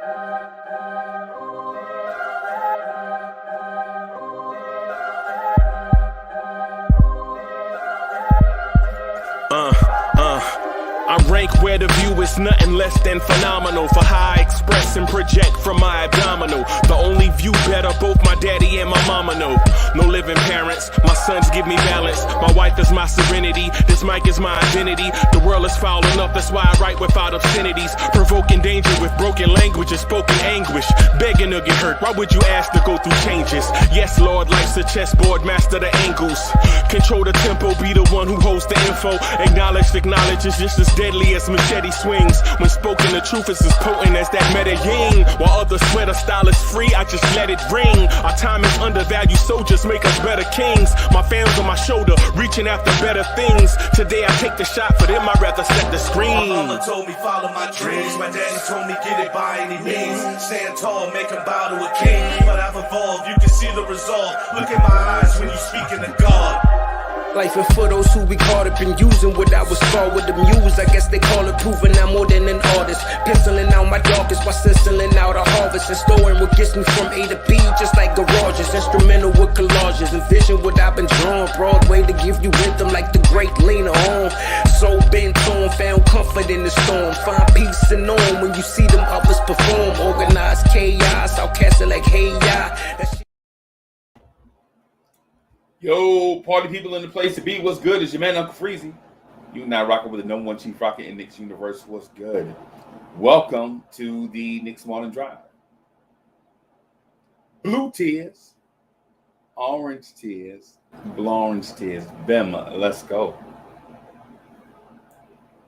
I rank where the view is nothing less than phenomenal. For how I express and project from my abdominal. The only view better, both my daddy and my mama know. No living parents, my sons give me balance. My wife is my serenity, this mic is my identity. The world is foul enough, that's why I write without obscenities. Provoking danger with broken language and spoken anguish. Begging to get hurt, why would you ask to go through changes? Yes, Lord, life's a chessboard, master the angles. Control the tempo, be the one who holds the info. Acknowledge is just as deadly as machete swings. When spoken, the truth is as potent as that Medellin. While others swear the style is free, I just let it ring. Our time is undervalued, soldiers make us better kings. My family's on my shoulder, reaching after better things. Today I take the shot, for them I'd rather set the screen. My mama told me follow my dreams. My daddy told me get it by any means. Stand tall, make him bow to a king. But I've evolved, you can see the resolve. Look in my eyes when you speaking to God. Life and for those who be caught up in using what I was taught with the muse. I guess they call it proving I'm more than an artist. Penciling out my darkest while stenciling out a harvest. And storing what gets me from A to B, just like garages. Instrumental with collages. Envision what I've been drawing. Broadway to give you rhythm like the great Lena Horne. So bent on, found comfort in the storm. Find peace and on when you see them others perform. Organized chaos, outcasted like hey ya. Yo, party people in the place to be. What's good? It's your man, Uncle Freezy. You now rocking with the number one chief rocket in Knicks universe. What's good? Welcome to the Knicks Morning Drive. Blue tears, orange tears, Blorange tears. Bema, let's go.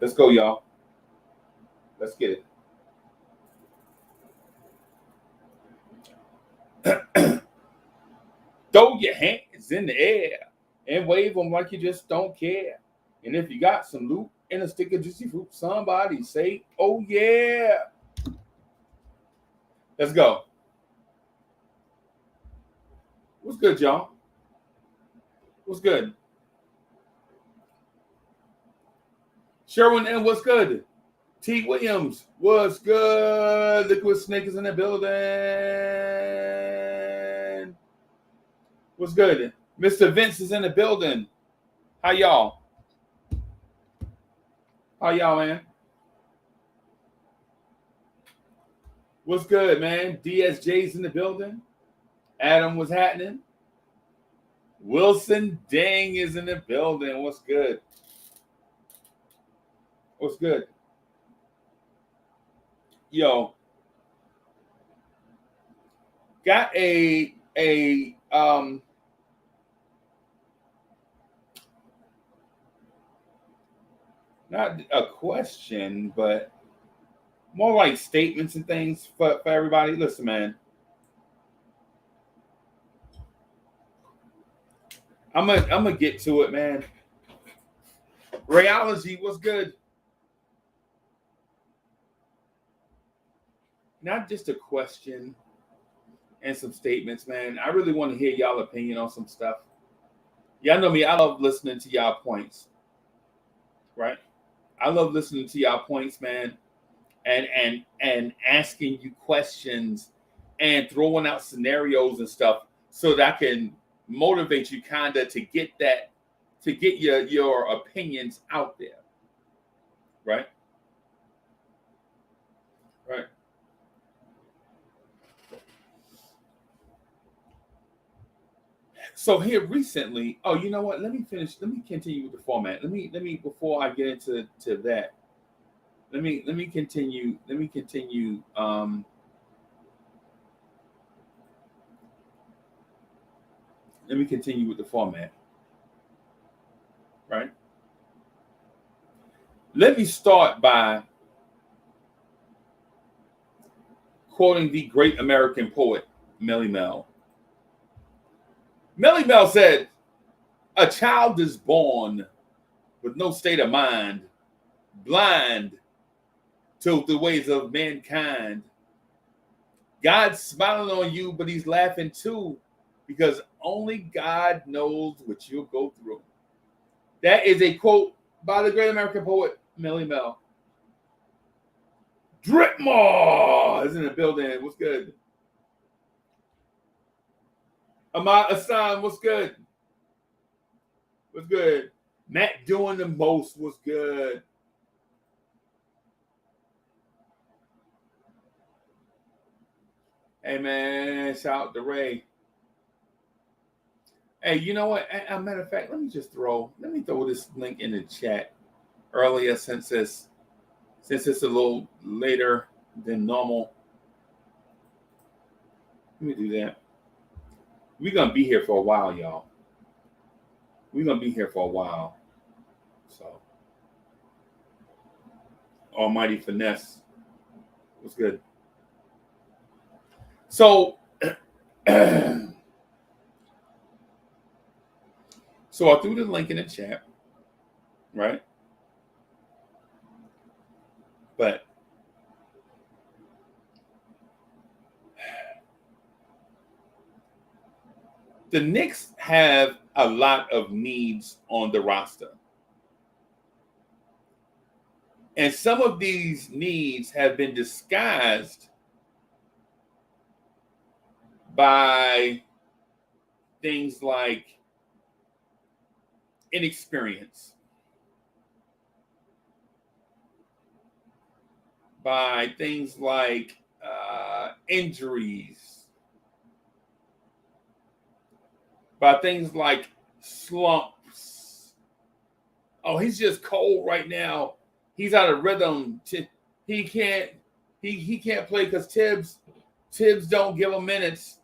Let's go, y'all. Let's get it. Throw your hands in the air and wave them like you just don't care. And if you got some loot and a stick of juicy fruit, somebody say, oh yeah. Let's go. What's good, y'all? What's good? Sherwin and what's good? T. Williams, what's good? Liquid Snake is in the building. What's good? Mr. Vince is in the building. How y'all? How y'all, man? What's good, man? DSJ's in the building. Adam, what's happening? Wilson Dang is in the building. What's good? What's good? Yo. Got not a question, but more like statements and things for everybody. Listen, man. I'm gonna get to it, man. Rayology, what's good? Not just a question and some statements, man. I really want to hear y'all opinion on some stuff. Y'all know me. I love listening to y'all points, right? I love listening to y'all points, man, and asking you questions and throwing out scenarios and stuff so that I can motivate you kind of to get your opinions out there, right? Right. So here recently, oh, you know what? Let me continue with the format. Let me before I get into that. Let me continue with the format. Right? Let me start by quoting the great American poet, Melly Mel. Melly Mel said, "A child is born with no state of mind, blind to the ways of mankind. God's smiling on you, but he's laughing too, because only God knows what you'll go through." That is a quote by the great American poet, Melly Mel. Dripmore is in the building. What's good? Ahmad Hassan, what's good? What's good? Matt doing the most. What's good? Hey, man, shout out to Ray. Hey, you know what? As a matter of fact, let me throw this link in the chat earlier since it's a little later than normal. Let me do that. We're going to be here for a while, y'all. We're going to be here for a while. So, Almighty Finesse. What's good? So, so I threw the link in the chat, right? But the Knicks have a lot of needs on the roster. And some of these needs have been disguised by things like inexperience, by things like injuries, by things like slumps. Oh, he's just cold right now. He's out of rhythm. He can't play because Tibbs don't give him minutes.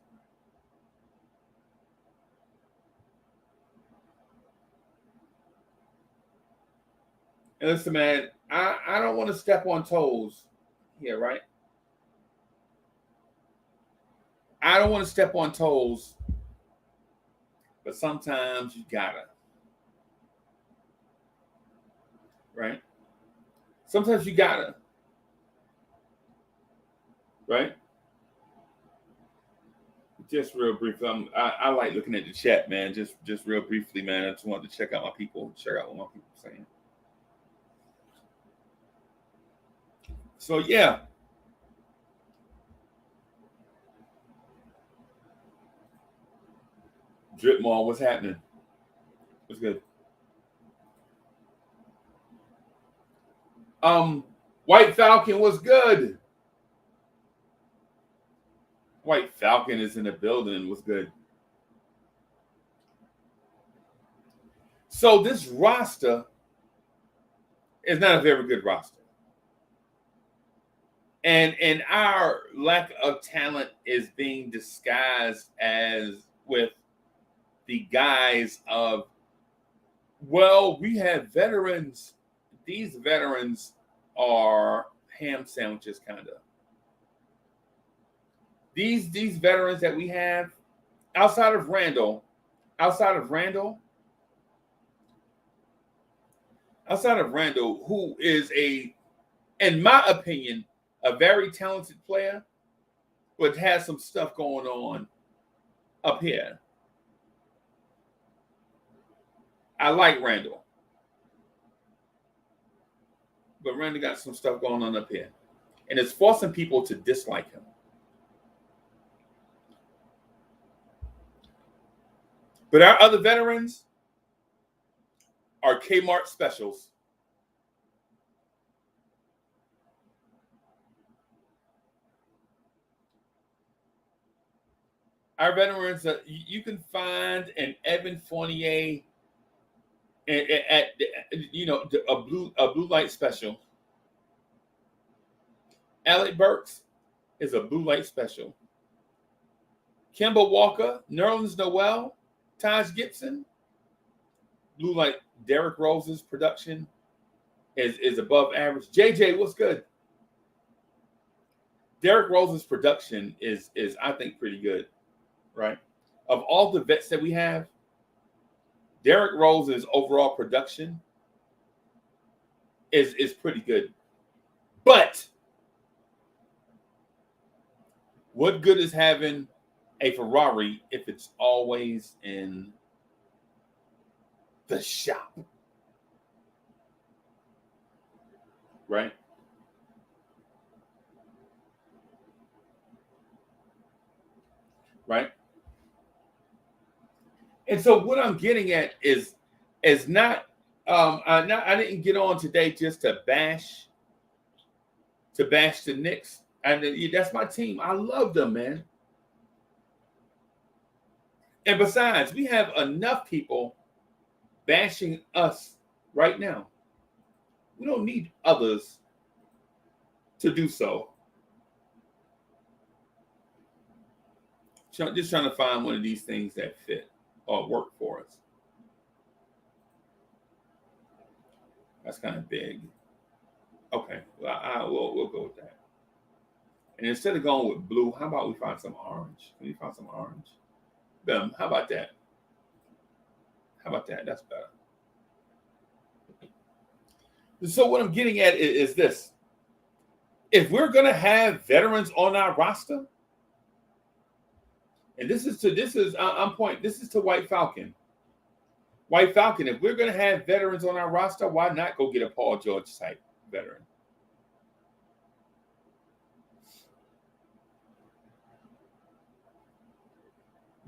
And listen, man, I don't want to step on toes here, right? I don't want to step on toes, but sometimes you gotta. Right? Sometimes you gotta. Right? Just real briefly, I like looking at the chat, man. Just real briefly, man. I just wanted to check out my people, check out what my people are saying. So yeah. Dripmore, what's happening? What's good? White Falcon, what's good? White Falcon is in the building. What's good? So this roster is not a very good roster. And our lack of talent is being disguised as with the guise of, well, we have veterans. These veterans are ham sandwiches, kind of. These veterans that we have, outside of Randall, who is in my opinion, a very talented player, but has some stuff going on up here. I like Randall, but Randall got some stuff going on up here, and it's forcing people to dislike him. But our other veterans are Kmart specials. Our veterans, you can find an Evan Fournier at a blue light special. Alec Burks is a blue light special. Kemba Walker, Nerlens Noel, Taj Gibson, blue light. Derrick Rose's production is above average. JJ, what's good? Derrick Rose's production is I think pretty good, right? Of all the vets that we have, Derrick Rose's overall production is pretty good. But what good is having a Ferrari if it's always in the shop? Right? right? And so what I'm getting at is not I didn't get on today just to bash the Knicks. And that's my team. I love them, man. And besides, we have enough people bashing us right now. We don't need others to do so. Just trying to find one of these things that fit or work for us. That's kind of big. Okay, well, we'll go with that. And instead of going with blue, how about we find some orange? Can we find some orange? How about that? How about that? That's better. So what I'm getting at is this. If we're going to have veterans on our roster, and this is to White Falcon. White Falcon, if we're going to have veterans on our roster, why not go get a Paul George type veteran?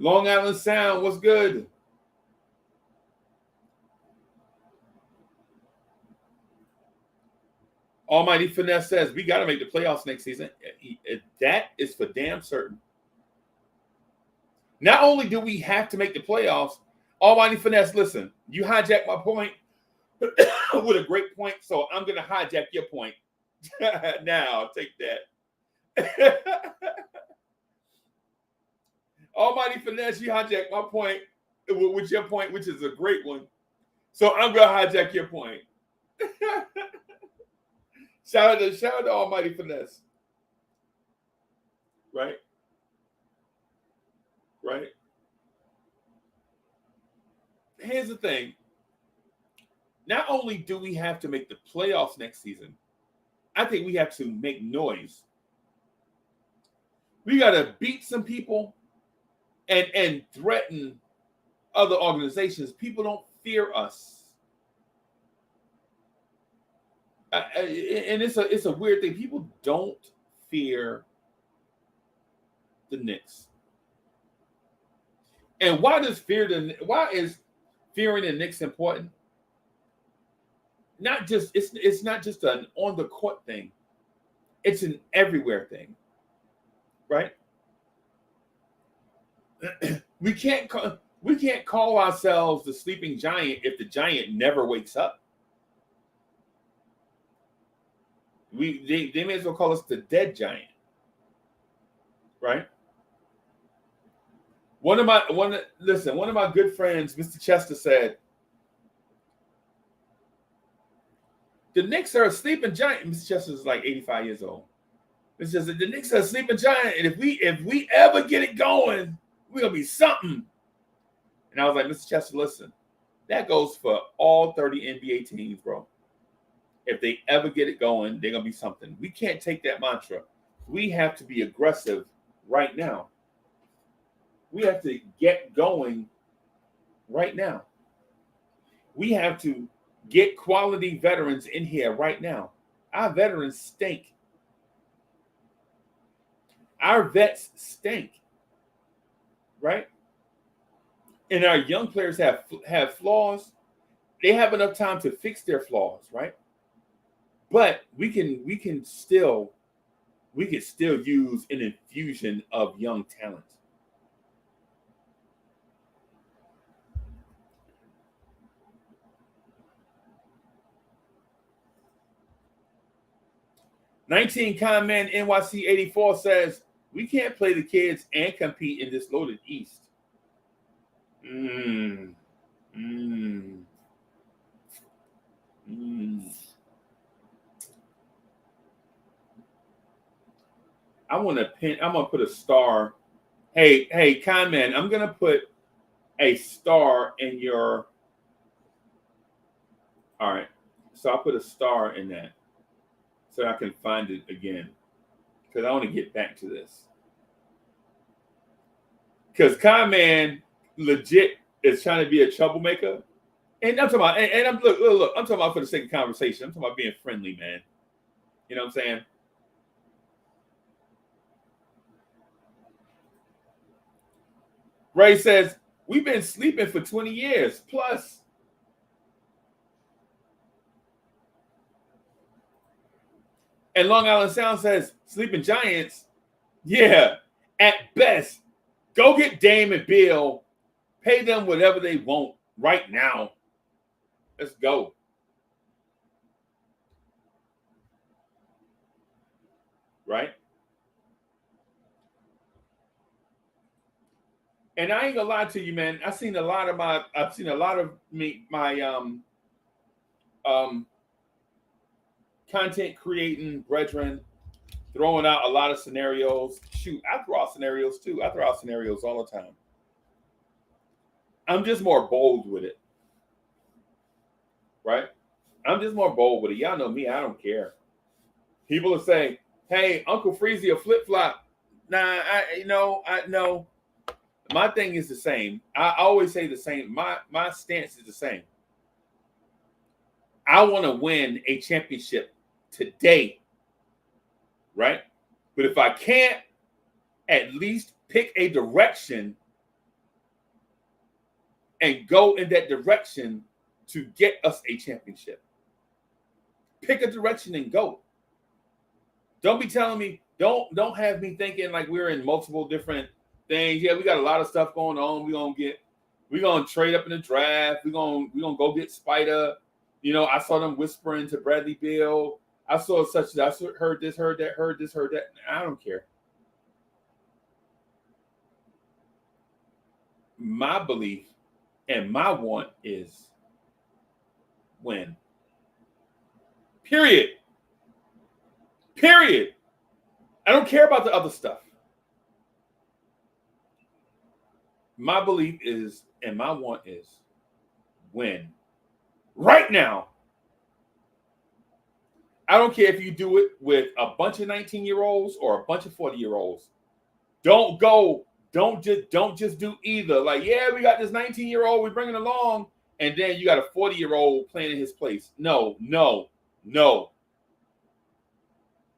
Long Island Sound, what's good? Almighty Finesse says, we got to make the playoffs next season. That is for damn certain. Not only do we have to make the playoffs, Almighty Finesse, listen, you hijacked my point with a great point, so I'm going to hijack your point. Now, take that. Almighty Finesse, you hijacked my point with your point, which is a great one. So I'm going to hijack your point. Shout out to Almighty Finesse. Right? Right? Here's the thing. Not only do we have to make the playoffs next season, I think we have to make noise. We got to beat some people and threaten other organizations. People don't fear us. And it's a weird thing. People don't fear the Knicks. And why is fearing the Knicks important? It's not just an on the court thing. It's an everywhere thing. Right? We can't call ourselves the sleeping giant if the giant never wakes up. They may as well call us the dead giant. Right? One of my good friends, Mr. Chester, said, the Knicks are a sleeping giant. Mr. Chester is like 85 years old. It's just that the Knicks are a sleeping giant, and if we ever get it going, we're gonna be something. And I was like, Mr. Chester, listen, that goes for all 30 NBA teams, bro. If they ever get it going, they're gonna be something. We can't take that mantra. We have to be aggressive right now. We have to get going right now. We have to get quality veterans in here right now. Our veterans stink. Our vets stink. Right? And our young players have flaws. They have enough time to fix their flaws, right? But we can still use an infusion of young talent. Conman NYC 84 says, we can't play the kids and compete in this loaded East. I'm gonna put a star. Hey, Conman, I'm gonna put a star in your. All right, so I'll put a star in that, so I can find it again, because I want to get back to this. Because Conman legit is trying to be a troublemaker, and I'm talking about, and I'm look, I'm talking about for the sake of conversation. I'm talking about being friendly, man. You know what I'm saying? Ray says, we've been sleeping for 20 years plus. And Long Island Sound says, sleeping giants. Yeah, at best. Go get Dame and Bill. Pay them whatever they want right now. Let's go. Right? And I ain't gonna lie to you, man. I've seen a lot of my content creating brethren throwing out a lot of scenarios. Shoot, I throw out scenarios too. I throw out scenarios all the time. I'm just more bold with it. Right? I'm just more bold with it. Y'all know me, I don't care. People are saying, hey, Uncle Freezy a flip-flop. Nah, no. My thing is the same. I always say the same. My stance is the same. I want to win a championship today, right? But if I can't, at least pick a direction and go in that direction to get us a championship. Pick a direction and go. Don't be telling me, don't have me thinking like we're in multiple different things. Yeah, we got a lot of stuff going on. We're gonna trade up in the draft. We're gonna go get Spider. You know, I saw them whispering to Bradley Beal. I saw such. I heard this, heard that, heard this, heard that. I don't care. My belief and my want is win. Period. Period. I don't care about the other stuff. My belief is, and my want is win. Right now. I don't care if you do it with a bunch of 19-year-olds or a bunch of 40-year-olds. Don't just do either. Like, yeah, we got this 19-year-old we bringing along, and then you got a 40-year-old playing in his place. No.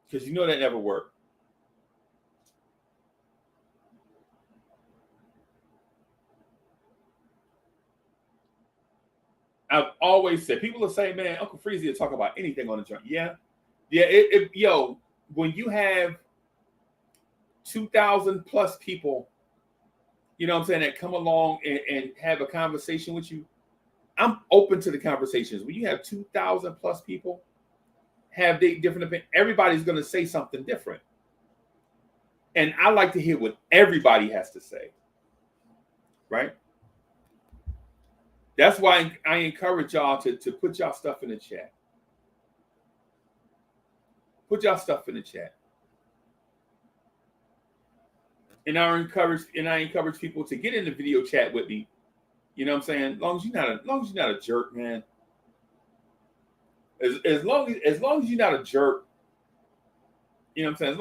Because you know that never worked. I've always said, people are saying, man, Uncle Freezy will talk about anything on the joint. Yeah. Yo, when you have 2,000 plus people, you know what I'm saying, that come along and have a conversation with you, I'm open to the conversations. When you have 2,000 plus people have different opinions, everybody's going to say something different. And I like to hear what everybody has to say. Right? That's why I encourage y'all to put y'all stuff in the chat. Put y'all stuff in the chat. And I encourage people to get in the video chat with me. You know what I'm saying? As long as you're not a jerk, man. As long as you're not a jerk, you know what I'm saying? As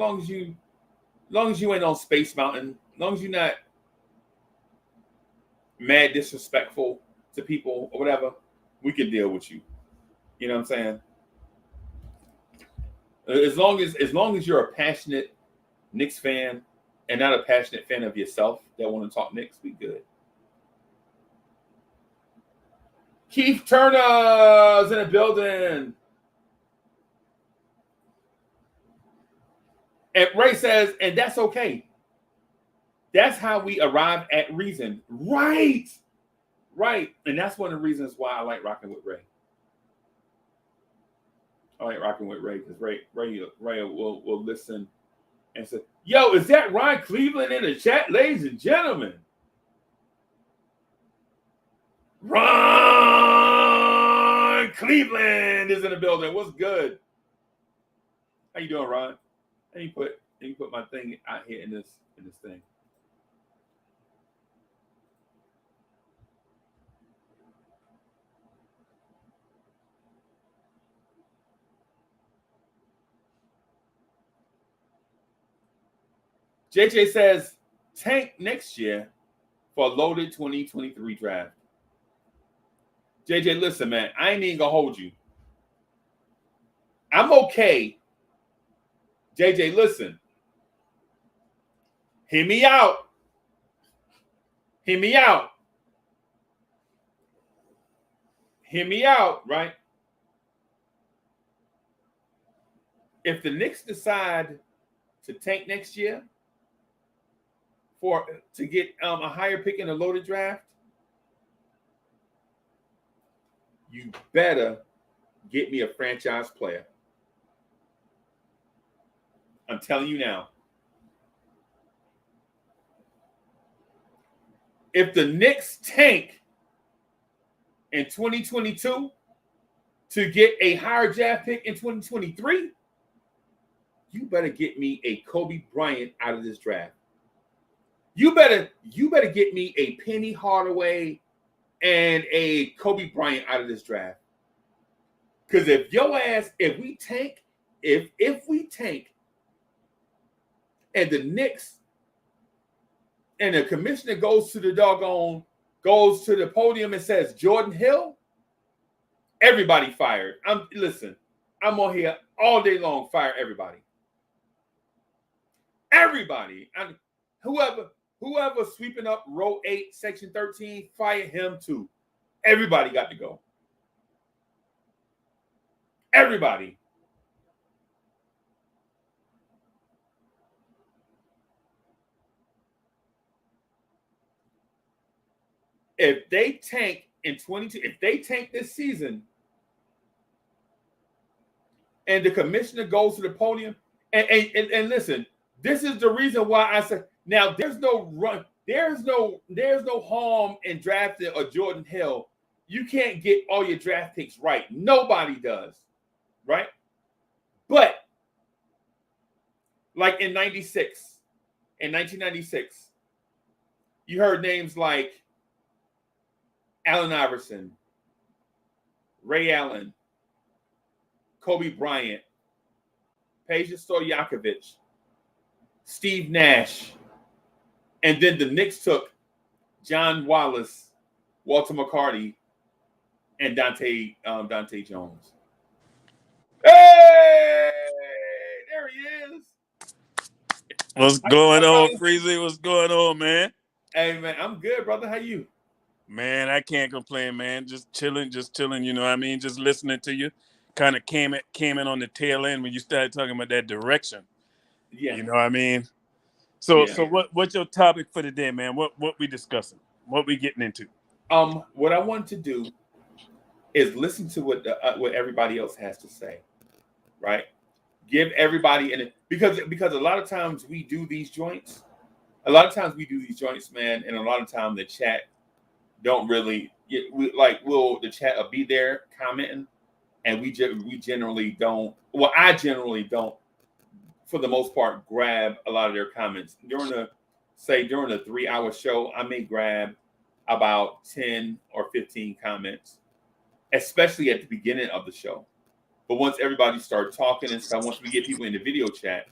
long as you ain't on Space Mountain, as long as you're not mad disrespectful to people or whatever, we can deal with you. You know what I'm saying? As long as you're a passionate Knicks fan and not a passionate fan of yourself that want to talk Knicks, we good. Keith Turner's in the building. And Ray says, and that's okay. That's how we arrive at reason. Right. And that's one of the reasons why I like rocking with Ray. I like rocking with Ray because Ray will listen and say, yo, is that Ryan Cleveland in the chat, ladies and gentlemen? Ron Cleveland is in the building. What's good? How you doing, Ron? Let me put my thing out here in this thing. JJ says, tank next year for a loaded 2023 draft. JJ, listen, man, I ain't even gonna hold you. I'm okay. JJ, listen. Hear me out. Hear me out. Hear me out, right? If the Knicks decide to tank next year to get a higher pick in a loaded draft, you better get me a franchise player. I'm telling you now. If the Knicks tank in 2022 to get a higher draft pick in 2023, you better get me a Kobe Bryant out of this draft. You better get me a Penny Hardaway and a Kobe Bryant out of this draft. Because if we tank, and the Knicks and the commissioner goes to the podium and says Jordan Hill, everybody fired. I'm on here all day long, fire everybody. Everybody. Whoever sweeping up row 8, section 13, fire him too. Everybody got to go. Everybody. If they tank in 22, if they tank this season, and the commissioner goes to the podium, and listen, this is the reason why I said now there's no harm in drafting a Jordan Hill. You can't get all your draft picks right. Nobody does, right? But like in 1996, you heard names like Allen Iverson, Ray Allen, Kobe Bryant, Peja Stojakovic, Steve Nash, and then the Knicks took John Wallace, Walter McCarty, and Dante Jones. Hey, there he is. What's going on, Freezy? What's going on, man? Hey, man, I'm good, brother. How you? Man, I can't complain, man. Just chilling, you know what I mean? Just listening to you. Kind of came in on the tail end when you started talking about that direction. Yeah. You know what I mean? So what's your topic for today, man? What we discussing? What we getting into? What I want to do is listen to what everybody else has to say, right? Give everybody because a lot of times we do these joints. A lot of times we do these joints, man, and a lot of time the chat don't really the chat will be there commenting, and we generally don't. Well, I generally don't, for the most part, grab a lot of their comments during the 3-hour show. I may grab about 10 or 15 comments, especially at the beginning of the show. But once everybody starts talking and stuff, once we get people in the video chat,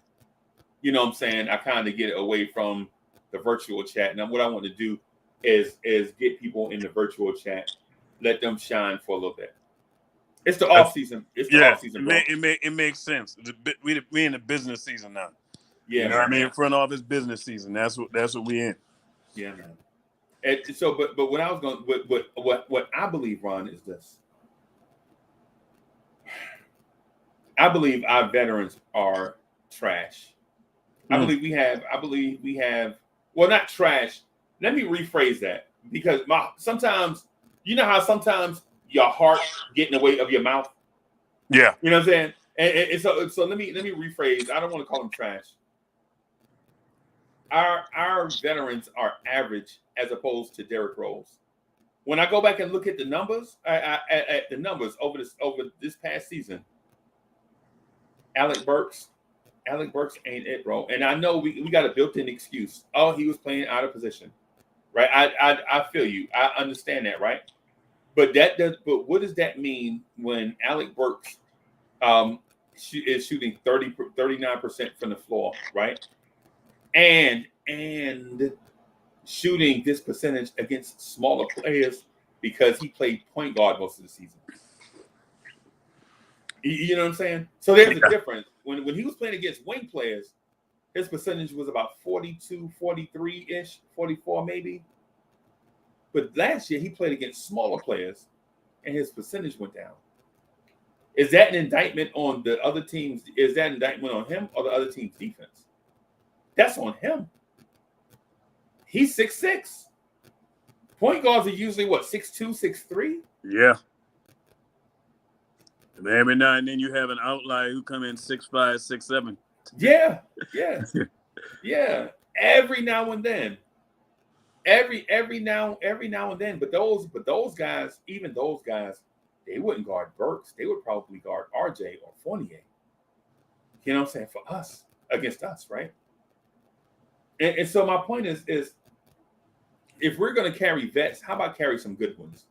you know what I'm saying, I kind of get away from the virtual chat. And what I want to do is get people in the virtual chat, let them shine for a little bit. It's the off season. It's the off season. It makes sense. We in the business season now. Yeah, you know what I mean? Front office business season. That's what we in. Yeah, man. And so, but what I was going, what I believe, Ron, is this. I believe our veterans are trash. I believe we have. Well, not trash. Let me rephrase that, because sometimes, you know how sometimes your heart get in the way of your mouth. Yeah, you know what I'm saying. And so let me rephrase. I don't want to call them trash. Our veterans are average as opposed to Derrick Rose. When I go back and look at the numbers, at the numbers over this past season, Alec Burks ain't it, bro. And I know we got a built-in excuse. Oh, he was playing out of position, right? I feel you. I understand that, right? But what does that mean when Alec Burks is shooting 39% from the floor, right? And shooting this percentage against smaller players because he played point guard most of the season. You know what I'm saying? So there's a difference. When he was playing against wing players, his percentage was about 42, 43-ish, 44 maybe. But last year he played against smaller players, and his percentage went down. Is that an indictment on the other teams? Is that an indictment on him or the other team's defense? That's on him. He's 6'6". Point guards are usually what, 6'2", 6'3"? Yeah. And every now and then you have an outlier who come in 6'5", 6'7". Yeah. Yeah. Every now and then. Every now and then. But those guys, even those guys, they wouldn't guard Burks. They would probably guard RJ or Fournier. You know what I'm saying? For us, against us, right? And so my point is if we're gonna carry vets, how about carry some good ones?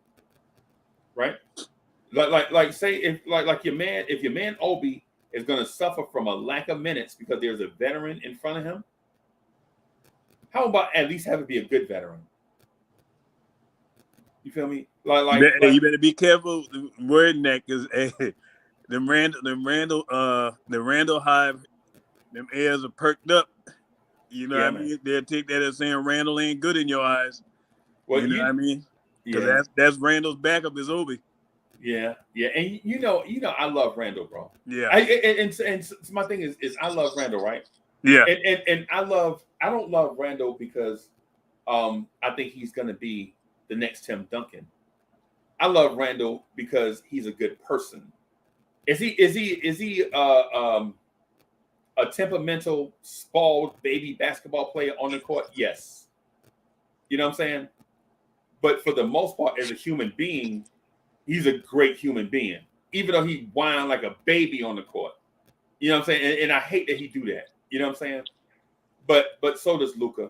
Right? Like say if your man Obi is gonna suffer from a lack of minutes because there's a veteran in front of him, how about at least have it be a good veteran? You feel me? You better be careful wording that, because the Randall Hive, them ears are perked up. You know what I mean? They'll take that as saying Randall ain't good in your eyes. Well, you know what I mean? Because that's Randall's backup is Obi. Yeah, and you know, I love Randall, bro. Yeah, and my thing is I love Randall, right? Yeah, and I don't love Randall because I think he's gonna be the next Tim Duncan. I love Randall because he's a good person. Is he a temperamental, spoiled baby basketball player on the court? Yes. You know what I'm saying? But for the most part, as a human being, he's a great human being, even though he whine like a baby on the court. You know what I'm saying? And I hate that he do that. You know what I'm saying? But so does Luka,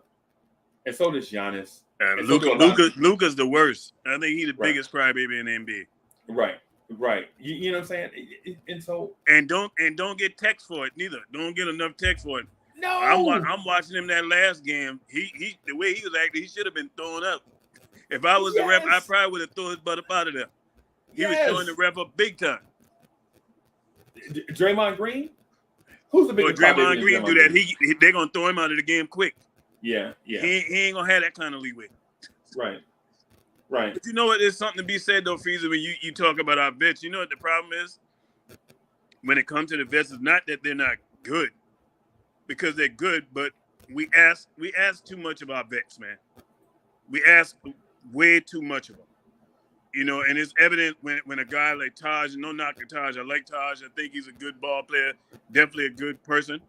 and so does Giannis. And Luka's the worst. I think he's the biggest crybaby in the NBA. Right. You know what I'm saying? And so don't get text for it neither. Don't get enough text for it. No, I'm watching him that last game. He the way he was acting, he should have been thrown up. If I was the ref, I probably would have thrown his butt up out of there. He was throwing the ref up big time. Draymond Green? Who's the biggest? Draymond Green do that. They're gonna throw him out of the game quick. Yeah. He ain't gonna have that kind of leeway. Right. But you know what? There's something to be said though, Feezy, when you talk about our vets. You know what the problem is? When it comes to the vets, it's not that they're not good, because they're good, but we ask too much of our vets, man. We ask way too much of them. You know, and it's evident when a guy like Taj, no knock to Taj, I like Taj, I think he's a good ball player, definitely a good person.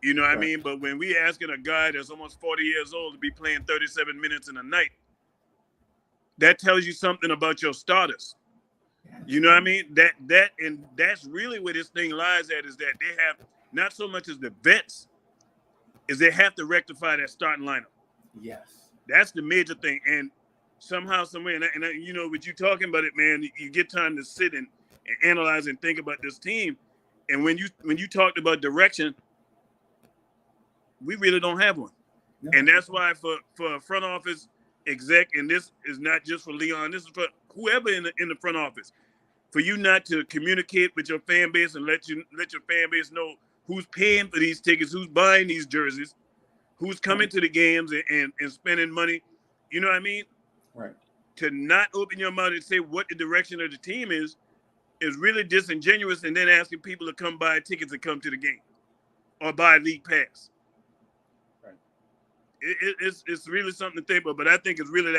You know what I mean? But when we asking a guy that's almost 40 years old to be playing 37 minutes in a night, that tells you something about your starters. You know what I mean? And that's really where this thing lies at, is that they have not so much as the vets, is they have to rectify that starting lineup. Yes. That's the major thing. And somehow, somewhere, and you know, with you talking about it, man, you get time to sit and analyze and think about this team. And when you talked about direction, we really don't have one. No. And that's why for a front office exec, and this is not just for Leon, this is for whoever in the front office, for you not to communicate with your fan base and let your fan base know who's paying for these tickets, who's buying these jerseys, who's coming to the games and spending money. You know what I mean? Right. To not open your mouth and say what the direction of the team is really disingenuous, and then asking people to come buy tickets and come to the game or buy a league pass. Right. It's really something to think about, but I think it's really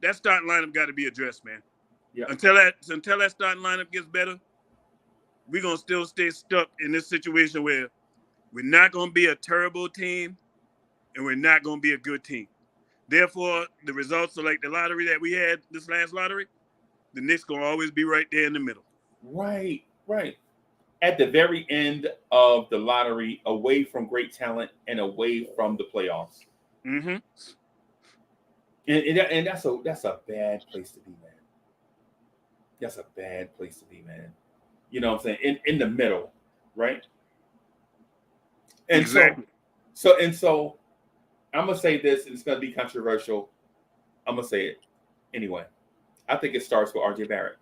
that starting lineup got to be addressed, man. Yeah. Until that starting lineup gets better, we're gonna still stay stuck in this situation where we're not gonna be a terrible team and we're not gonna be a good team. Therefore, the results are like the lottery that we had, this last lottery, the Knicks gonna always be right there in the middle. Right. At the very end of the lottery, away from great talent and away from the playoffs. Mm-hmm. And that's a bad place to be, man. That's a bad place to be, man. You know what I'm saying? In the middle, right? And exactly. So I'm gonna say this, and it's gonna be controversial. I'm gonna say it anyway. I think it starts with RJ Barrett.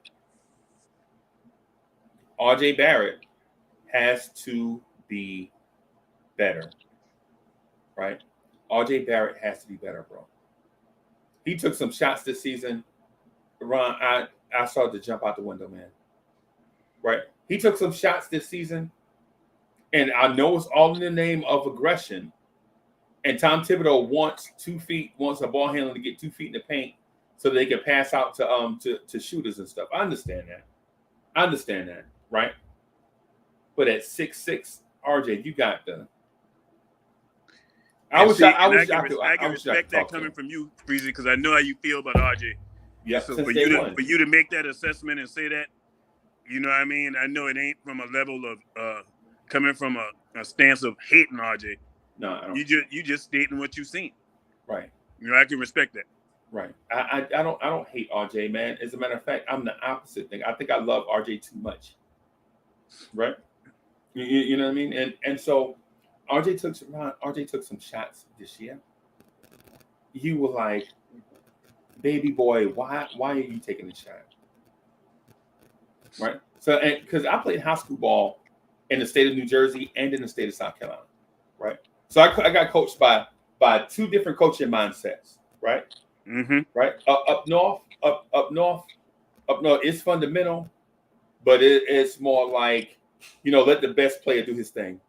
RJ Barrett has to be better, right? RJ Barrett has to be better, bro. He took some shots this season. Ron, I started to jump out the window, man. Right? He took some shots this season, and I know it's all in the name of aggression. And Tom Thibodeau wants a ball handler to get 2 feet in the paint so they can pass out to shooters and stuff. I understand that, right? But at 6'6", RJ, you got the. I can respect that coming from you, Freezy, because I know how you feel about RJ. Yeah, so for you to make that assessment and say that, you know what I mean? I know it ain't from a level of coming from a stance of hating RJ. No, I don't. You just stating what you've seen. Right. You know, I can respect that. Right. I don't hate RJ, man. As a matter of fact, I'm the opposite thing. I think I love RJ too much. Right. You know what I mean? And so RJ took some shots this year. You were like, baby boy, why are you taking the shot? Right. So, because I played high school ball in the state of New Jersey and in the state of South Carolina. Right. So I got coached by 2 different coaching mindsets. Right. Mm-hmm. Right. Up north, it's fundamental, but it's more like, let the best player do his thing.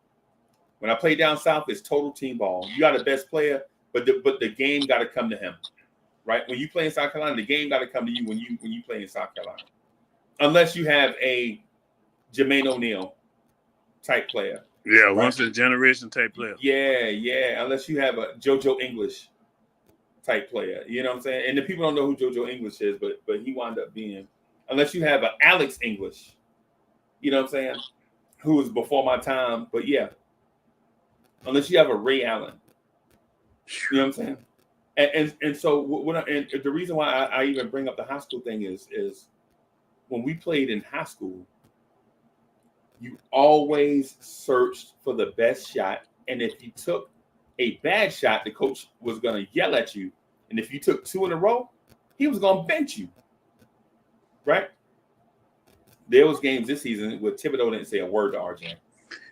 When I play down south, it's total team ball. You got the best player, but the game got to come to him. Right. When you play in South Carolina, the game got to come to you when you play in South Carolina, unless you have a Jermaine O'Neal type player. Yeah, right? Once in a generation type player. Yeah. Unless you have a JoJo English type player, you know what I'm saying? And the people don't know who JoJo English is, but he wound up being, unless you have an Alex English, you know what I'm saying, who was before my time, but yeah, unless you have a Ray Allen, you know what I'm saying? And so the reason why I even bring up the high school thing is when we played in high school, you always searched for the best shot, and if you took a bad shot, the coach was going to yell at you. And if you took 2 in a row, he was going to bench you. Right? There was games this season where Thibodeau didn't say a word to RJ.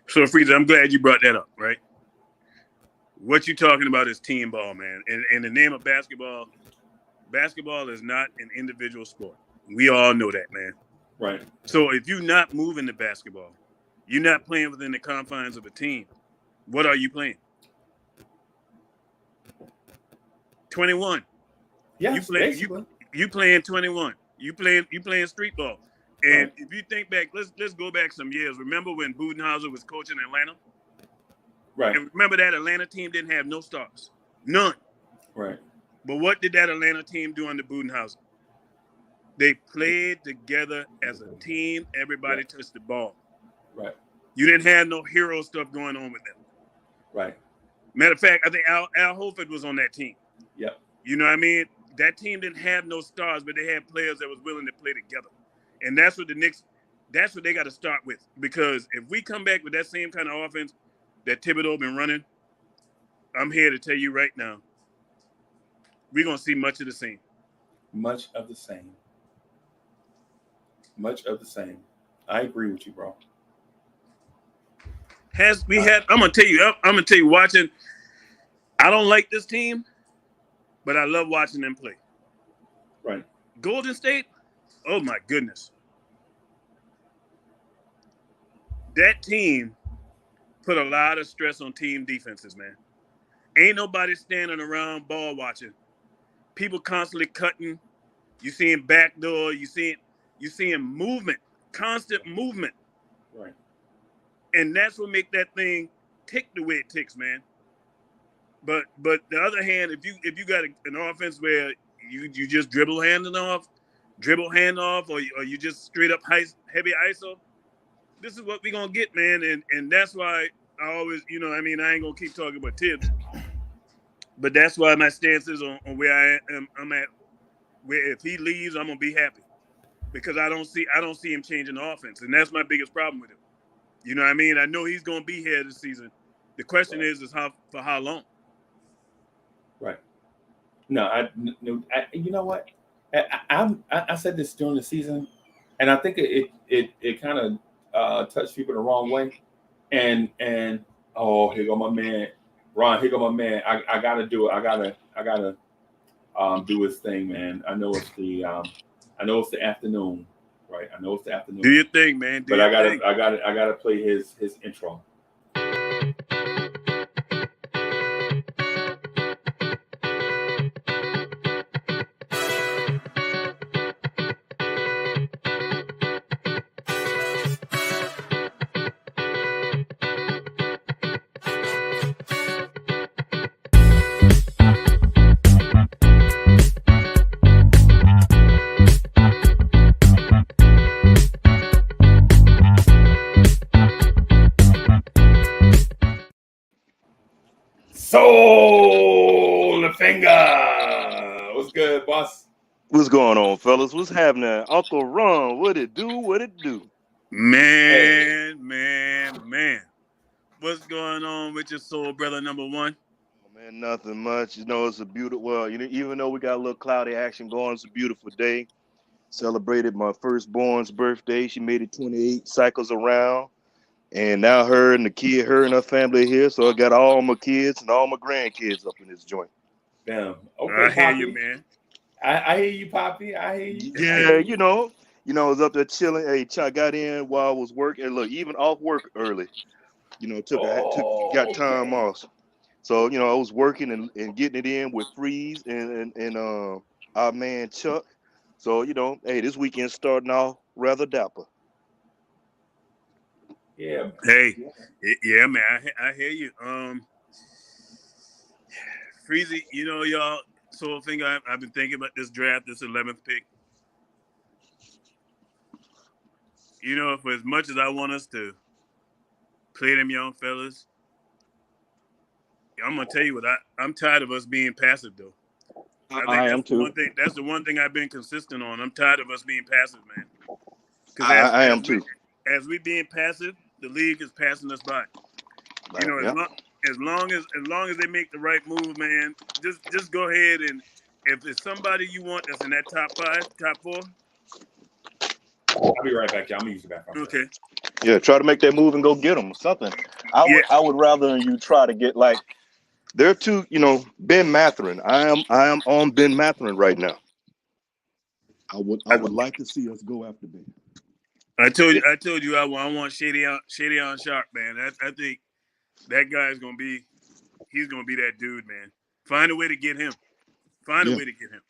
So, Freezer, I'm glad you brought that up, right? What you're talking about is team ball, man. And in the name of basketball is not an individual sport. We all know that, man. Right. So if you're not moving the basketball, you're not playing within the confines of a team, what are you playing? 21. Yeah, you playing 21. You playing street ball. And if you think back, let's go back some years. Remember when Budenholzer was coaching Atlanta? Right. And remember that Atlanta team didn't have no stars. None. Right. But what did that Atlanta team do under Budenholzer? They played together as a team. Everybody touched the ball. Right. You didn't have no hero stuff going on with them. Right. Matter of fact, I think Al Horford was on that team. Yep. You know what I mean? That team didn't have no stars, but they had players that was willing to play together. And that's what the Knicks, that's what they got to start with. Because if we come back with that same kind of offense that Thibodeau been running, I'm here to tell you right now, we're going to see much of the same. Much of the same. Much of the same. I agree with you, bro. I'm gonna tell you, watching, I don't like this team, but I love watching them play. Right. Golden State, oh my goodness. That team put a lot of stress on team defenses, man. Ain't nobody standing around ball watching. People constantly cutting. You seeing backdoor, you seeing movement, constant movement. Right. And that's what make that thing tick the way it ticks, man. But the other hand, if you got an offense where you just dribble hand off, or you just straight up heavy ISO, this is what we're gonna get, man. And that's why I always, I ain't gonna keep talking about Tibbs, but that's why my stance is on where I'm at. Where if he leaves, I'm gonna be happy because I don't see him changing the offense, and that's my biggest problem with him. You know what I mean? I know he's going to be here this season. The question is for how long? Right. No, you know what? I said this during the season, and I think it kind of touched people the wrong way. And here go my man, Ron. Here go my man. I gotta do it. I gotta do his thing, man. I know it's the afternoon, right? I know it's the afternoon. Do your thing, man. But I gotta play his intro. Soul the finger. What's good, boss? What's going on, fellas? What's happening? Uncle Ron, what it do? What it do? Man. What's going on with your soul brother number one? Oh, man, nothing much. You know, it's a beautiful, well, even though we got a little cloudy action going, it's a beautiful day. Celebrated my firstborn's birthday. She made it 28 cycles around. And now her and her family here. So I got all my kids and all my grandkids up in this joint. Damn. Okay, I hear Poppy. you, man. I hear you, Poppy. I hear you. Yeah, you know, I was up there chilling. Hey, I got in while I was working. Look, even off work early. You know, got time off. So, I was working and getting it in with Freeze and our man Chuck. So, hey, this weekend starting off rather dapper. Yeah. Hey, yeah, man. I hear you. Freezy, y'all. Soul Finger, I've been thinking about this draft, this 11th pick. For as much as I want us to play them young fellas, I'm gonna tell you what I'm tired of us being passive though. I am too. That's the one thing I've been consistent on. I'm tired of us being passive, man. I am too. As we being passive, the league is passing us by. As long as they make the right move, man, just go ahead and if it's somebody you want that's in that top 5, top 4. I'll be right back, y'all. I'm gonna use the bathroom. Okay. Yeah, try to make that move and go get them. Something. I would rather you try to get like there are two. Ben Mathurin. I am on Ben Mathurin right now. I would like to see us go after Ben. I told you I want Shady on Sharp, man. I think that guy's gonna be that dude, man. Find a way to get him. Find a way to get him.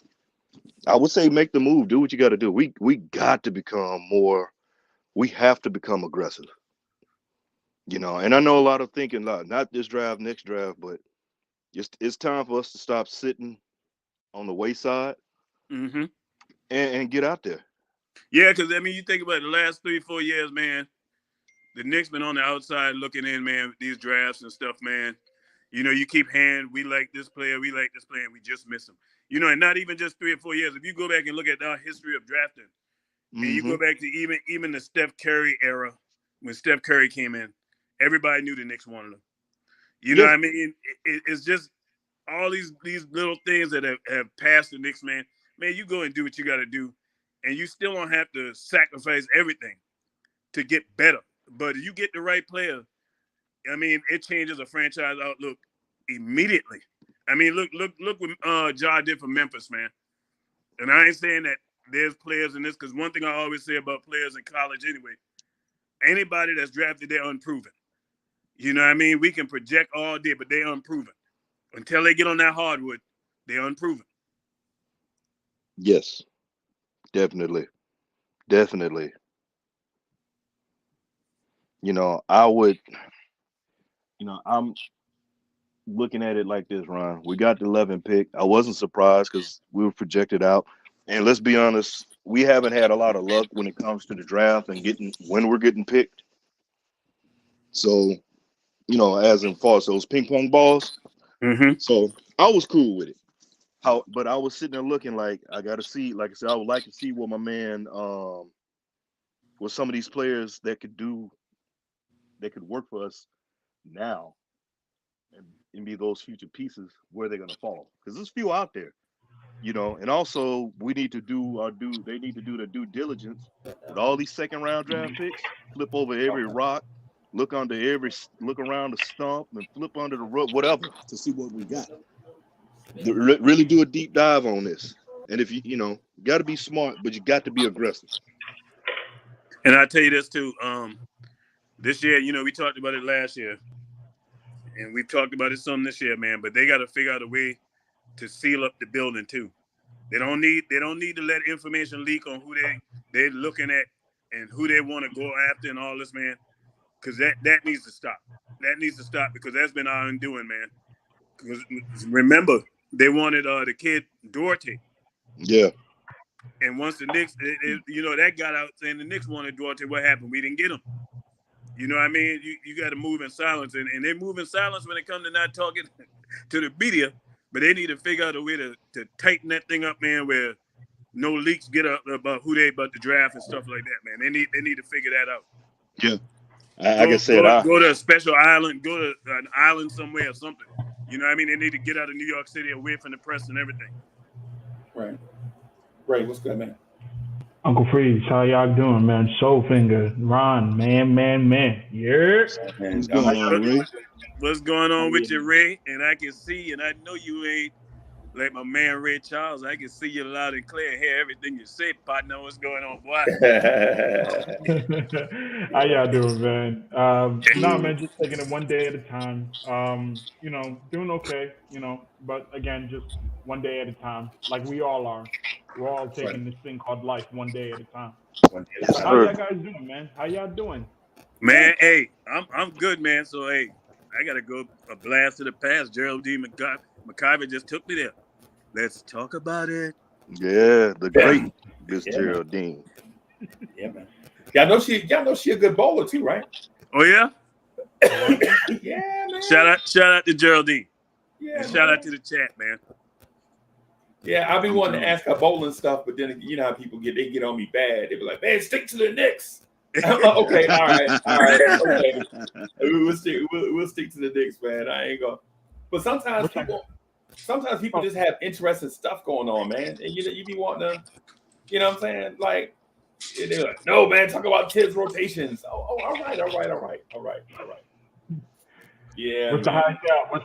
I would say make the move. Do what you got to do. We got to become more. We have to become aggressive. And I know a lot of thinking, not this draft, next draft, but it's time for us to stop sitting on the wayside and get out there. Yeah, because you think about it, the last 3-4 years, man. The Knicks been on the outside looking in, man, with these drafts and stuff, man. You keep hearing, we like this player, and we just miss him. And not even just 3 or 4 years. If you go back and look at our history of drafting, and you go back to even the Steph Curry era, when Steph Curry came in, everybody knew the Knicks wanted him. You know what I mean? It's just all these little things that have passed the Knicks, man. Man, you go and do what you got to do, and you still don't have to sacrifice everything to get better. But if you get the right player, it changes a franchise outlook immediately. Look what Ja did for Memphis, man. And I ain't saying that there's players in this, because one thing I always say about players in college anyway, anybody that's drafted, they're unproven. We can project all day, but they're unproven. Until they get on that hardwood, they're unproven. Yes, definitely. I'm looking at it like this, Ron. We got the 11th pick. I wasn't surprised because we were projected out. And let's be honest, we haven't had a lot of luck when it comes to the draft and when we're getting picked. So, as in far as those ping pong balls. So I was cool with it. But I was sitting there looking like I got to see, like I said, I would like to see what my man, with some of these players that could work for us now and be those future pieces, where they're going to fall. Because there's few out there, and also we need to they need to do the due diligence with all these second round draft picks, flip over every rock, look around the stump and flip under the rug, whatever, to see what we got. Really do a deep dive on this. And if you got to be smart, but you got to be aggressive. And I tell you this too. This year, we talked about it last year, and we've talked about it some this year, man. But they got to figure out a way to seal up the building too. They don't need to let information leak on who they're looking at and who they want to go after and all this, man. Because that needs to stop. That needs to stop because that's been our undoing, man. Because remember, they wanted the kid Duarte. Yeah. And once the Knicks, that got out saying the Knicks wanted Duarte, what happened? We didn't get him. You know what I mean? You got to move in silence. And they move in silence when it comes to not talking to the media. But they need to figure out a way to tighten that thing up, man, where no leaks get up about who they about to draft and stuff like that, man. They need to figure that out. Yeah. Like I said, go to a special island, go to an island somewhere or something. You know what I mean? They need to get out of New York City away from the press and everything. Right. Ray, what's good, man? Uncle Freeze, how y'all doing, man? Soulfinger, Ron, man. Yeah. What's going on, Ray? What's going on with you, Ray? And I can see, and I know you ain't like my man Ray Charles. I can see you loud and clear and hear everything you say, partner. What's going on, boy? How y'all doing, man? No, man, just taking it one day at a time. Doing okay, but again, just one day at a time, like we all are. We're all taking this thing called life one day at a time. How y'all guys doing, man? How y'all doing? Man, hey, I'm good, man. So, hey, I got to go a blast to the past. Geraldine McIver just took me there. Let's talk about it. Yeah, the great Miss Geraldine. Yeah, man. Y'all know she a good bowler too, right? Oh yeah? Yeah, man. Shout out to Geraldine. Yeah, and shout out to the chat, man. Yeah, I've been wanting to ask her bowling stuff, but then you know how people get on me bad. They be like, man, stick to the Knicks. I'm like, okay, all right. Okay. We'll stick to the Knicks, man. I ain't gonna. But sometimes people just have interesting stuff going on, man. And you be wanting to, you know what I'm saying? Like, they're like, no, man, talk about kids' rotations. Oh, all right. Yeah. What's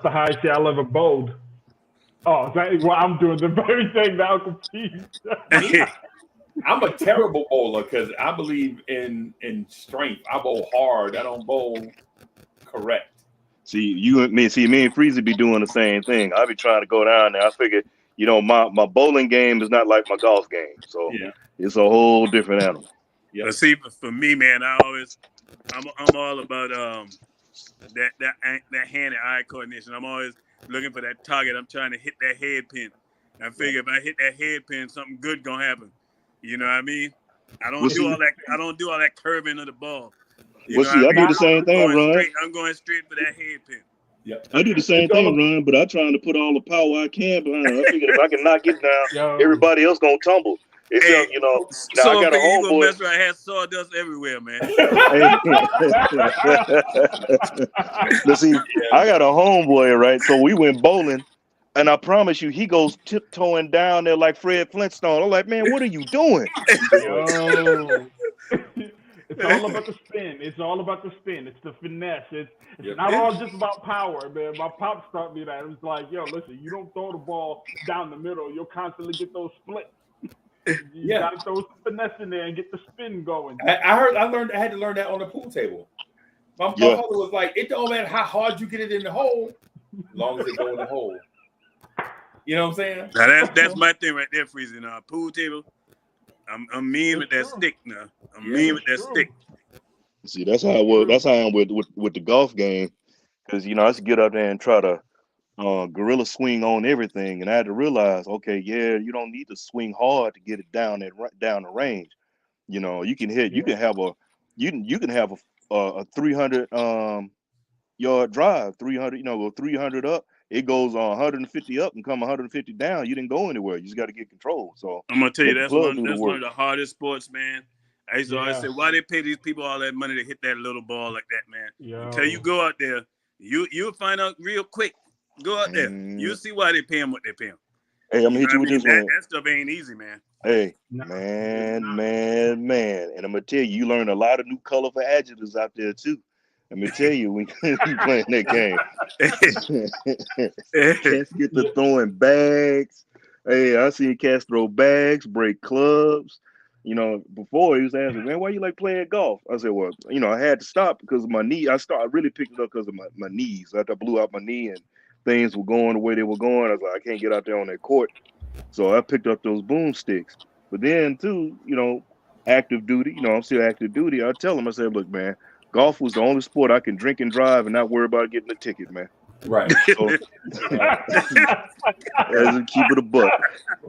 the highest y'all ever bowled? Oh, I'm doing the very thing that Uncle Pete. I'm a terrible bowler because I believe in strength. I bowl hard. I don't bowl correct. Me and Freezy be doing the same thing. I be trying to go down there. I figured, my bowling game is not like my golf game, so it's a whole different animal. Yeah. But see, for me, man, I'm all about that hand and eye coordination. I'm always looking for that target. I'm trying to hit that head pin. I figure if I hit that head pin, something good gonna happen. You know what I mean? I don't do all that curving of the ball. I do the same thing, Ron. I'm going straight for that head pin. Yep. I do the same thing, Ron, but I'm trying to put all the power I can behind it. I figure if I can knock it down, everybody else gonna tumble. Except, So I got a homeboy. Mess around, I had sawdust everywhere, man. Let's see, I got a homeboy, right? So we went bowling, and I promise you, he goes tiptoeing down there like Fred Flintstone. I'm like, man, what are you doing? It's all about the spin. It's the finesse. It's not all just about power, man. My pops taught me that. It was like, yo, listen, you don't throw the ball down the middle. You'll constantly get those splits. You gotta throw some finesse in there and get the spin going. I had to learn that on the pool table. My father was like, it don't matter how hard you get it in the hole, as long as it go in the hole. You know what I'm saying? Now that's my thing right there, Freezy. Now, pool table, I'm mean with that stick now. I'm mean with that stick. See, that's how I was. That's how I am with the golf game, because I used to get up there and try to gorilla swing on everything, and I had to realize, okay, you don't need to swing hard to get it down the range. You can hit. You can have a 300 yard drive, 300. Go 300 up. It goes 150 up and come 150 down. You didn't go anywhere. You just got to get control. So I'm gonna tell you, that's one of the hardest sports, man. I used to always say, why they pay these people all that money to hit that little ball like that, man? Until you go out there, you'll find out real quick. Go out there. You'll see why they pay them what they pay them. Hey, I'm gonna hit you with this one. That stuff ain't easy, man. Hey, man. And I'm gonna tell you, you learn a lot of new colorful adjectives out there too. Let me tell you, when you playing that game, cats get to throwing bags. Hey, I seen cats throw bags, break clubs. You know, before he was asking, man, why you like playing golf? I said, well, you know, I had to stop because of my knee. I really picked it up because of my knees. After I blew out my knee and things were going the way they were going, I was like, I can't get out there on that court. So I picked up those boomsticks. But then, too, you know, active duty, you know, I'm still active duty. I tell them, I said, look, man, golf was the only sport I can drink and drive and not worry about getting a ticket, man. Right. So, as a keep it a buck.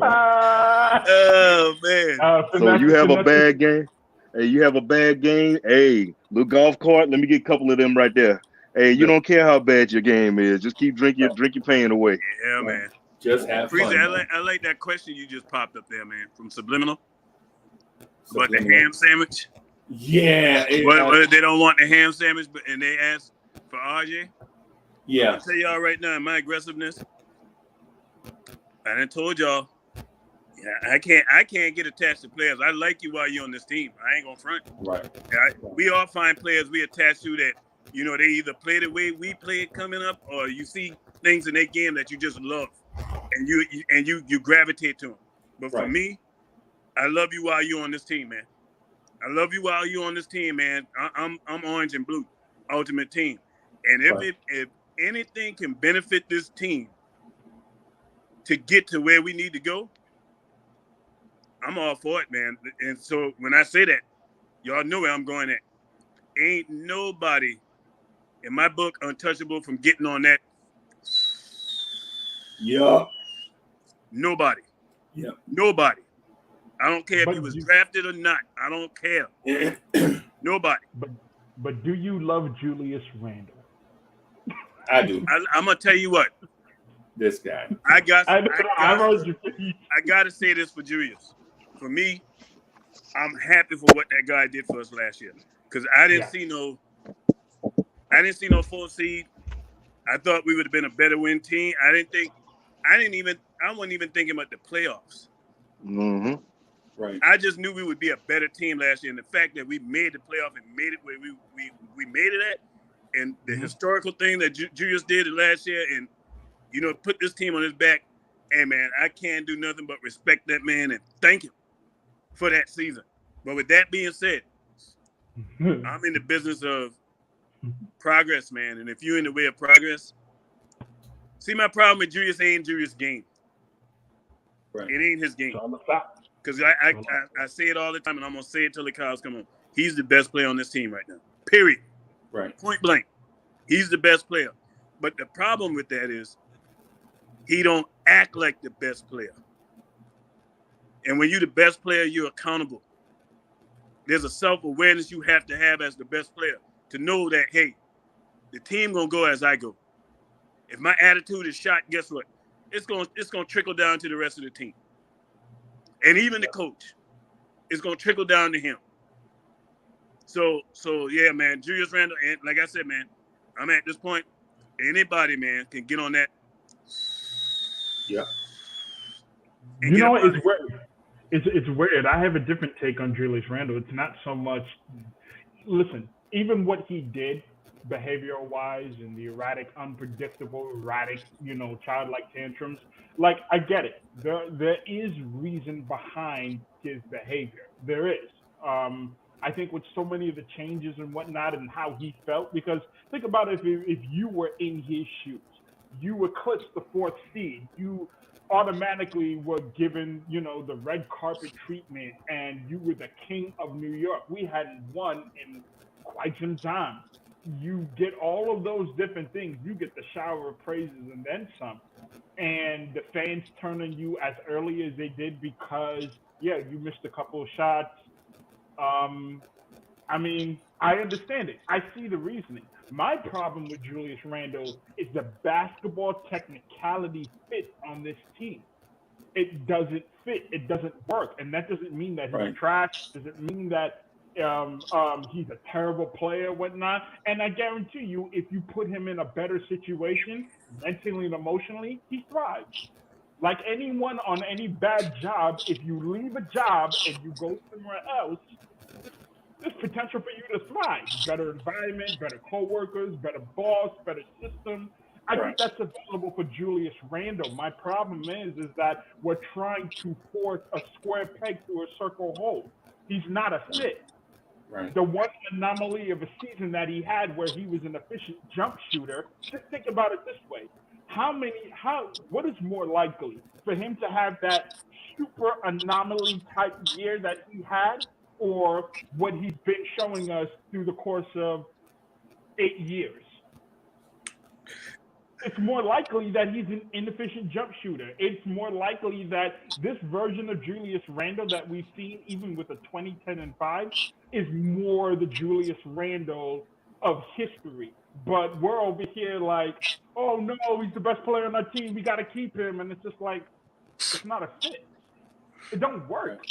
Oh man. So you have a bad game. Hey, you have a bad game. Hey, little golf cart. Let me get a couple of them right there. Hey, you don't care how bad your game is. Just keep drinking your pain away. Yeah, man. Just have fun. Freezer, I like that question you just popped up there, man, from Subliminal. About the ham sandwich. Yeah. But they don't want the ham sandwich, and they ask for RJ. Yeah. I'll tell y'all right now, my aggressiveness. I done told y'all, I can't get attached to players. I like you while you're on this team. I ain't gonna front. Right. We all find players we attach to that, you know, they either play the way we play it coming up, or you see things in their game that you just love, and you gravitate to them. But for me, I love you while you're on this team, man. I love you while you're on this team, man. I'm orange and blue, ultimate team. And if anything can benefit this team to get to where we need to go, I'm all for it, man. And so when I say that, y'all know where I'm going at. Ain't nobody in my book untouchable from getting on that. Yeah. Nobody. Yeah. Nobody. I don't care if he was drafted or not. I don't care. Nobody. But do you love Julius Randle? I do. I'm gonna tell you what. This guy. I got to say this for Julius. For me, I'm happy for what that guy did for us last year. Because I didn't see no 4 seed. I thought we would have been a better win team. I wasn't even thinking about the playoffs. Mm-hmm. Right. I just knew we would be a better team last year. And the fact that we made the playoff and made it where we made it at, and the historical thing that Julius did last year, and you know, put this team on his back. Hey man, I can't do nothing but respect that man and thank him for that season. But with that being said, I'm in the business of progress, man. And if you're in the way of progress, see, my problem with Julius ain't Julius' game. Right. It ain't his game. Because I say it all the time, and I'm going to say it till the cows come home. He's the best player on this team right now. Period. Right. Point blank. He's the best player. But the problem with that is he don't act like the best player. And when you're the best player, you're accountable. There's a self-awareness you have to have as the best player to know that, hey, the team going to go as I go. If my attitude is shot, guess what? It's going to trickle down to the rest of the team. And even the coach, it's going to trickle down to him. So yeah, man, Julius Randle, and like I said, man, I'm at this point, anybody, man, can get on that. Yeah. You know what? It's weird. It's weird. I have a different take on Julius Randle. It's not so much, listen, even what he did behavioral-wise and the unpredictable, childlike tantrums, like, I get it. There is reason behind his behavior. There is. I think with so many of the changes and whatnot and how he felt, because think about it, if you were in his shoes, you eclipsed the 4th seed, you automatically were given, the red carpet treatment, and you were the king of New York. We hadn't won in quite some time. You get all of those different things. You get the shower of praises and then some. And the fans turning you as early as they did because, you missed a couple of shots. I mean, I understand it. I see the reasoning. My problem with Julius Randle is the basketball technicality fit on this team. It doesn't fit. It doesn't work. And that doesn't mean that he's trash. It doesn't mean that he's a terrible player, whatnot. And I guarantee you, if you put him in a better situation, mentally and emotionally, he thrives. Like anyone on any bad job, if you leave a job and you go somewhere else, there's potential for you to thrive. Better environment, better coworkers, better boss, better system. I think that's available for Julius Randle. My problem is that we're trying to force a square peg through a circle hole. He's not a fit. Right. The one anomaly of a season that he had where he was an efficient jump shooter, just think about it this way. What is more likely for him to have that super anomaly type year that he had, or what he's been showing us through the course of 8 years? It's more likely that he's an inefficient jump shooter. It's more likely that this version of Julius Randle that we've seen, even with a 20, 10, and 5, is more the Julius Randle of history. But we're over here like, oh no, he's the best player on our team. We got to keep him. And it's just like, it's not a fit. It don't work.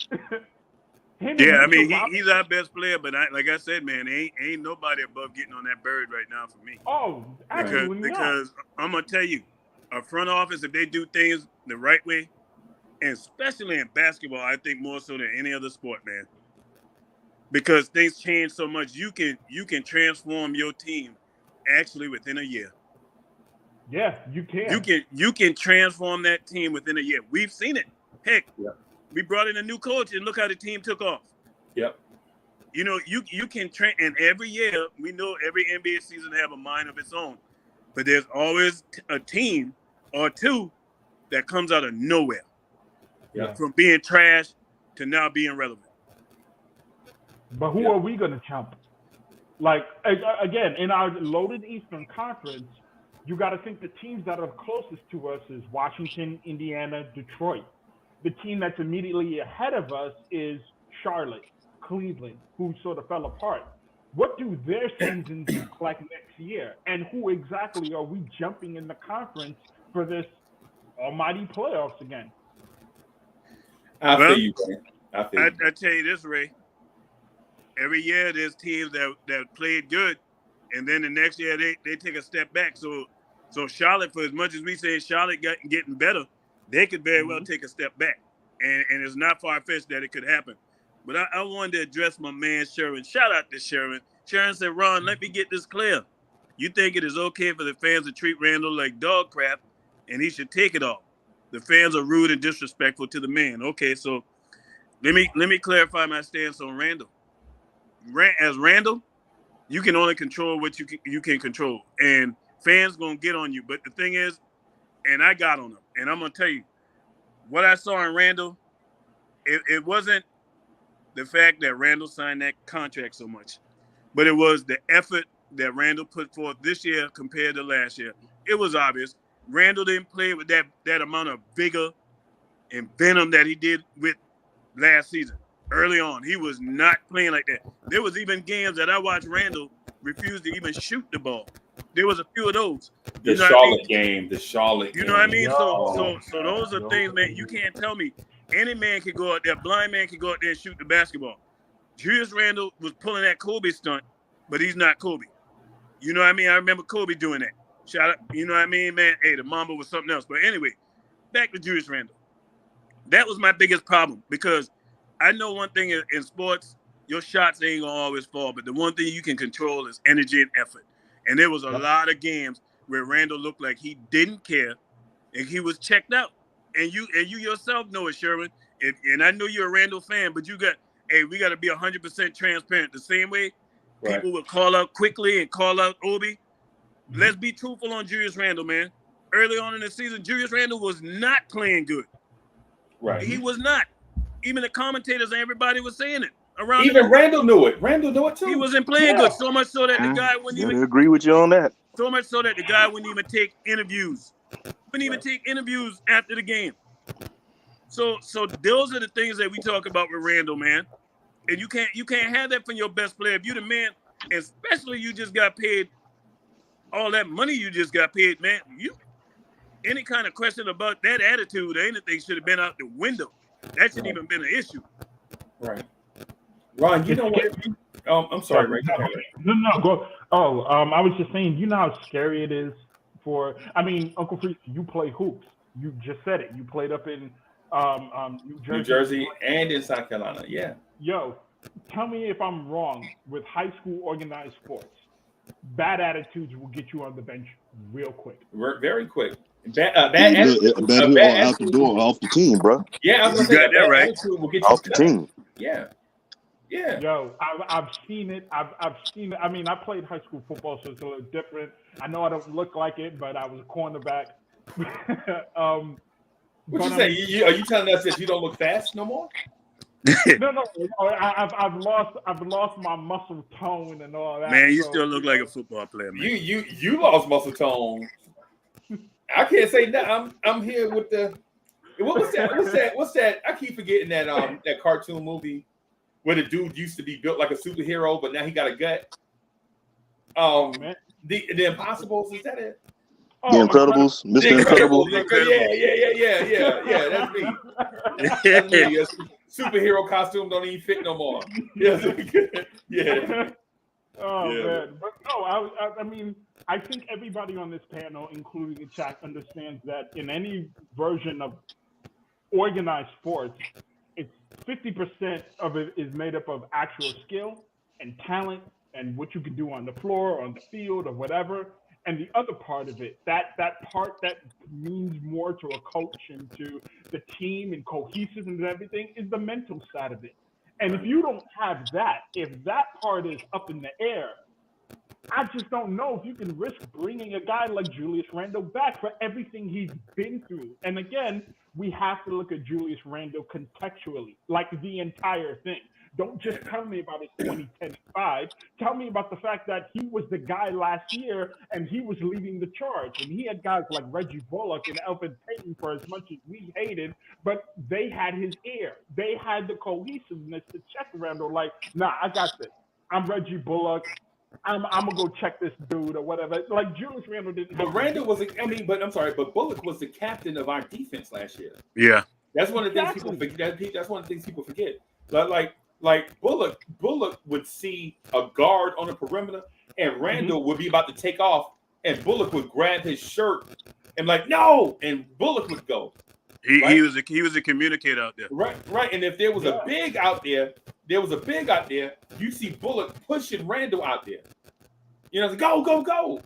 Yeah, I mean, he's our best player, but like I said, man, ain't nobody above getting on that bird right now for me. Oh, absolutely not. Because I'm gonna tell you, a front office, if they do things the right way, and especially in basketball, I think more so than any other sport, man. Because things change so much, you can transform your team actually within a year. Yeah, you can. You can transform that team within a year. We've seen it. Heck, we brought in a new coach, and look how the team took off. Yep. You know, you can train, and every year we know every NBA season have a mind of its own, but there's always a team or two that comes out of nowhere, from being trash to now being relevant. But who are we gonna chump? Like again, in our loaded Eastern Conference, you got to think the teams that are closest to us is Washington, Indiana, Detroit. The team that's immediately ahead of us is Charlotte, Cleveland, who sort of fell apart. What do their seasons look like next year? And who exactly are we jumping in the conference for this almighty playoffs again? I feel you, man. I tell you this, Ray. Every year there's teams that played good, and then the next year they take a step back. So Charlotte, for as much as we say Charlotte getting better, they could very well take a step back. And it's not far-fetched that it could happen. But I wanted to address my man, Sherwin. Shout out to Sherwin. Sherwin said, Ron, let me get this clear. You think it is okay for the fans to treat Randle like dog crap, and he should take it all. The fans are rude and disrespectful to the man. Okay, so let me clarify my stance on Randle. As Randle, you can only control what you can control. And fans going to get on you. But the thing is, and I got on him, and I'm going to tell you, what I saw in Randle, it wasn't the fact that Randle signed that contract so much, but it was the effort that Randle put forth this year compared to last year. It was obvious. Randle didn't play with that amount of vigor and venom that he did with last season. Early on, he was not playing like that. There was even games that I watched Randle refuse to even shoot the ball. There was a few of those. The Charlotte game. You know what I mean? So those are things, man. You can't tell me any man can go out there, blind man can go out there and shoot the basketball. Julius Randle was pulling that Kobe stunt, but he's not Kobe. You know what I mean? I remember Kobe doing that. Shout out, you know what I mean, man? Hey, the Mamba was something else. But anyway, back to Julius Randle. That was my biggest problem because I know one thing in sports, your shots ain't gonna always fall, but the one thing you can control is energy and effort. And there was a lot of games where Randle looked like he didn't care and he was checked out. And you yourself know it, Sherman. And I know you're a Randle fan, but we got to be 100% transparent. The same way people would call out quickly and call out Obi. Let's be truthful on Julius Randle, man. Early on in the season, Julius Randle was not playing good. Right. He was not. Even the commentators and everybody was saying it. Even Randle knew it. Randle knew it too. He wasn't playing good, so much so that the guy wouldn't even agree with you on that. So much so that the guy wouldn't even take interviews. Wouldn't even take interviews after the game. So those are the things that we talk about with Randle, man. And you can't have that from your best player. If you're the man, especially you just got paid all that money you just got paid, man. Any kind of question about that attitude or anything should have been out the window. That shouldn't even been an issue. Right. Ron, you know what? I'm sorry, Ray. No, go. I was just saying, you know how scary it is Uncle Freak, you play hoops. You just said it. You played up in New Jersey. And in South Carolina, yeah. Yo, tell me if I'm wrong. With high school organized sports, bad attitudes will get you on the bench real quick. Very quick. Bad A bad hit or out the door, off the team, bro. Yeah, I was You gonna say got that bad right. attitude will get you Off the cut. team. Yeah. Yeah. Yo, I've seen it. I've seen it. I mean, I played high school football, so it's a little different. I know I don't look like it, but I was a cornerback. What you say? Are you telling us that you don't look fast no more? No. I've lost my muscle tone and all that. Man, you so, still look like a football player, man. You lost muscle tone. I can't say that. I'm here with the. What was that? What's that? I keep forgetting that that cartoon movie where the dude used to be built like a superhero, but now he got a gut. The Impossibles, is that it? The Incredibles, Mr. Incredible. Yeah. That's me. That's me. A superhero costume don't even fit no more. Yeah. Man, but no, I mean, I think everybody on this panel, including the chat, understands that in any version of organized sports, it's 50% of it is made up of actual skill and talent and what you can do on the floor, on the field, or whatever. And the other part of it, that part that means more to a coach and to the team and cohesive and everything, is the mental side of it. And if you don't have that, if that part is up in the air, I just don't know if you can risk bringing a guy like Julius Randle back for everything he's been through. And again, we have to look at Julius Randle contextually, like the entire thing. Don't just tell me about his 2010 5. Tell me about the fact that he was the guy last year and he was leading the charge. And he had guys like Reggie Bullock and Elvin Payton, for as much as we hated, but they had his ear. They had the cohesiveness to check Randle like, nah, I got this. I'm Reggie Bullock. I'm gonna go check this dude or whatever. Like Julius Randle didn't. But Randle was, but Bullock was the captain of our defense last year. Yeah. That's one of the things people forget. That's one of the things people forget. Like Bullock would see a guard on the perimeter, and Randle would be about to take off, and Bullock would grab his shirt and like, no, and Bullock would go. He was a communicator out there. Right. And if there was a big out there, you see Bullock pushing Randle out there. You know, go.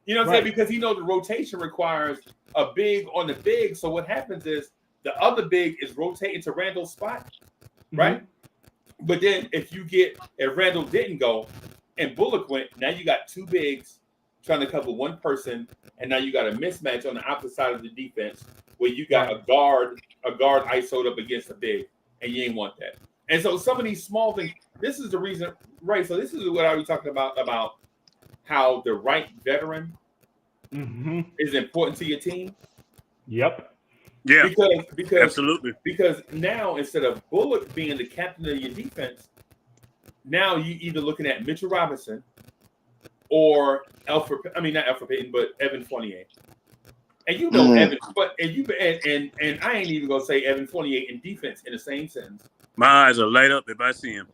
You know what I'm saying? Because he knows the rotation requires a big on the big. So what happens is the other big is rotating to Randle's spot, right? But then if Randle didn't go and Bullock went, now you got two bigs trying to cover one person, and now you got a mismatch on the opposite side of the defense where you got a guard isoed up against a big, and you ain't want that. And so some of these small things, this is the reason, right? So this is what I was talking about how the right veteran is important to your team. Yep. Yeah. Because absolutely. Because now instead of Bullock being the captain of your defense, now you either looking at Mitchell Robinson or not Alfred Payton, but Evan Fournier. And you know Evan, and I ain't even gonna say Evan Fournier in defense in the same sentence. My eyes are light up if I see him.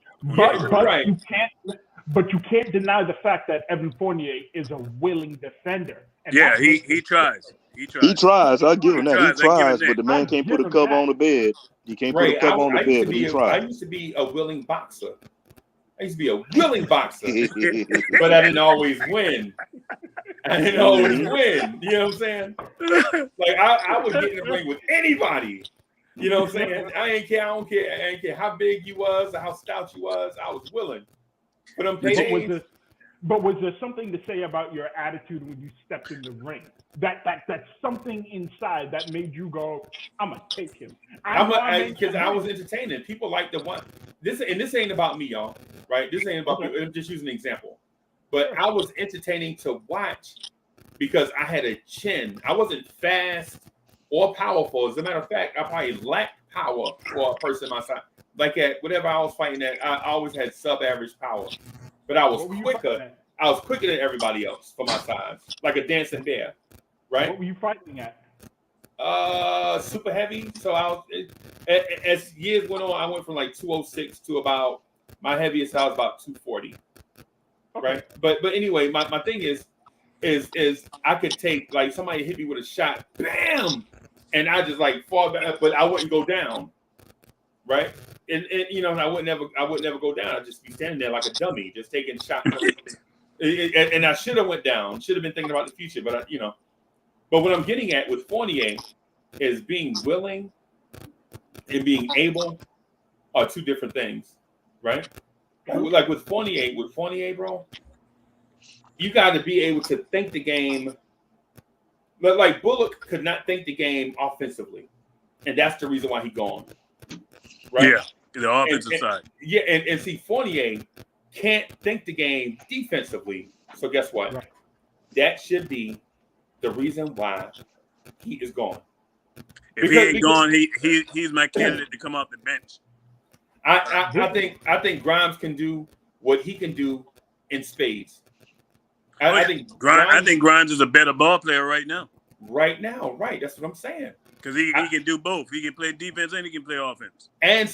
But you can't deny the fact that Evan Fournier is a willing defender. And he tries. He tries. I give him that. He tries, but the man can't put a cover on the bed. He can't put a cover on the bed, but he tries. I used to be a willing boxer. But I didn't always win. You know what I'm saying? Like I would get in the ring with anybody. You know what I'm saying? I ain't care how big you was or how stout you was. I was willing. But But was there something to say about your attitude when you stepped in the ring? That's something inside that made you go, I'm gonna take him. Because I was entertaining. People like the one. This ain't about me, y'all. Right? This ain't about me. I'm just using an example. But I was entertaining to watch because I had a chin. I wasn't fast or powerful. As a matter of fact, I probably lacked power for a person my size. Like at whatever I was fighting at, I always had sub-average power. But I was quicker. I was quicker than everybody else for my size, like a dancing bear, right? What were you fighting at? Super heavy. So as years went on, I went from like 206 to about my heaviest. I was about 240, right? But anyway, my thing is I could take like somebody hit me with a shot, bam, and I just like fall back, but I wouldn't go down, right? and and I would never go down. I'd just be standing there like a dummy, just taking shots. And I should have went down. Should have been thinking about the future, but But what I'm getting at with Fournier is being willing and being able are two different things, right? Like with Fournier, bro, you got to be able to think the game. But like Bullock could not think the game offensively, and that's the reason why he gone. Right? Yeah, the offensive side. Yeah, and see, Fournier can't think the game defensively. So guess what? Right. That should be the reason why he is gone. If he ain't gone, he's my candidate to come off the bench. I think Grimes can do what he can do in spades. I think Grimes is a better ball player right now. Right now, right. That's what I'm saying. Because he can do both. He can play defense and he can play offense. And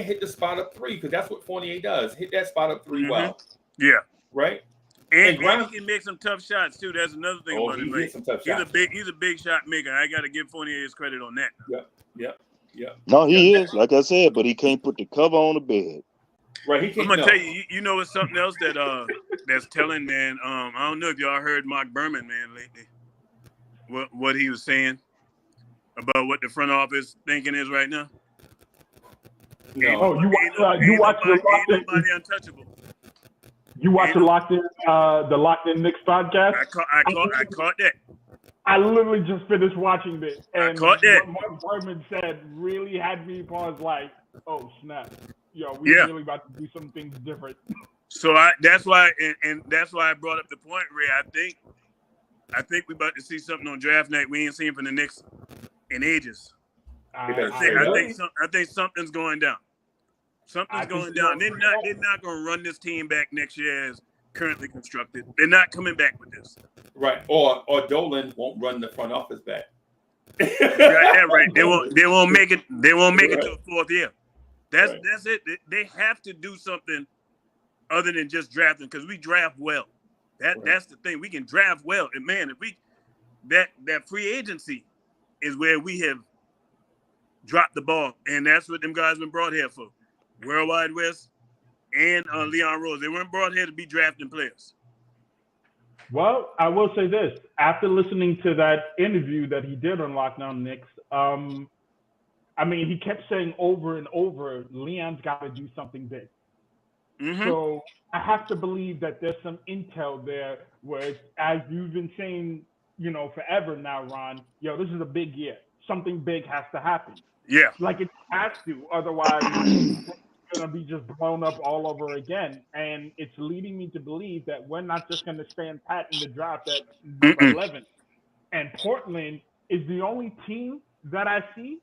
hit the spot up three, because that's what Fournier does. Hit that spot up three well. Yeah. Right? And Grimes can make some tough shots too. That's another thing about him. He's a big shot maker. I gotta give Fournier his credit on that. Yeah. No, he is, like I said, but he can't put the cover on the bed. Right, he can't. I'm gonna tell you, it's something else that that's telling, man. I don't know if y'all heard Mark Berman, man, lately. What he was saying about what the front office thinking is right now. No. You watch nobody untouchable. You watch the Locked In Knicks podcast? I caught that. I literally just finished watching this, and I caught that. what Mark Berman said really had me pause. Like, oh snap! Yo, really about to do some things different. So that's why, and that's why I brought up the point, Ray. I think we're about to see something on draft night we ain't seen from the Knicks in ages. I think something's going down. Something's going down. They're not going to run this team back next year as currently constructed. They're not coming back with this. Right. Or Dolan won't run the front office back. Right. They won't make it. They won't make it to the fourth year. That's it. They have to do something other than just drafting, because we draft well. That's the thing. We can draft well. And man, if we that free agency is where we have dropped the ball, and that's what them guys been brought here for. Worldwide West and Leon Rose. They weren't brought here to be drafting players. Well, I will say this. After listening to that interview that he did on Lockdown Knicks, he kept saying over and over, Leon's got to do something big. Mm-hmm. So I have to believe that there's some intel there where, as you've been saying, forever now, Ron, this is a big year. Something big has to happen. Yeah. Like it has to. Otherwise, it's going to be just blown up all over again. And it's leading me to believe that we're not just going to stand pat in the draft at number 11. And Portland is the only team that I see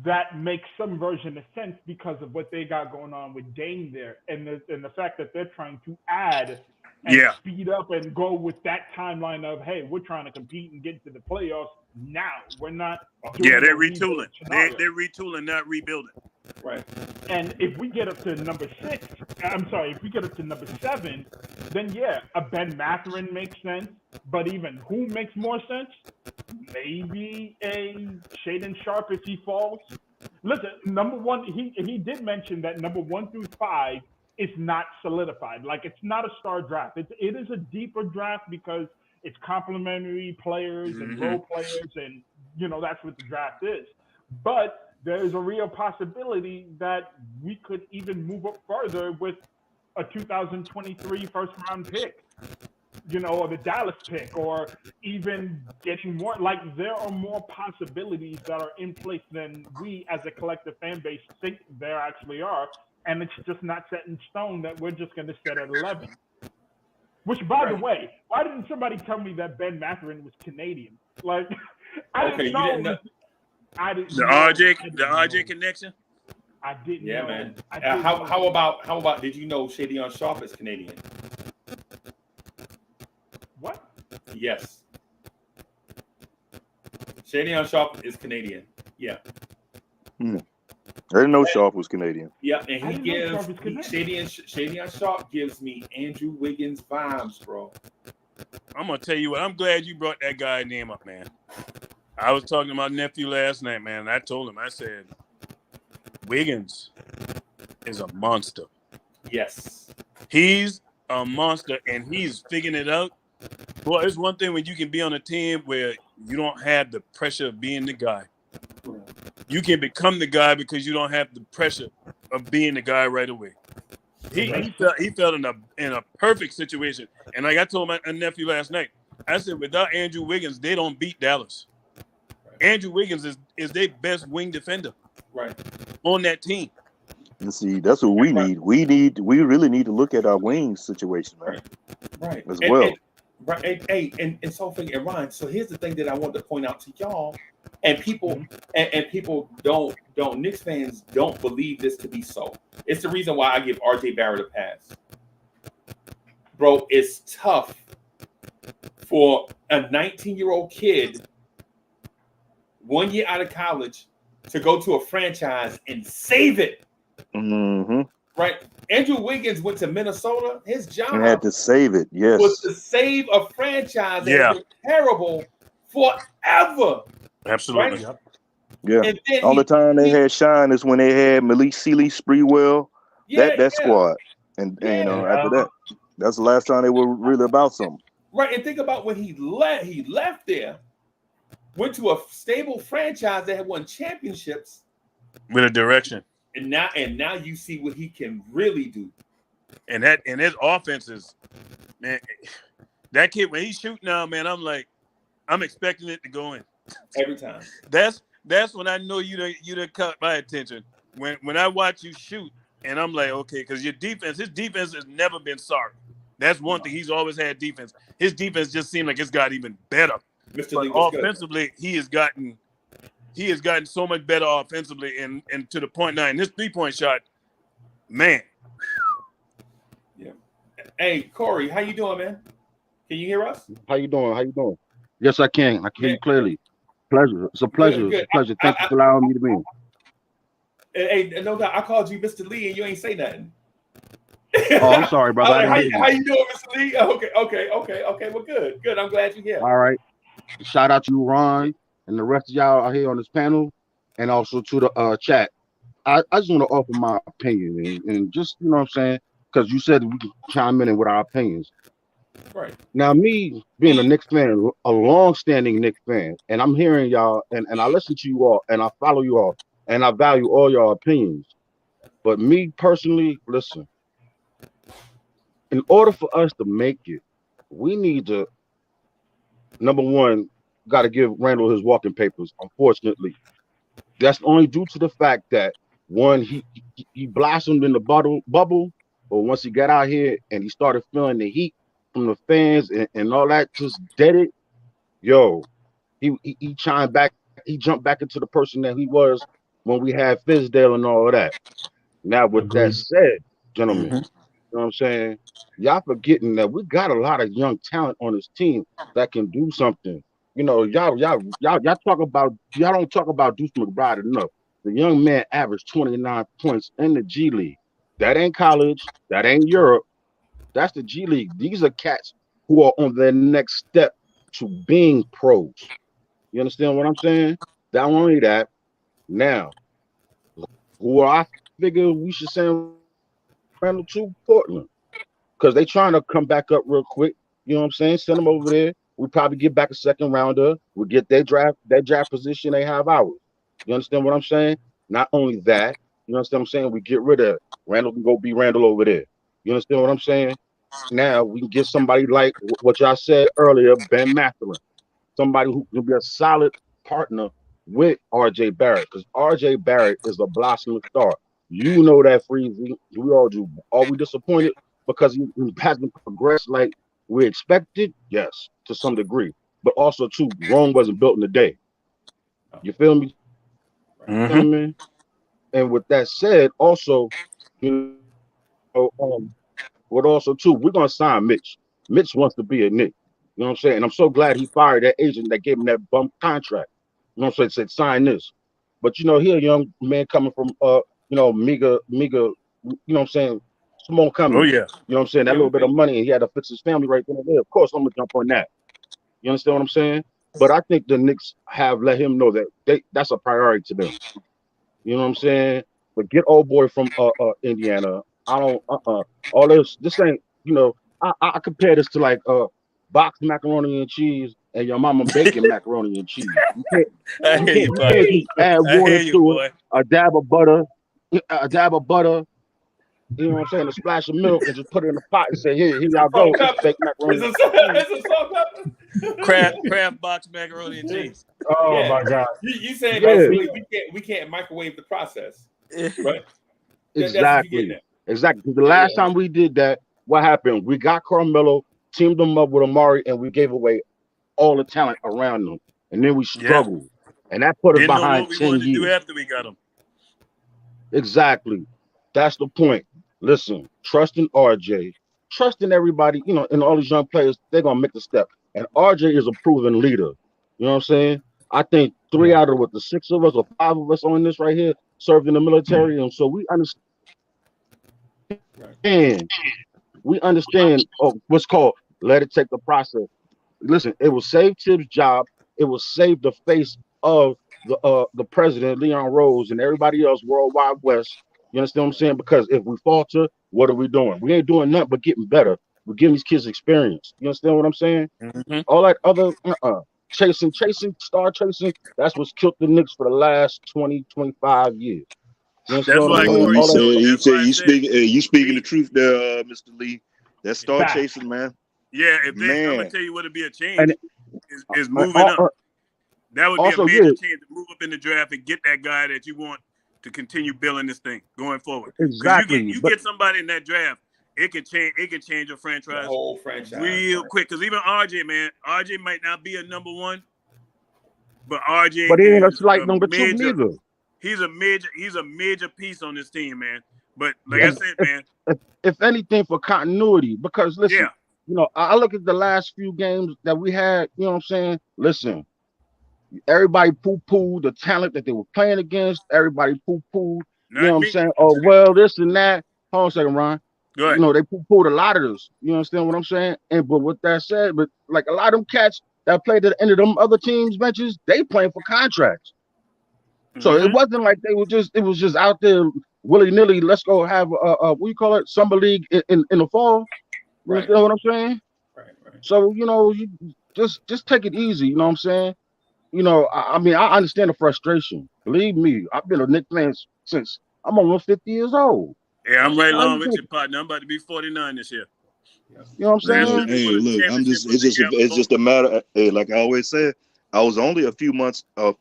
that makes some version of sense because of what they got going on with Dame there, and the fact that they're trying to add and speed up and go with that timeline of, hey, we're trying to compete and get to the playoffs now. We're not. They're retooling. They're retooling, not rebuilding. Right. And if we get up to number 7, then a Ben Mathurin makes sense. But even who makes more sense? Maybe a Shaedon Sharpe if he falls. Listen, number one, he did mention that number 1 through 5 is not solidified. Like, it's not a star draft. It is a deeper draft because it's complementary players and role players, and that's what the draft is. But there's a real possibility that we could even move up further with a 2023 first-round pick, or the Dallas pick, or even getting more. Like, there are more possibilities that are in place than we as a collective fan base think there actually are, and it's just not set in stone that we're just going to set at 11. Which, by the way, why didn't somebody tell me that Ben Mathurin was Canadian? Like, I didn't know. The RJ connection. I didn't know. Yeah, man. How about? Did you know Shaedon Sharpe is Canadian? What? Yes. Shaedon Sharpe is Canadian. Yeah. I didn't know Sharpe was Canadian. Yeah, and Shaedon Sharpe gives me Andrew Wiggins vibes, bro. I'm gonna tell you what. I'm glad you brought that guy's name up, man. I was talking to my nephew last night, man. And I told him, I said, Wiggins is a monster. Yes. He's a monster, and he's figuring it out. Well, it's one thing when you can be on a team where you don't have the pressure of being the guy. You can become the guy because you don't have the pressure of being the guy right away. He felt in a perfect situation. And like I told my nephew last night, I said, without Andrew Wiggins, they don't beat Dallas. Andrew Wiggins is their best wing defender on that team. And see, that's what we need. We really need to look at our wings situation, man. Right. As well. And so and Ryan, so here's the thing that I want to point out to y'all, and people and people don't Knicks fans don't believe this to be so. It's the reason why I give RJ Barrett a pass. Bro, it's tough for a 19-year-old kid 1 year out of college to go to a franchise and save it. Mm-hmm. Right? Andrew Wiggins went to Minnesota. His job had to save it. Yes, was to save a franchise that had been terrible forever. Absolutely. Right? Yeah. And then all the time they had shine is when they had Malik Sealy, Spreewell, that squad, and you know, after that, that's the last time they were really about something. Right, and think about when he left there, went to a stable franchise that had won championships with a direction. And now you see what he can really do. And his offense is, man, that kid when he's shooting now, man, I'm expecting it to go in every time. That's when I know you done caught my attention. When I watch you shoot, and I'm like, okay, because his defense has never been sorry. That's one thing. He's always had defense. His defense just seemed like it's got even better. Mr. Lee, offensively, he has gotten so much better offensively, and to the point now. And this 3-point shot, man. Yeah. Hey, Corey, how you doing, man? Can you hear us? How you doing? Yes, I can. I can hear you clearly. Pleasure. It's a pleasure. Good. It's a pleasure. Thank you for allowing me to be in. Hey, no doubt. I called you Mr. Lee, and you ain't say nothing. Oh, I'm sorry, brother. How you doing, Mr. Lee? Okay. Well, good. I'm glad you're here. All right. Shout out to you, Ron, and the rest of y'all out here on this panel, and also to the chat. I just want to offer my opinion, and just, you know what I'm saying, because you said we can chime in with our opinions. Right. Now, me being a Knicks fan, a long-standing Knicks fan, and I'm hearing y'all, and I listen to you all, and I follow you all, and I value all your opinions. But me personally, listen, in order for us to make it, we need to, number one, got to give Randall his walking papers, unfortunately. That's only due to the fact that, one, he blossomed in the bubble, but once he got out here and he started feeling the heat from the fans and all that, just dead it, he chimed back, he jumped back into the person that he was when we had Fizdale and all of that. Now, with that said, gentlemen, you know what I'm saying? Y'all forgetting that we got a lot of young talent on this team that can do something. You know, y'all talk about, y'all don't talk about Deuce McBride enough. The young man averaged 29 points in the G League. That ain't college. That ain't Europe. That's the G League. These are cats who are on their next step to being pros. You understand what I'm saying? Not only that, now, who I figure we should send Randall to Portland, because they trying to come back up real quick. You know what I'm saying? Send them over there. We probably get back a second rounder. We get their draft position. They have ours. You understand what I'm saying? Not only that, you understand what I'm saying? We get rid of Randall, can go be Randall over there. You understand what I'm saying? Now we can get somebody like what y'all said earlier, Ben Mathurin, somebody who can be a solid partner with RJ Barrett, because RJ Barrett is a blossoming star. You know that, Freezy. We all do. Are we disappointed because he hasn't progressed like we expected? Yes, to some degree. But also, too, Rome wasn't built in a day. You feel me? And with that said, also, you know, but also, too, we're going to sign Mitch. Mitch wants to be a Knick. You know what I'm saying? And I'm so glad he fired that agent that gave him that bum contract. You know what I'm saying? Said, sign this. But, you know, he a young man coming from, you know, Mega, you know what I'm saying? Small company. Oh, yeah. You know what I'm saying? That little bit of money, and he had to fix his family right then and there. Of course, I'm going to jump on that. You understand what I'm saying? But I think the Knicks have let him know that that's a priority to them. You know what I'm saying? Forget old boy from Indiana. I don't all this ain't, you know, I compare this to like boxed macaroni and cheese and your mama baking macaroni and cheese. You can't I you hear can't you, you boy. can't just add I water hear you, to it, boy. a dab of butter, you know what I'm saying, a splash of milk, and just put it in the pot and say, here y'all go. Salt It's pepper. baked macaroni It's and cheese. a salt pepper. Kraft box macaroni and cheese. Oh Yeah. my God. You saying Yeah, basically we can't microwave the process, right? That's what you getting exactly. at. Exactly. 'Cause the last Yeah. time we did that, what happened? We got Carmelo, teamed him up with Amari, and we gave away all the talent around them. And then we Yeah. struggled. And that put us Didn't know behind what we 10 wanted to do years. after we got him. Exactly. That's the point. Listen, trusting RJ, trusting everybody, you know, and all these young players, they're gonna make the step. And RJ is a proven leader. You know what I'm saying? I think three Yeah. out of what the six of us or five of us on this right here served in the military. And so we understand, what's called let it take the process. Listen, it will save Tibbs' job. It will save the face of the president, Leon Rose, and everybody else worldwide west. You understand what I'm saying? Because if we falter, what are we doing? We ain't doing nothing but getting better. We're giving these kids experience. You understand what I'm saying? Mm-hmm. All that other chasing, star chasing, that's what's killed the Knicks for the last 20, 25 years. You understand That's what I'm why saying? You All say that Corey. stuff. you That's say why I said you speaking the we. truth there, Mr. Lee. That star Fact. chasing, man. Yeah, if they, I'm gonna Man. tell you what would be a And change is moving up. That would be a also, major yeah, change to move up in the draft and get that guy that you want to continue building this thing going forward. Because exactly. you But get somebody in that draft, it can change your The franchise whole franchise. real quick. Because even RJ, man, RJ might not be a number one, but RJ he ain't a is slight a number two major. neither. He's a major piece on this team, man. But like I And said, man, if anything, for continuity, because listen, yeah, you know, I look at the last few games that we had. You know what I'm saying? Listen, everybody poo-pooed the talent that they were playing against. Everybody poo-pooed. You know not what I'm me. saying? Oh well, this and that. Hold on a second, Ron. Go You ahead. know, they poo-pooed a lot of this. You understand what I'm saying? And but with that said, but like a lot of them cats that played at the end of them other teams' benches, they playing for contracts. So it Mm-hmm. wasn't like it was just out there willy-nilly. Let's go have what you call it, summer league in the fall. You Right. understand what I'm saying? Right. So you know, you just take it easy. You know what I'm saying? You know, I mean, I understand the frustration. Believe me, I've been a Knicks fan since I'm almost 50 years old. Yeah, I'm right I along with understand. you, partner. I'm about to be 49 this year. Yeah. You know what I'm Last Man, time saying? we hey, won a look, championship was the year I was it's born. just a matter. Hey, like I always said, I was only a few months old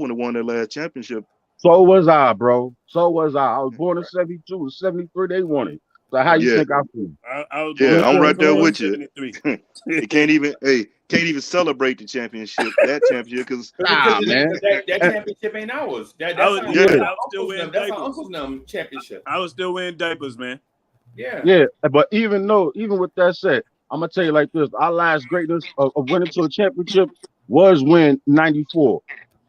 when they won their last championship. So was I, bro. So was I. I was born in Right. '72. In '73, they won it. So how you Right. Yeah, think I feel? I was You born. yeah, I I'm was understand right what there born I'm in with you. '73. It can't even celebrate the championship, because saying? Nah, man. Because that championship ain't ours. I That's was our yeah. Yeah, that's I our was still uncle's wearing them. That's our diapers. uncle's championship. I was still wearing diapers, man. Yeah. yeah. But even with that said, I'm gonna tell you like this: our last greatness of winning to a championship was when '94.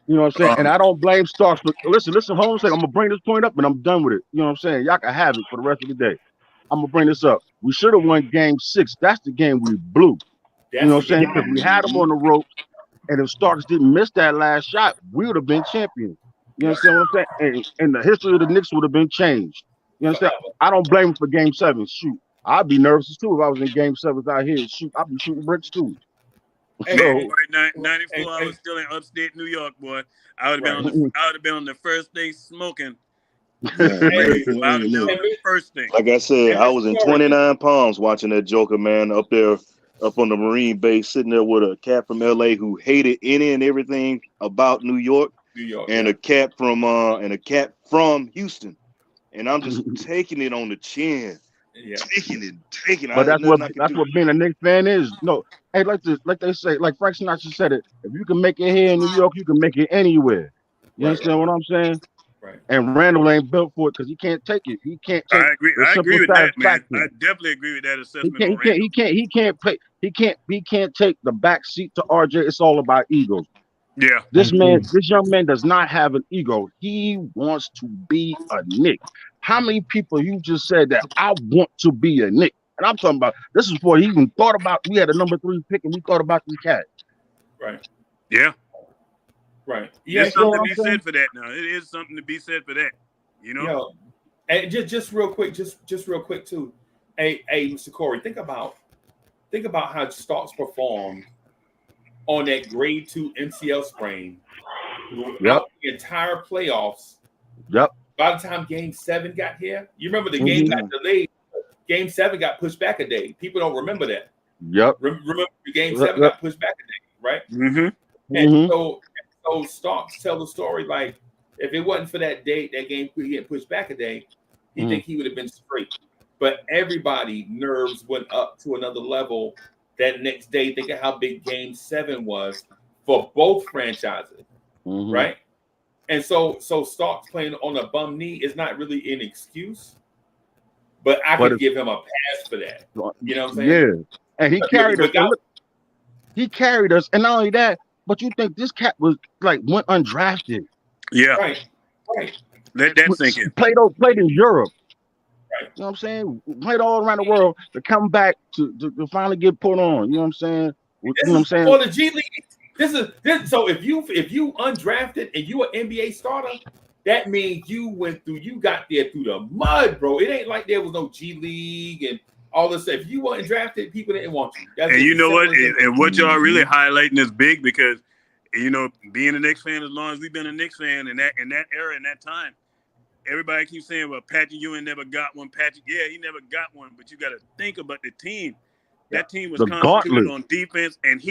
You know what I'm saying? And I don't blame Starks. But listen, hold on a second. I'm gonna bring this point up, and I'm done with it. You know what I'm saying? Y'all can have it for the rest of the day. I'm gonna bring this up. We should have won Game 6. That's the game we blew. You That's know the what I'm saying? game. Because we had them on the ropes, and if Starks didn't miss that last shot, we would have been champions. You Yep. understand what I'm saying? And the history of the Knicks would have been changed. You understand? Forever. I don't blame him for Game 7. Shoot, I'd be nervous too if I was in Game 7 out here. Shoot, I'd be shooting bricks too. Hey, Man, So, boy, and, 94. I was still in upstate New York, boy. I would have been right. on the. I would have been on the first thing smoking. man, I Hey, 94. would Hey, have been look, on and, the first thing. like I said, and I Mr. was in Corey, 29 palms watching that Joker, man, up there, up on the Marine base, sitting there with a cat from LA who hated any and everything about New York, New York, and yeah. a cat from Houston, and I'm just taking it on the chin, Yeah. taking it. but There's nothing I can that's do. what being a Knicks fan is. No, hey, like they say, like Frank Sinatra said it. If you can make it here in New York, you can make it anywhere. You Right. understand what I'm saying? Right. And Randall ain't built for it because he can't take it. He can't take I agree. the I simple agree with that, man. I satisfaction. definitely agree with that He assessment can't. on Randall. He can't take the back seat to RJ. It's all about egos. Yeah. This young man does not have an ego. He wants to be a Knick. How many people you just said that I want to be a Knick? And I'm talking about this is before he even thought about. We had a number 3 pick, and we thought about this cat. Right. Yeah. Right. You There's understand something what to I'm be saying? said for that now. It is something to be said for that. You know. Yo, and just real quick, just real quick too. Hey, Mr. Corey, think about how Starks performed on that grade 2 MCL sprain throughout the entire playoffs. Yep. By the time Game 7 got here, you remember the game got delayed. Game 7 got pushed back a day. People don't remember that. Yep. Remember the Game 7 got pushed back a day, right? Mm-hmm. And so Starks tell the story like, if it wasn't for that date, that game getting pushed back a day, he think he would have been straight. But everybody nerves went up to another level that next day. Think of how big Game 7 was for both franchises, right? And so Starks playing on a bum knee is not really an excuse, but I could give him a pass for that. You know what I'm saying? Yeah, and he carried us. He carried us, and not only that, but you think this cat was like went undrafted? Yeah, right. Let that sink in. Played in Europe. Right. You know what I'm saying? Played all around the world to come back to finally get put on. You know what I'm saying? You know what I'm saying? For the G League. This so if you undrafted and you an NBA starter, that means you got there through the mud, bro. It ain't like there was no G League and all this stuff. If you weren't drafted, people didn't want you. And you know what? And what y'all really highlighting is big because, you know, being a Knicks fan as long as we've been a Knicks fan in that era, in that time, everybody keeps saying, well, Patrick Ewing never got one. Patrick, yeah, he never got one. But you got to think about the team. That team was concentrated on defense, and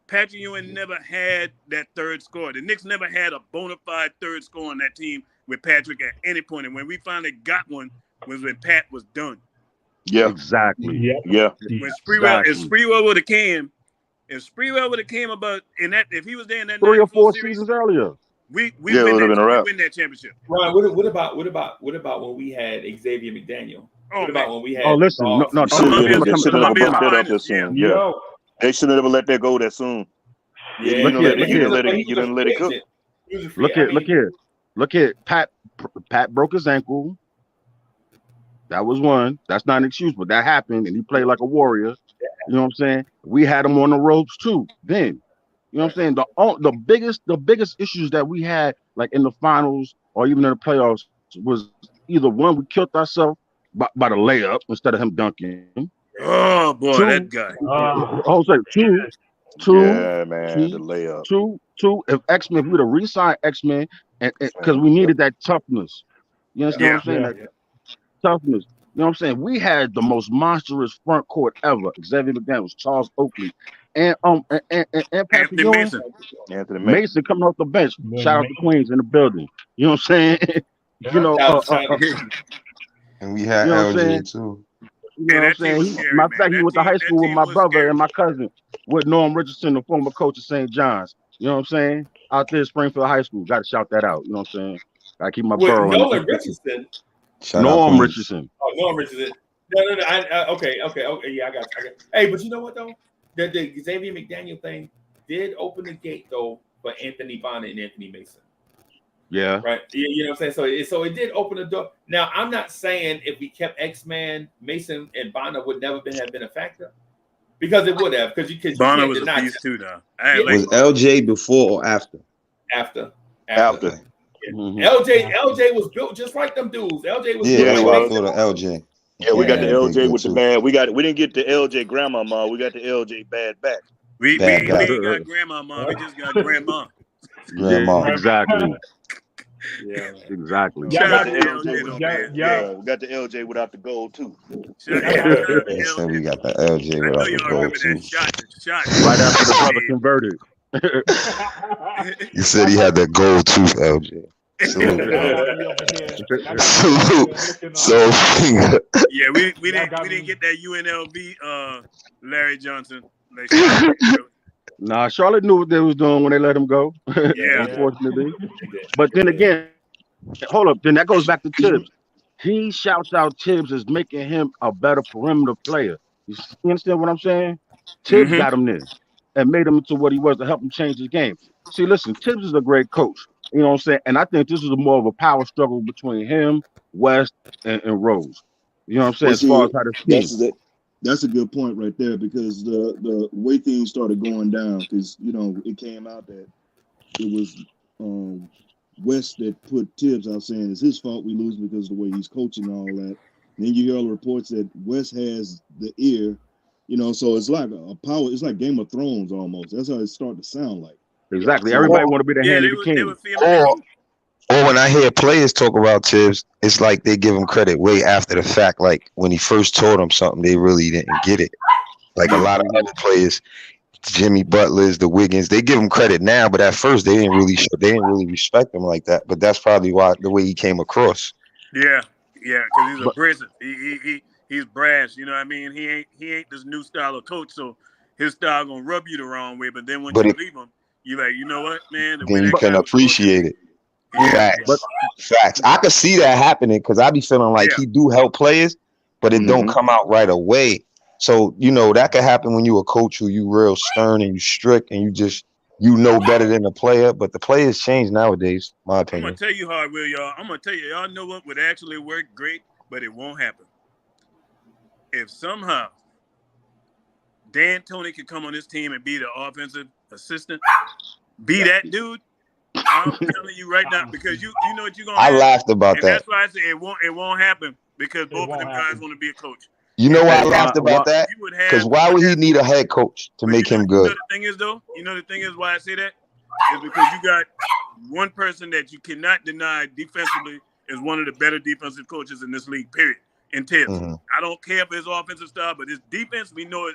Patrick Ewing never had that third score. The Knicks never had a bona fide third score on that team with Patrick at any point. And when we finally got one was when Pat was done. Yeah, exactly. Yeah. When Sprewell would have came, about in that, if he was there in that 3 or 4 series, seasons earlier, we would have been a wrap. win that championship. Right. What about when we had Xavier McDaniel? What about when we had? Oh, listen, no. They should have never put that up that soon. Yeah. They should never let that go that soon. Yeah, you didn't let it cook. Look here. Pat broke his ankle. That was one. That's not an excuse, but that happened, and he played like a warrior. You know what I'm saying? We had him on the ropes too. Then, you know what I'm saying? The biggest issues that we had, like in the finals or even in the playoffs, was either one, we killed ourselves by the layup instead of him dunking. Oh boy, that guy. Two. Yeah, man, the layup. Two. If X-Men, if we'd have re-signed X-Men, and because we needed that toughness. You understand what I'm saying? Toughness. You know what I'm saying? We had the most monstrous front court ever. Xavier McDaniels, Charles Oakley, and Patrick Ewing. Anthony Mason coming off the bench. Shout out to Queens in the building. You know what I'm saying? You know, and we had LJ too. You know what I'm saying? Matter of fact, he went to high school with my brother and my cousin, with Norm Richardson, the former coach of St. John's. You know what I'm saying? Out there at Springfield High School. Got to shout that out. You know what I'm saying? Got to keep my borough. Nolan Richardson. Norm Richardson. Oh, Norm Richardson. No. Okay. Yeah, I got. Hey, but you know what though? The Xavier McDaniel thing did open the gate though for Anthony Bonner and Anthony Mason. Yeah. Right. You know what I'm saying? So it did open the door. Now I'm not saying if we kept X-Man, Mason and Bonner would never have been a factor, because it would have, because Bonner was a beast too now. Was LJ before or after? After. Mm-hmm. LJ was built just like them dudes. LJ was built like LJ. Yeah, we got the LJ with the bad. We didn't get the LJ grandmama. We got the LJ bad back. We ain't got grandmama. We just got grandma. Grandma. Exactly. Yeah, exactly. We got the LJ without the gold too. So we got the LJ without the gold too. Right after the brother converted. You said he had that gold tooth, LJ. Salute. Yeah, we didn't get that UNLV Larry Johnson. Nah, Charlotte knew what they was doing when they let him go. Yeah, unfortunately. But then again, hold up. Then that goes back to Tibbs. He shouts out Tibbs as making him a better perimeter player. You understand what I'm saying? Tibbs got him there and made him into what he was to help him change his game. See, listen, Tibbs is a great coach. You know what I'm saying? And I think this is more of a power struggle between him, West, and Rose. You know what I'm saying? As far as how the team. That's a good point right there, because the way things started going down, because it came out that it was West that put Tibbs out saying it's his fault we lose because of the way he's coaching and all that. Then you hear all the reports that West has the ear, so it's like a power. It's like Game of Thrones almost. That's how it started to sound like. Exactly. Everybody want to be the hand of the king. They were feeling Or when I hear players talk about Tibbs, it's like they give him credit way after the fact. Like when he first told them something, they really didn't get it. Like a lot of other players, Jimmy Butlers, the Wiggins, they give him credit now, but at first they didn't really respect him like that. But that's probably why the way he came across. Yeah, because he's abrasive. He's brash. You know what I mean? He ain't this new style of coach, so his style gonna rub you the wrong way. But then when you leave him, you're like, you know what, man? Then you can appreciate it. Facts. I could see that happening because I be feeling like he do help players, but it don't come out right away. So, that could happen when you a coach who you real stern and you strict and you know better than the player. But the players change nowadays, my opinion. I'm going to tell you how it will, y'all. I'm going to tell you, y'all know what would actually work great, but it won't happen. If somehow Dan Tony could come on this team and be the offensive assistant, be that dude, I'm telling you right now, because you know what you're going to I laughed about that. That's why I say it won't happen because both of them guys want to be a coach. You know why I laughed about that? Because why would he need a head coach to make him good? You know the thing is, though? The thing is why I say that? Is because you got one person that you cannot deny defensively is one of the better defensive coaches in this league, period, in Tibbs. I don't care for his offensive style, but his defense, we know it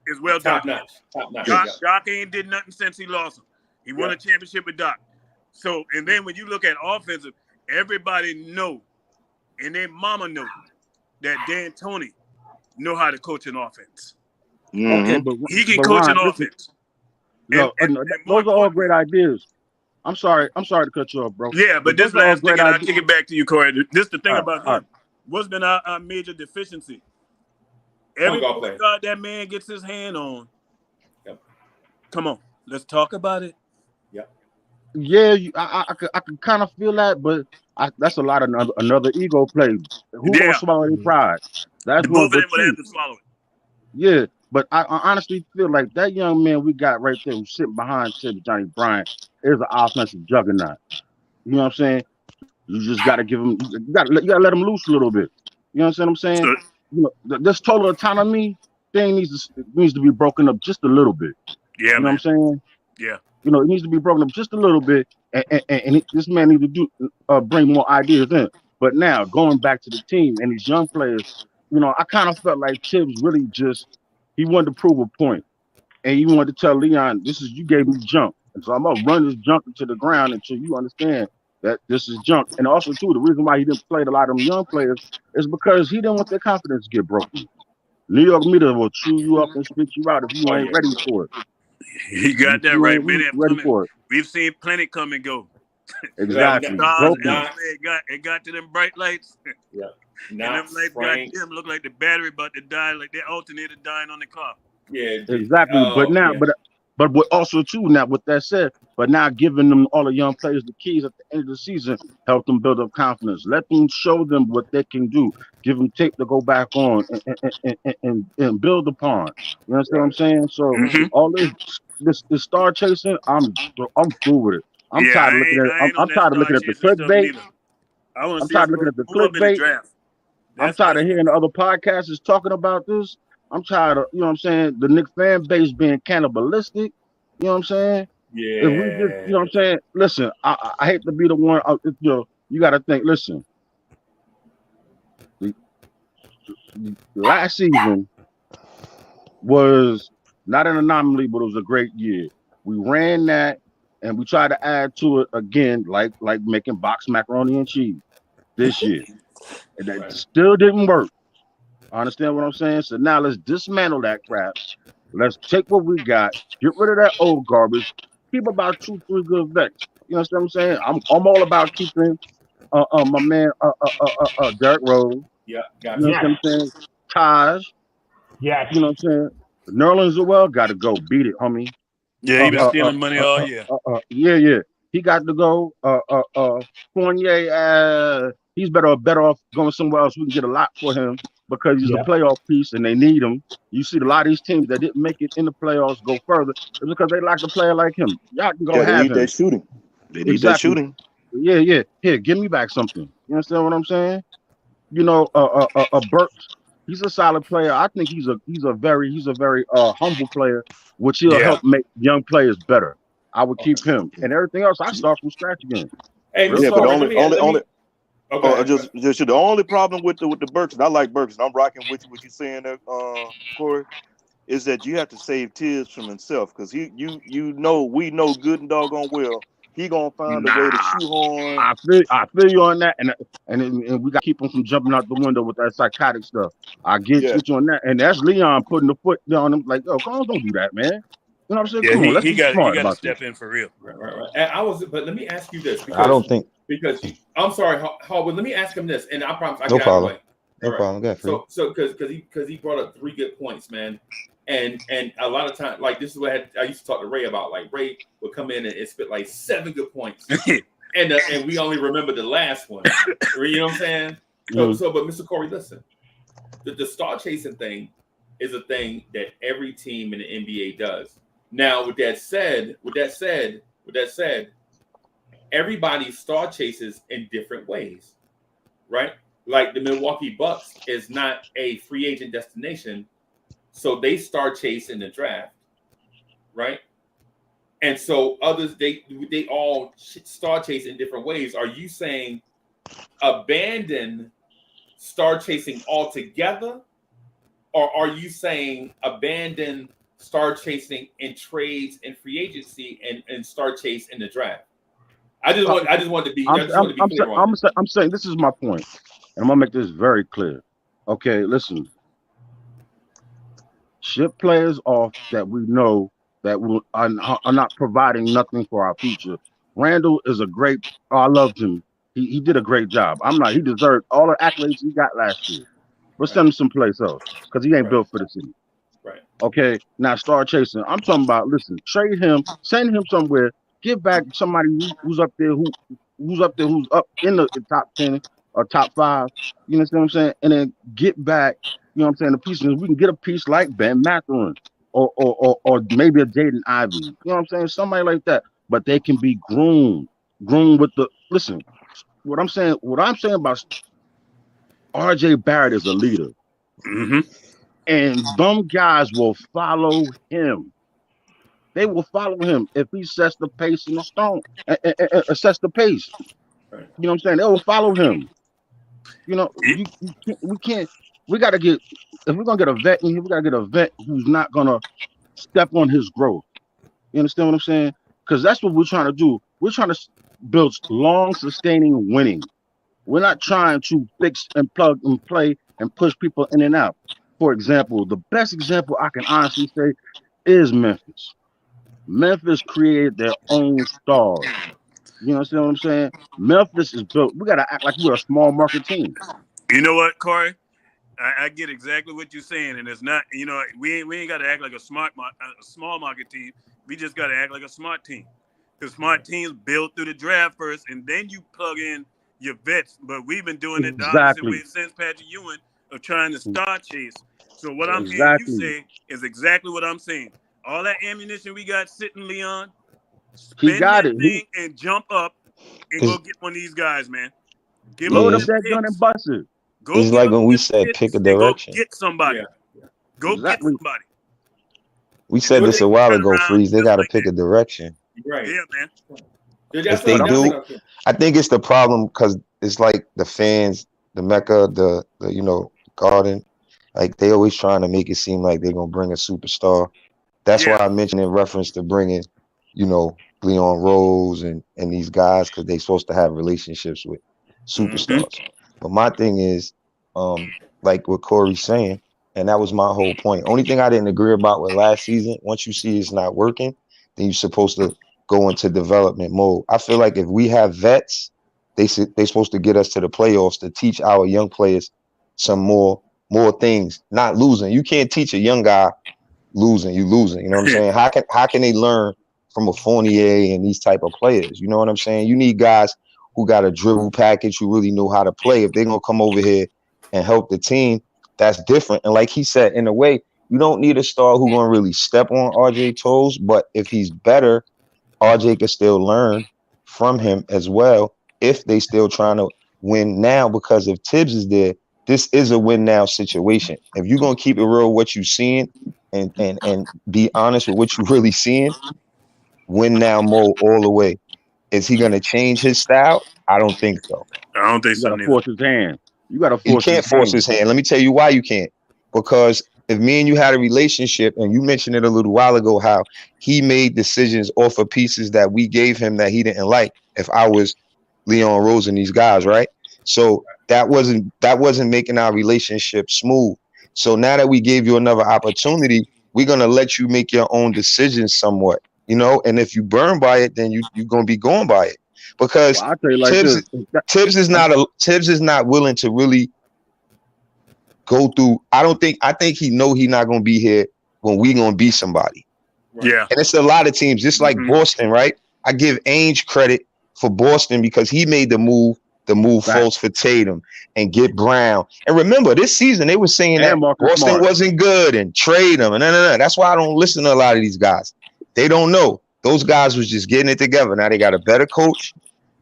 is well done. Top notch. Doc ain't did nothing since he lost him. He won a championship with Doc. So, and then when you look at offensive, everybody know, and their mama know, that Dan Tony know how to coach an offense. Okay, but he can coach an offense. Those are all great ideas. I'm sorry to cut you off, bro. Yeah, but this last thing, and I'll kick it back to you, Corey. This is the thing about him. What's been our major deficiency? Every God that man gets his hand on. Yep. Come on, let's talk about it. Yeah, I could kind of feel that, but that's a lot of another ego play. Who gonna swallow their pride? That's both of them would have to swallow it. Yeah, but I honestly feel like that young man we got right there who's sitting behind Tibbs, Johnny Bryant, is an offensive juggernaut. You know what I'm saying? You just gotta give him. You gotta let him loose a little bit. You know what I'm saying? This total autonomy thing needs to be broken up just a little bit. Yeah, you know what I'm saying? Yeah. It needs to be broken up just a little bit, and this man needs to bring more ideas in. But now, going back to the team and these young players, I kind of felt like Tibbs really he wanted to prove a point, and he wanted to tell Leon, you gave me junk, and so I'm gonna run this junk into the ground until you understand that this is junk. And also, too, the reason why he didn't play a lot of them young players is because he didn't want their confidence to get broken. New York media will chew you up and spit you out if you ain't ready for it. You got that right, man. We've seen plenty come and go. Exactly. It got to them bright lights. Yeah. And them lights got them look like the battery about to die, like their alternator dying on the car. Yeah. Exactly. But also too, now with that said, but now giving them all the young players the keys at the end of the season, help them build up confidence. Let them show them what they can do. Give them tape to go back on and build upon. You understand what I'm saying? So all this star chasing, I'm through with it. I'm tired of looking at the clickbait. I'm tired of looking at the clickbait. I'm tired of hearing the other podcasters talking about this. I'm tired of, the Knicks fan base being cannibalistic. You know what I'm saying? Yeah. If we just, you know what I'm saying? Listen, I hate to be the one, you got to think, listen. Last season was not an anomaly, but it was a great year. We ran that and we tried to add to it again, like making box macaroni and cheese this year. And that still didn't work. I understand what I'm saying? So now let's dismantle that crap. Let's take what we got, get rid of that old garbage, keep about 2-3 good vets. You know what I'm saying? I'm all about keeping my man Derrick Rose. Yeah, got you know what I'm saying? Taj. Yeah. You know what I'm saying? Nerlens Noel got to go. Beat it, homie. Yeah, he been stealing money all year. Yeah. He got to go. Fournier, he's better off going somewhere else. We can get a lot for him because he's a playoff piece and they need him. You see a lot of these teams that didn't make it in the playoffs go further. It's because they like a player like him. Y'all can go have they need him. that shooting. They need that shooting. Yeah. Here, give me back something. You understand what I'm saying? You know, Burks, he's a solid player. I think he's a very humble player, which he'll Yeah. help make young players better. I would keep him, and everything else I start from scratch again. Hey, Real Mr. Yeah, but talk. Corey, only let me. Oh, go ahead. just the only problem with the Burks, and I like Burks, and I'm rocking with you what you're saying there, Corey, is that you have to save Tibbs from himself because we know good and doggone well he gonna find a way to Nah, shoehorn. I feel you on that, and we got to keep him from jumping out the window with that psychotic stuff. I get Yeah, with you on that, and that's Leon putting the foot down him like, yo, come on, don't do that, man. You know what I'm saying? Yeah, Come on, let's he be got smart to about this. step in for real. Right. And but let me ask you this I don't think because I'm sorry, Howard. Let me ask him this, and I promise I no get out of the problem. way. No All right. problem. Got free. So because he brought up 3 good points, man, and a lot of times like this is what I used to talk to Ray about. Like Ray would come in and spit like 7 good points, and we only remember the last one. You know what I'm saying? So but Mr. Corey, listen, the star chasing thing is a thing that every team in the NBA does. Now, with that said, everybody star chases in different ways, right? Like the Milwaukee Bucks is not a free agent destination, so they star chase in the draft, right? And so others, they all star chase in different ways. Are you saying abandon star chasing altogether, or are you saying abandon star chasing in trades and free agency and star chase in the draft? I just want to be clear on this. I'm saying this is my point, and I'm gonna make this very clear. Okay, listen, ship players off that we know that are not providing nothing for our future. Randall is a great. Oh, I loved him. He did a great job. I'm not. He deserved all the accolades he got last year. But Right. send him someplace else because he ain't Right. built for the city. Right. Okay, now start chasing. I'm talking about. Listen, trade him, send him somewhere, give back somebody who's up there, who's up in the top 10 or top 5. You understand what I'm saying? And then get back. You know what I'm saying? The pieces we can get a piece like Ben Mathurin or maybe a Jaden Ivey. You know what I'm saying? Somebody like that. But they can be groomed with the. Listen, what I'm saying about R.J. Barrett is a leader. Mm-hmm. And them guys will follow him. They will follow him if he sets the pace in the stone, sets the pace. Right. You know what I'm saying? They will follow him. You know, we can't. We got to get. If we're gonna get a vet in here, we gotta get a vet who's not gonna step on his growth. You understand what I'm saying? Because that's what we're trying to do. We're trying to build long, sustaining winning. We're not trying to fix and plug and play and push people in and out. For example, the best example I can honestly say is Memphis. Memphis created their own stars. You understand what I'm saying? Memphis is built. We got to act like we're a small market team. You know what, Corey? I get exactly what you're saying, and it's not. We ain't got to act like a small market team. We just got to act like a smart team. Because smart teams build through the draft first, and then you plug in your vets. But we've been doing it the opposite way since Patrick Ewing of trying to star chase. So what I'm hearing you say is exactly what I'm saying. All that ammunition we got sitting, Leon, spend that thing and jump up and go get one of these guys, man. Give Load up up that gun and bust it. It's like when we said pick a direction. Go get somebody. Yeah. Go get somebody. We said this a while ago, Freeze. They got to pick a direction. Right. Yeah, man. If they do, I think it's the problem because it's like the fans, the Mecca, the Garden, like they always trying to make it seem like they're gonna bring a superstar. That's why I mentioned in reference to bringing, Leon Rose and these guys because they're supposed to have relationships with superstars. Mm-hmm. But my thing is, like what Corey's saying, and that was my whole point. Only thing I didn't agree about with last season, once you see it's not working, then you're supposed to go into development mode. I feel like if we have vets, they're supposed to get us to the playoffs to teach our young players some more things, not losing. You can't teach a young guy losing. You losing. You know what I'm saying? How can they learn from a Fournier and these type of players? You know what I'm saying? You need guys who got a dribble package, who really know how to play. If they're gonna come over here and help the team, that's different. And like he said, in a way, you don't need a star who's gonna really step on RJ toes, but if he's better, RJ can still learn from him as well. if they still trying to win now, because if Tibbs is there, this is a win now situation. If you're gonna keep it real, what you seeing, and be honest with what you really seeing, win now mode all the way. Is he gonna change his style? I don't think so. I don't think You so gotta neither. force his hand. You gotta You force can't his force hand. his hand. Let me tell you why you can't. Because if me and you had a relationship, and you mentioned it a little while ago, how he made decisions off of pieces that we gave him that he didn't like. If I was Leon Rose and these guys, right? So that wasn't making our relationship smooth. So now that we gave you another opportunity, we're gonna let you make your own decisions somewhat, you know. And if you burn by it, then you're gonna be going by it. Because Well, I'll tell you like Tibbs this. Tibbs is not willing to really go through. I think he know he not gonna be here when we gonna be somebody. Yeah. And it's a lot of teams, just like Boston, right? I give Ainge credit for Boston because he made the move Right. false for Tatum and get Brown. And remember, this season they were saying And that Marcus Boston Smart. wasn't good and trade them. And that's why I don't listen to a lot of these guys. They don't know. Those guys was just getting it together. Now they got a better coach,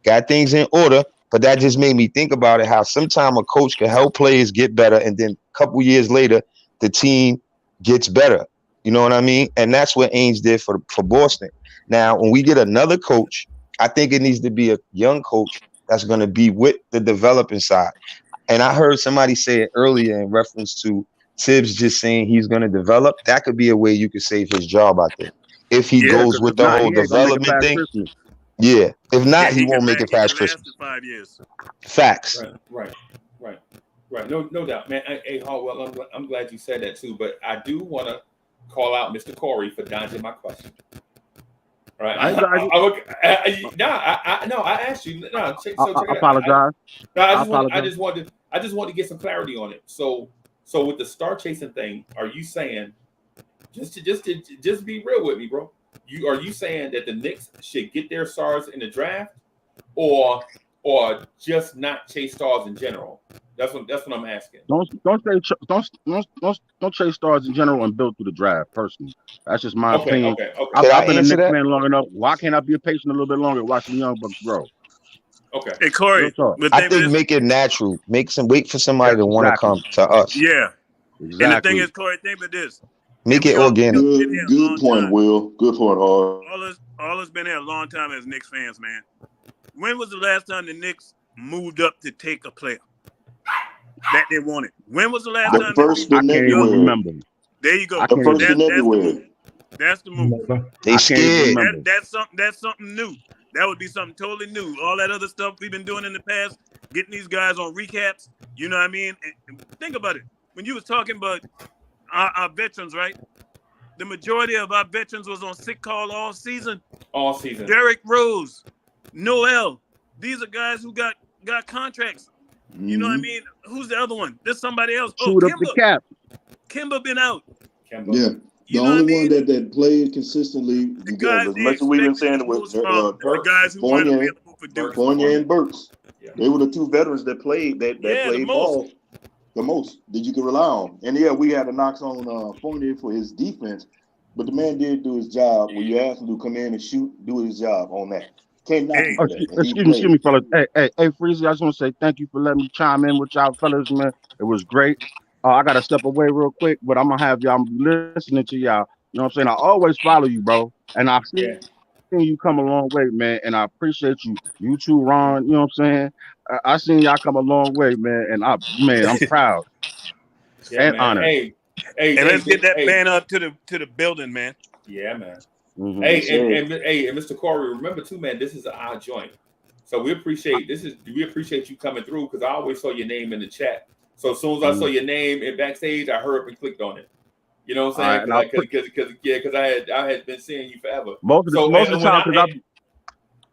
got things in order. But that just made me think about it, how sometimes a coach can help players get better, and then a couple years later, the team gets better. You know what I mean? And that's what Ainge did for Boston. Now, when we get another coach, I think it needs to be a young coach that's going to be with the developing side. And I heard somebody say it earlier in reference to Tibbs just saying he's going to develop. That could be a way you could save his job, I think. If he Yeah, goes Because with if the not, whole he ain't gonna make it development past thing. Christmas. Yeah. If not, yeah, he won't make it past last Christmas. in 5 years. Facts. Right. No doubt, man. Hey, Hallwell, I'm glad you said that too. But I do want to call out Mr. Corey for dodging my question. Right? I asked you. No, check I it out. apologize. I just want to get some clarity on it. So with the star chasing thing, are you saying just be real with me, bro? Are you saying that the Knicks should get their stars in the draft, or just not chase stars in general? That's what I'm asking. Don't chase stars in general and build through the draft. Personally, that's just my opinion. Okay. I've been a answer Knicks that? fan long enough. Why can't I be a patient a little bit longer? Watch the young bucks grow. Okay. Hey, Corey, Real talk. the I thing think is, make it natural. Wait for somebody to want to Exactly. come to us. yeah. Exactly. And the thing is, Corey, think of this. Make And it we all organic. been here a long Good point, time. Will. Good point, Hard. All us been here a long time as Knicks fans, man. When was the last time the Knicks moved up to take a player that they wanted? When was the last time? First I in can't even everywhere. remember. There you go. I can't First even- in everywhere. That's the move. They I can't even scared. remember. That's something new. That would be something totally new. All that other stuff we've been doing in the past, getting these guys on recaps, you know what I mean? And think about it. When you was talking about our veterans, right? The majority of our veterans was on sick call all season. All season. Derrick Rose, Noel. These are guys who got contracts. You know what I mean? Who's the other one? There's somebody else. Chewed up the cap. Kimba been out. Kemba. Yeah. You The know only what I one mean? that played consistently, The guys as they much as we've been expected saying the it was most from, the guys who weren't Fournier, available for Duke. Fournier and Burks. Yeah. They were the two veterans that played Yeah, the played most. ball the most that you could rely on. And yeah, we had the knocks on Fournier for his defense, but the man did do his job. When you asked him to come in and shoot, do his job on that. Can't knock him for that. And he Excuse me, played. fellas. Hey, Freezy, I just want to say thank you for letting me chime in with y'all fellas, man. It was great. I got to step away real quick, but I'm going to have y'all listening to y'all. You know what I'm saying? I always follow you, bro. And I've seen you come a long way, man. And I appreciate you. You too, Ron. You know what I'm saying? I seen y'all come a long way, man. And I'm proud and man. honored. Hey, And let's get that man up to the building, man. Yeah, man. Mm-hmm. Hey, and Mr. Corey, remember too, man. This is an odd joint, so we appreciate you coming through, because I always saw your name in the chat. So as soon as I saw your name in backstage, I hurried up and clicked on it. You know what I'm saying? Because I had been seeing you forever. Most of the time, because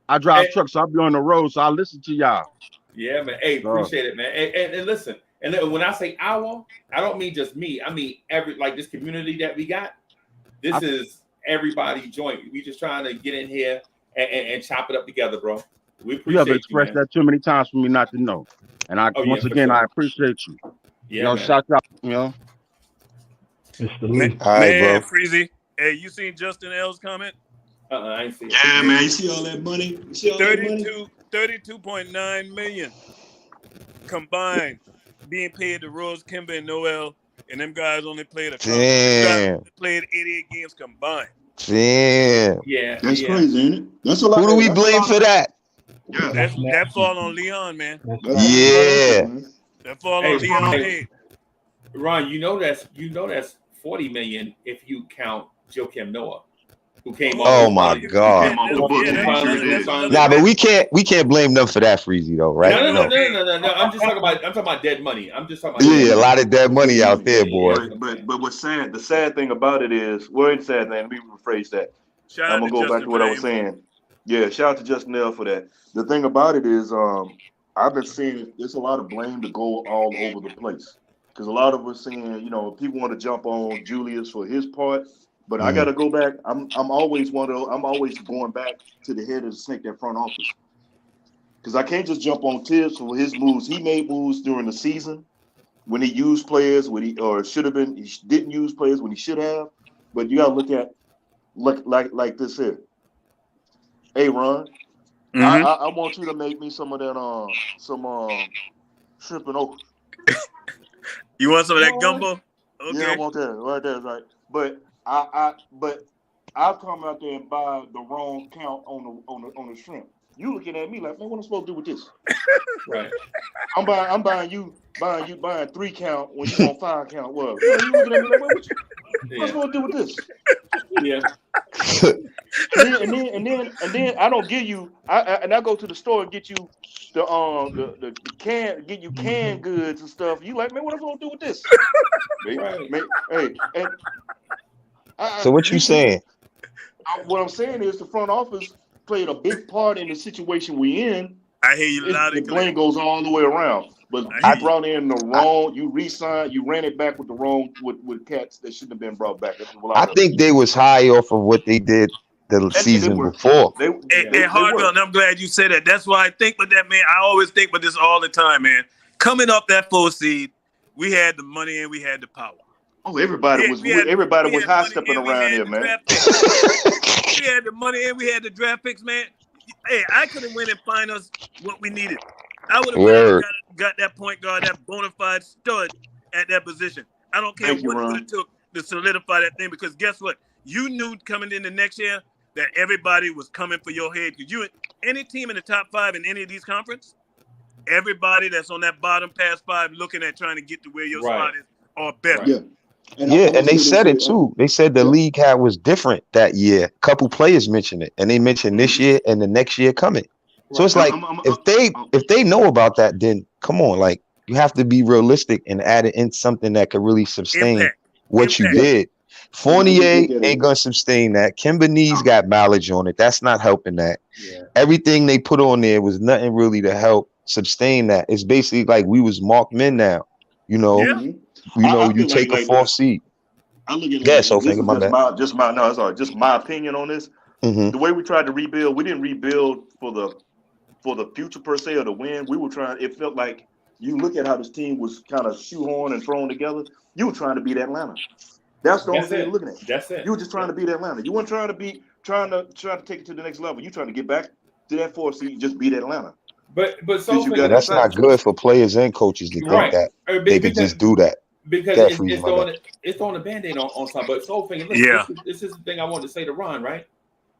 I drive trucks, so I'll be on the road, so I listen to y'all. Yeah, man. Hey, appreciate it, man. And listen, and when I say our, I don't mean just me. I mean this community that we got. This is everybody joint. We just trying to get in here and chop it up together, bro. We appreciate you. Have expressed that too many times for me not to know, and I once again I appreciate you. Yeah, shout out, Mr. Lee. All right, Man, bro. Freezy. Hey, you seen Justin L's comment? I ain't see it. Yeah, man. You see all that money? You see all that money? $32.9 million combined being paid to Rose, Kimber, and Noel, and them guys only played a couple. Damn. Played 88 games combined. Damn. Yeah, That's crazy, ain't it? That's a lot. Who do we blame for that? Yeah, That fall on Leon, man. Yeah. That fall Hey, on Leon's Ron, head. Ron, you know that's $40 million if you count Joakim Noah, who came off. Oh my God. Nah, but we can't blame them for that, Freezy, though, right? No. I'm talking about dead money. A lot of dead money out there, boy. But what's sad? The sad thing about it is, well, it's sad thing. Let me rephrase that. I'm gonna go back to what I was saying. Yeah, shout out to Justin L for that. The thing about it is, I've been seeing there's a lot of blame to go all over the place because a lot of us saying, people want to jump on Julius for his part, but I got to go back. I'm always going back to the head of the snake, that front office, because I can't just jump on Tibbs for his moves. He made moves during the season when he used players when he didn't use players when he should have. But you got to look at like this here. Hey, Ron, I want you to make me some of that shrimp and okra. You want some of that gumbo? Okay. Yeah, I want that right there, right. But I'll come out there and buy the wrong count on the shrimp. You looking at me like, man, what am I supposed to do with this? Right. I'm buying 3 count when you want 5 count. Well, you looking at me like, what am I supposed to do with this? Yeah. and then I don't give you. I go to the store and get you the canned goods and stuff. You like, man, what am I supposed to do with this? So what you saying? What I'm saying is the front office played a big part in the situation we in. I hear you loud and clear. The clear. blame goes all the way around. But you brought in the wrong. You re-signed. You ran it back with the wrong with cats that shouldn't have been brought back. I think they was high off of what they did the season before. And Hardwell, and I'm glad you said that. That's why I think with that, man. I always think with this all the time, man. Coming up that 4 seed, we had the money and we had the power. Oh, everybody was high stepping around here, man. We had the money and we had the draft picks, man. Hey, I could have went and find us what we needed. I would have got that point guard, that bona fide stud at that position. I don't care what it took to solidify that thing, because guess what? You knew coming into next year that everybody was coming for your head. Because any team in the top 5 in any of these conferences, everybody that's on that bottom past 5 looking at trying to get to where your spot is are better. Yeah. And they said it too. They said the league was different that year. A couple players mentioned it, and they mentioned this year and the next year coming. So it's like if they know about that, then come on, like you have to be realistic and add it in something that could really sustain what you did. Fournier ain't gonna sustain that. Kimber Knees got mileage on it. That's not helping that. Yeah. Everything they put on there was nothing really to help sustain that. It's basically like we was marked men now. You take a 4th seed. I look at just my opinion on this. Mm-hmm. The way we tried to rebuild, we didn't rebuild for the future per se or to win. We were trying. It felt like you look at how this team was kind of shoehorned and thrown together. You were trying to beat Atlanta. That's the only thing you're looking at. That's it. You were just trying to beat Atlanta. You weren't trying to take it to the next level. You trying to get back to that 4th seed and just beat Atlanta. But that's not good for players and coaches to think that they could just do that. Because it's throwing a Band-Aid on something. But this is the thing I wanted to say to Ron, right?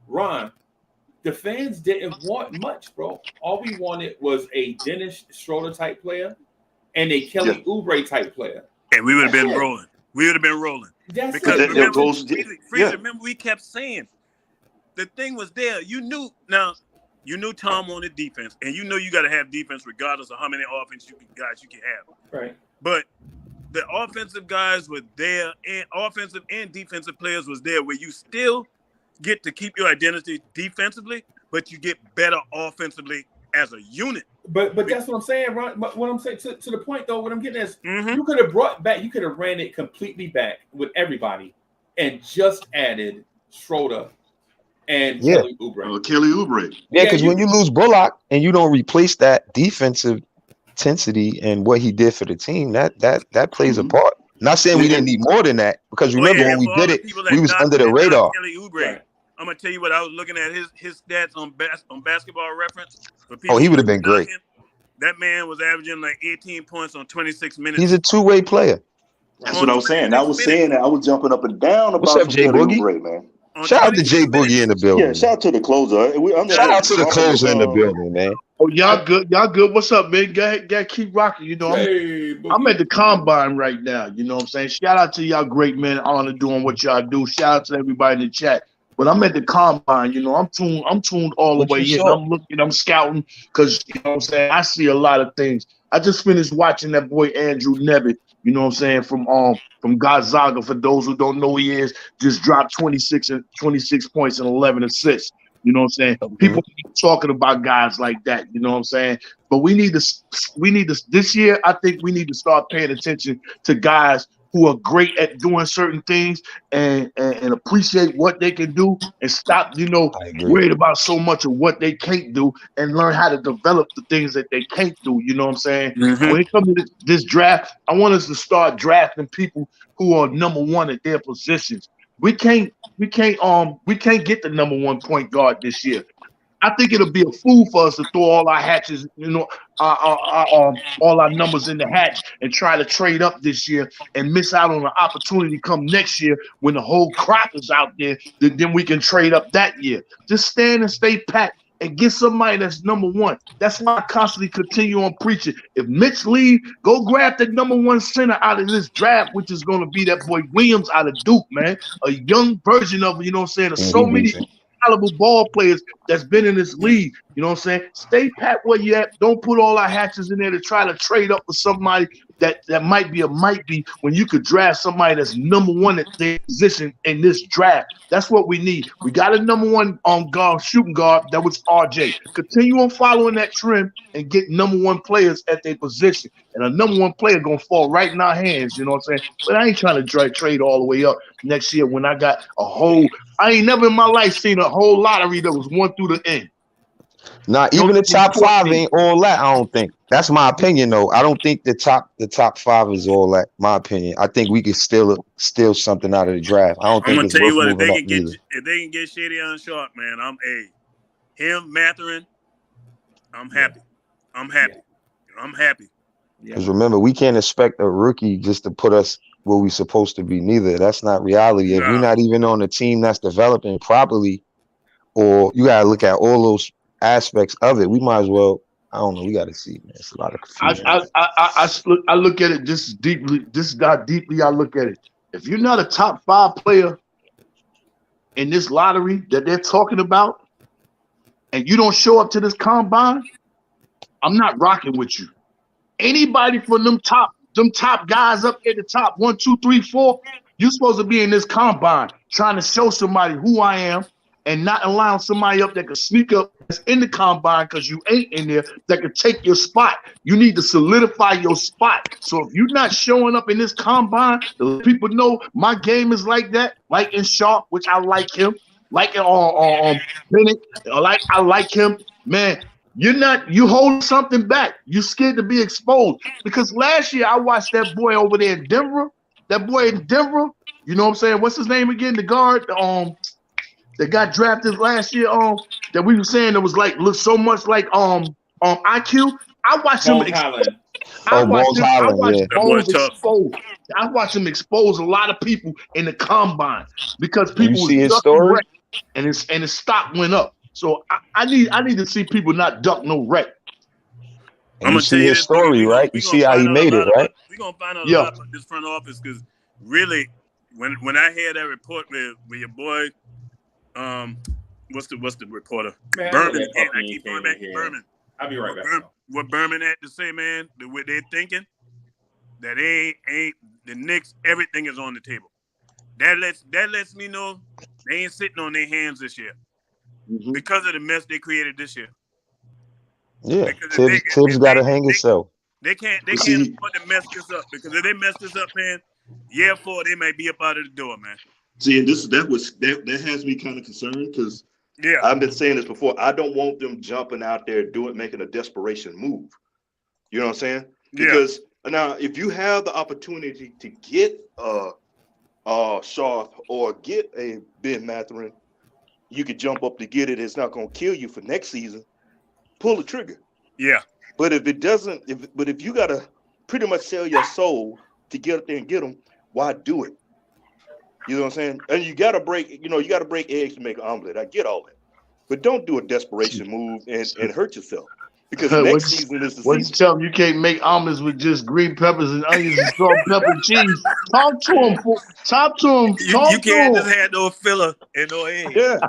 Ron, the fans didn't want much, bro. All we wanted was a Dennis Schroeder type player and a Kelly Oubre type player. And we would have been rolling. Because remember we kept saying the thing was there. You knew Tom wanted defense, and you know you got to have defense regardless of how many offense you can have. Right. But the offensive guys were there, and offensive and defensive players was there, where you still get to keep your identity defensively, but you get better offensively as a unit. But that's what I'm saying, Ron. But what I'm saying to the point, though, what I'm getting is you could have ran it completely back with everybody and just added Schroeder and Kelly Oubre. Yeah, because when you lose Bullock and you don't replace that defensive intensity and what he did for the team, that plays a part. Not saying we didn't need more than that, because remember when we did it, we was under the radar. Kelly Oubre I'm gonna tell you what I was looking at his stats on Basketball Reference. For Oh, people he who would have are been great. knocking, that man was averaging like 18 points on 26 minutes. He's a two-way player. That's what I was saying. I was saying that I was jumping up and down What's about up, some Jay Kelly Boogie? Oubre, man. Shout out to Jay Boogie in the building. Yeah, shout out to the closer. Shout out to the closer in the building, man. Oh, y'all good? Y'all good? What's up, man? Go ahead, keep rocking. You know, I'm at the combine right now. You know what I'm saying? Shout out to y'all great men on doing what y'all do. Shout out to everybody in the chat. But I'm at the combine, you know, I'm tuned all the way in. I'm looking, I'm scouting, because you know what I'm saying, I see a lot of things. I just finished watching that boy Andrew Nevitt, you know what I'm saying, from Gonzaga. For those who don't know who he is, just dropped 26 points and 11 assists. You know what I'm saying? People keep talking about guys like that, you know what I'm saying? But we need to this year, I think we need to start paying attention to guys who are great at doing certain things and appreciate what they can do and stop, you know, worried about so much of what they can't do and learn how to develop the things that they can't do. You know what I'm saying? When it comes to this draft, I want us to start drafting people who are number one at their positions. We can't get the number one point guard this year. I think it'll be a fool for us to throw all our hatches, you know, all our numbers in the hatch and try to trade up this year and miss out on an opportunity come next year when the whole crop is out there. Then we can trade up that year. Just stand and stay pat and get somebody that's number one. That's why I constantly continue on preaching. If Mitch leave, go grab the number one center out of this draft, which is going to be that boy Williams out of Duke, man. A young version of, you know what I'm saying? There's so many caliber ball players that's been in this league. You know what I'm saying? Stay pat where you at. Don't put all our hatches in there to try to trade up with somebody that might be when you could draft somebody that's number one at their position in this draft. That's what we need. We got a number one shooting guard. That was RJ. Continue on following that trend and get number one players at their position. And a number one player gonna fall right in our hands. You know what I'm saying? But I ain't trying to trade all the way up next year when I got I ain't never in my life seen a whole lottery that was one through the end. Nah, even the top five ain't all that. I don't think. That's my opinion, though. I don't think the top five is all that. My opinion. I think we could steal something out of the draft. I don't think it's worth moving up either. If they can get Shady on Sharp, man, him Matherin. I'm happy. I'm happy. Because remember, we can't expect a rookie just to put us where we're supposed to be. Neither. That's not reality. If we're not even on a team that's developing properly, or you gotta look at all those aspects of it, we might as well. I don't know. We got to see, man. It's a lot of confusion. I look at it just deeply. This is how deeply I look at it. If you're not a top 5 player in this lottery that they're talking about, and you don't show up to this combine, I'm not rocking with you. Anybody from them top guys up at the top 1, 2, 3, 4, you're supposed to be in this combine trying to show somebody who I am. And not allowing somebody up that could sneak up that's in the combine because you ain't in there that could take your spot. You need to solidify your spot. So if you're not showing up in this combine, to let people know my game is like that, like in Sharp, which I like him, like Bennett, I like him, man. You hold something back. You're scared to be exposed. Because last year I watched that boy over there in Denver. That boy in Denver, you know what I'm saying? What's his name again? The guard, that got drafted last year, that we were saying that was looked so much like IQ. I watched him expose. I watched him expose a lot of people in the combine because people was ducking wreck, and his stock went up. So I need to see people not duck no wreck. I'm gonna see his story, right? You see how he made it, right? We're gonna find out a lot about this front office because really, when I heard that report with your boy. What's the reporter? Man, Berman. I keep going back to Berman. I'll be right back. What Berman had to say, man, the way they're thinking, that they ain't the Knicks, everything is on the table. That lets me know they ain't sitting on their hands this year because of the mess they created this year. Yeah, Tibbs got to hang himself. They can't afford to mess this up because if they mess this up, man, year 4 they might be up out of the door, man. See, and that has me kind of concerned because I've been saying this before. I don't want them jumping out there making a desperation move. You know what I'm saying? Because now, if you have the opportunity to get Sharp or get a Ben Matherin, you could jump up to get it. It's not going to kill you for next season. Pull the trigger. Yeah. But if it doesn't, if you got to pretty much sell your soul to get up there and get them, why do it? You know what I'm saying? And you got to break eggs to make an omelet. I get all that. But don't do a desperation move and hurt yourself. Because next season is the season. You tell him you can't make omelets with just green peppers and onions and salt, pepper, and cheese. Talk to him. Talk to him. You can't just have no filler and no egg. Yeah.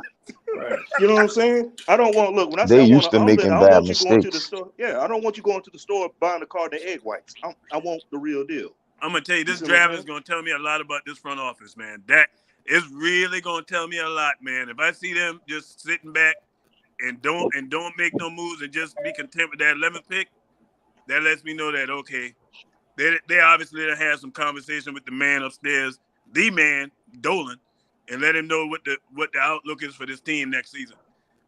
Right. You know what I'm saying? I don't want when I They say used to making I don't bad want you going to the mistakes. store. Yeah, I don't want you going to the store buying a carton of egg whites. I want the real deal. I'm gonna tell you, this draft is gonna tell me a lot about this front office, man. That is really gonna tell me a lot, man. If I see them just sitting back and don't make no moves and just be content with that 11th pick, that lets me know that okay, they obviously had some conversation with the man upstairs, the man Dolan, and let him know what the outlook is for this team next season.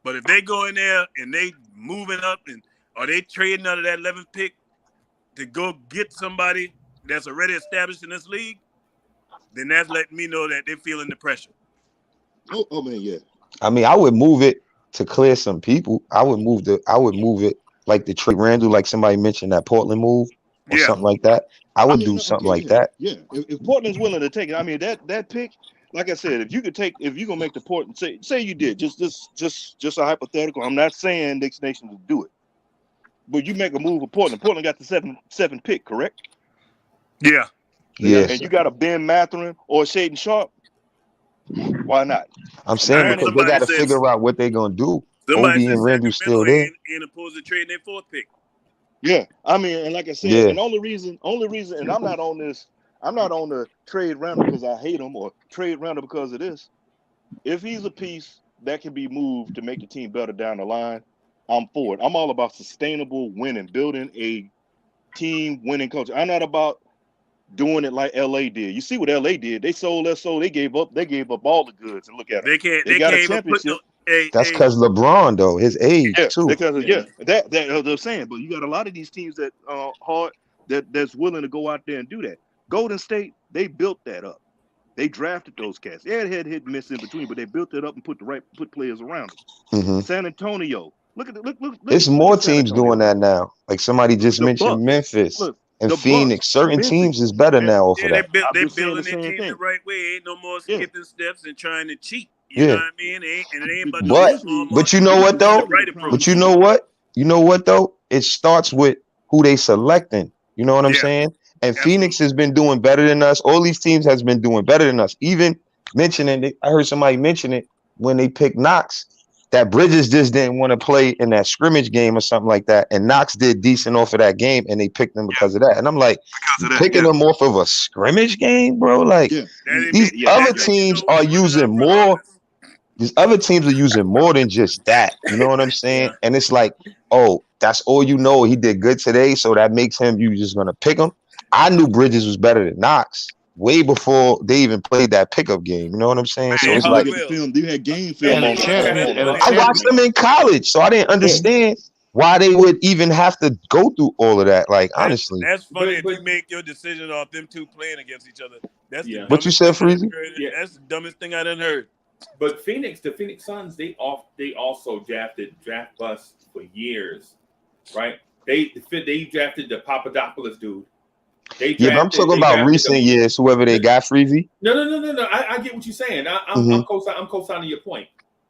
But if they go in there and they moving up and are they trading out of that 11th pick to go get somebody that's already established in this league, then that's letting me know that they're feeling the pressure. Oh man, yeah. I mean, I would move it to clear some people. I would move it like the trade Randall, like somebody mentioned that Portland move or something like that. I would do something like that. Yeah. If Portland's willing to take it, I mean that pick, like I said, if you're gonna make the Portland say you did, just a hypothetical. I'm not saying Knicks Nation to do it. But you make a move with Portland. Portland got the seventh pick, correct? Yeah. Yeah. And you got a Ben Mathurin or Shaden Sharp. Why not? I'm saying because they got to figure out what they're gonna do. Obi and Randall still there. In opposed to trading their 4th pick. Yeah, I mean, and like I said, and only reason, and I'm not on the trade Randall because I hate him or trade Randall because of this. If he's a piece that can be moved to make the team better down the line, I'm for it. I'm all about sustainable winning, building a team winning culture. I'm not about doing it like LA did. You see what LA did? They sold their soul. They gave up all the goods. And look at them. They got a championship. That's because LeBron, though, his age too. Because that they're saying. But you got a lot of these teams that hard that's willing to go out there and do that. Golden State, they built that up. They drafted those cats. They had hit and miss in between, but they built it up and put players around them. Mm-hmm. San Antonio. Look. It's more teams doing that now. Like somebody just mentioned Memphis and Phoenix. Certain teams is better now off of that. They're building their team the right way. Ain't no more skipping steps and trying to cheat. You know what I mean? It ain't but you know what though? But you know what? You know what though? It starts with who they selecting. You know what I'm saying? And Phoenix has been doing better than us. All these teams has been doing better than us. Even mentioning it, I heard somebody mention it when they picked Knox. That Bridges just didn't want to play in that scrimmage game or something like that. And Knox did decent off of that game, and they picked him because of that. And I'm like, picking him off of a scrimmage game, bro? Like, these other teams are using more. These other teams are using more than just that. You know what I'm saying? And it's like, oh, that's all you know. He did good today, so that makes him, you just going to pick him. I knew Bridges was better than Knox way before they even played that pickup game. You know what I'm saying? So it's like, you had game film on I watched them in college, so I didn't understand why they would even have to go through all of that. Like, honestly, that's funny if you make your decision off them two playing against each other. That's what you said, Freezy. That's the dumbest thing I done heard. But the Phoenix Suns, they also drafted draft busts for years, right? They drafted the Papadopoulos dude. But I'm talking about recent years. Whoever they got, Freezy. No. I get what you're saying. I'm co-signing your point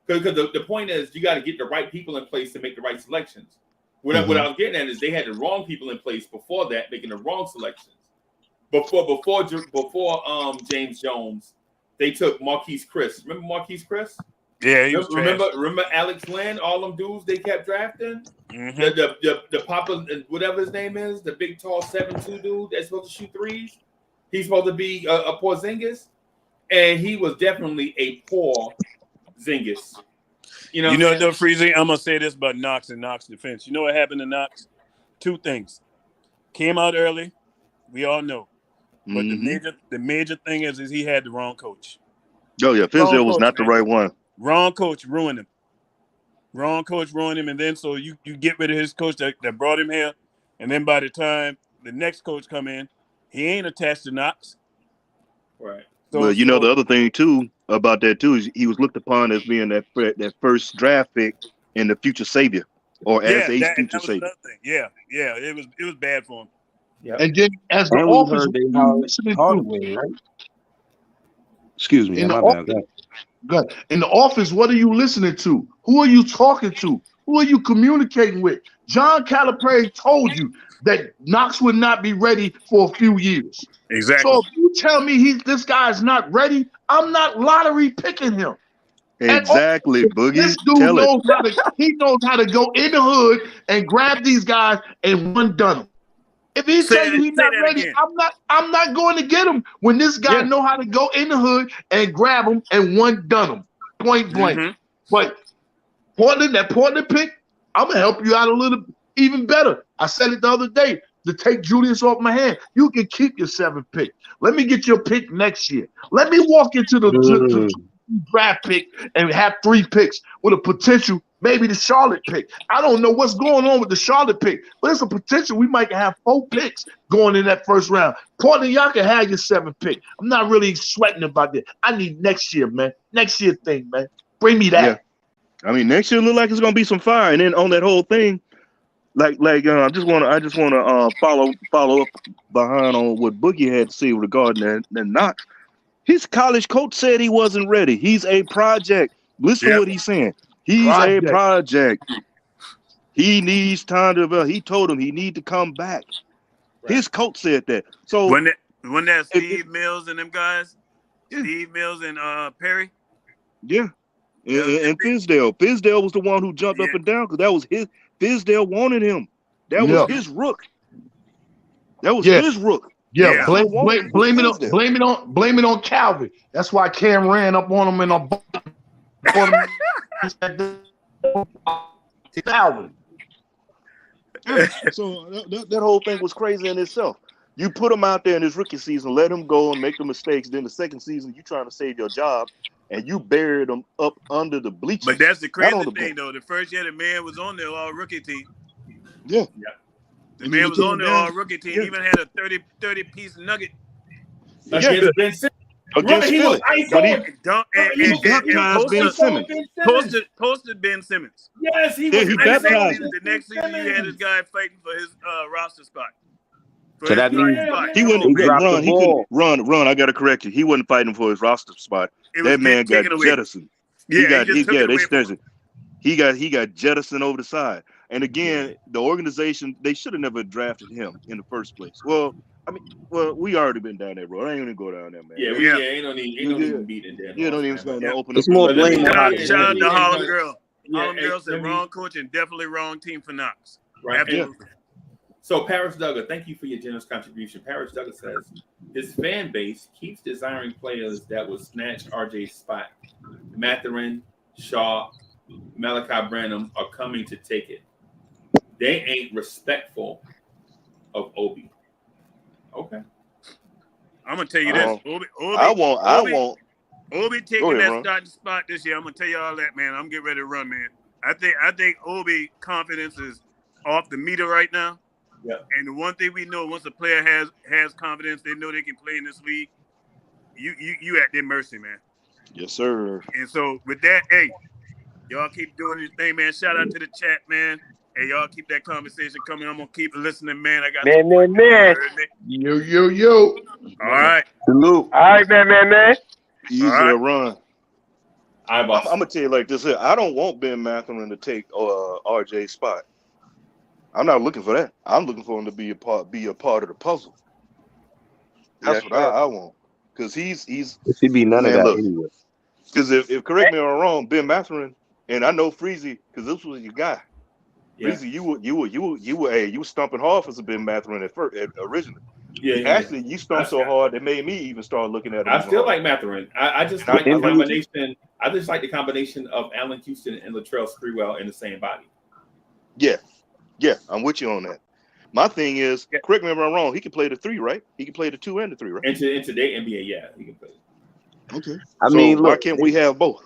because the point is you got to get the right people in place to make the right selections. What I was getting at is they had the wrong people in place before that, making the wrong selections. Before James Jones, they took Marquise Chris. Remember Marquise Chris? Yeah, he was remember Alex Len, all them dudes they kept drafting. Mm-hmm. The Papa, whatever his name is, the big tall 7'2" dude that's supposed to shoot threes. He's supposed to be a Porzingis, and he was definitely a poor Zingis. You know what, though, Freezy? I'm gonna say this about Knox and Knox defense. You know what happened to Knox? Two things. Came out early, we all know. But the major thing is he had the wrong coach. Oh yeah, Fizdale was not the right one. Wrong coach ruined him. And then so you get rid of his coach that brought him here, and then by the time the next coach come in, he ain't attached to Knox. Right. But you know the other thing too about that too is he was looked upon as being that first draft pick and the future savior, or as a future that was savior. another thing. Yeah, it was bad for him. Yeah. And then as the And we office, heard they what are you hired listening to? Hardaway, right? Excuse me, In the my office, bad. Go ahead. good. In the office, what are you listening to? Who are you talking to? Who are you communicating with? John Calipari told you that Knox would not be ready for a few years. Exactly. So if you tell me this guy is not ready, I'm not lottery picking him. Exactly, This Boogie. dude Tell it. knows how to go in the hood and grab these guys and one done them. If he tell you he's not ready, again. I'm not going to get him when this guy know how to go in the hood and grab him and one done him. Point blank. Mm-hmm. But Portland pick, I'm gonna help you out a little even better. I said it the other day to take Julius off my hand. You can keep your 7th pick. Let me get your pick next year. Let me walk into the draft pick and have 3 picks with a potential, maybe the Charlotte pick. I don't know what's going on with the Charlotte pick, but it's a potential we might have 4 picks going in that first round. Portland, y'all can have your 7th pick. I'm not really sweating about that. I need next year, man. Next year thing, man. Bring me that. Yeah. I mean, next year look like it's gonna be some fire, and then on that whole thing, I just wanna follow up behind on what Boogie had to say regarding that Knox. His college coach said he wasn't ready. He's a project. Listen to what he's saying. He's a project. He needs time to develop. He told him he need to come back. Right. His coach said that. So when that Steve Mills and them guys, Steve Mills and Perry. Yeah. And Fizdale. Fizdale was the one who jumped up and down because that was his. Fizdale wanted him. That was his rook. That was his rook. Yeah, blame it on Calvin. That's why Cam ran up on him and Calvin. So that whole thing was crazy in itself. You put him out there in his rookie season, let him go and make the mistakes. Then the second season, you trying to save your job, and you buried him up under the bleachers. But that's the crazy thing, though. The first year the man was on the all-rookie team. Yeah. The man was on the all-rookie team. He even had a 30-piece nugget. Against Ben Simmons. Against Philly. But he baptized Ben Simmons. Posted Ben Simmons. Yes, he was. He baptized the next season, you had this guy fighting for his roster spot. So that means he wouldn't run. He couldn't run. I got to correct you. He wasn't fighting for his roster spot. That man got jettisoned. He got jettisoned over the side. And again, the organization, they should have never drafted him in the first place. Well, we already been down that road. I ain't even go down there, man. Ain't no need beat it there. Yeah, don't even going to open it's up. more blame on Shout out to Harlem Girl. Harlem Yeah, Girl said wrong coach and definitely wrong team for Knox. Right. Absolutely. So Paris Duggar, thank you for your generous contribution. Paris Duggar says his fan base keeps desiring players that would snatch RJ's spot. Mathurin, Shaw, Malachi Branham are coming to take it. They ain't respectful of Obi. Okay. I'm gonna tell you this. Obi taking that starting spot this year. I'm gonna tell you all that, man. I'm getting ready to run, man. I think Obi confidence is off the meter right now. Yeah. And the one thing we know, once a player has confidence, they know they can play in this league. You at their mercy, man. Yes, sir. And so with that, hey, y'all keep doing your thing, man. Shout out to the chat, man. Hey, y'all keep that conversation coming. I'm gonna keep listening, man. I got man. Yo. All right. Salute. All right, man. Easy to run. I'm gonna tell you like this here. I don't want Ben Mathurin to take RJ's spot. I'm not looking for that. I'm looking for him to be a part of the puzzle. That's what I want. Because he's it should be none of that anyway. Because if correct me if I'm wrong, Ben Mathurin, and I know Freezy, because this was your guy. Yeah. Freezy, you were stumping hard for some Ben Mathurin originally. Actually, you stumped so hard that made me even start looking at him. I still like Mathurin. I just like the combination. I just like the combination of Allen Houston and Latrell Sprewell in the same body. Yeah, I'm with you on that. My thing is, correct me if I'm wrong, he can play the 3, right? He can play the 2 and the 3, right? In today's NBA, he can play. Okay. I mean, why can't we have both?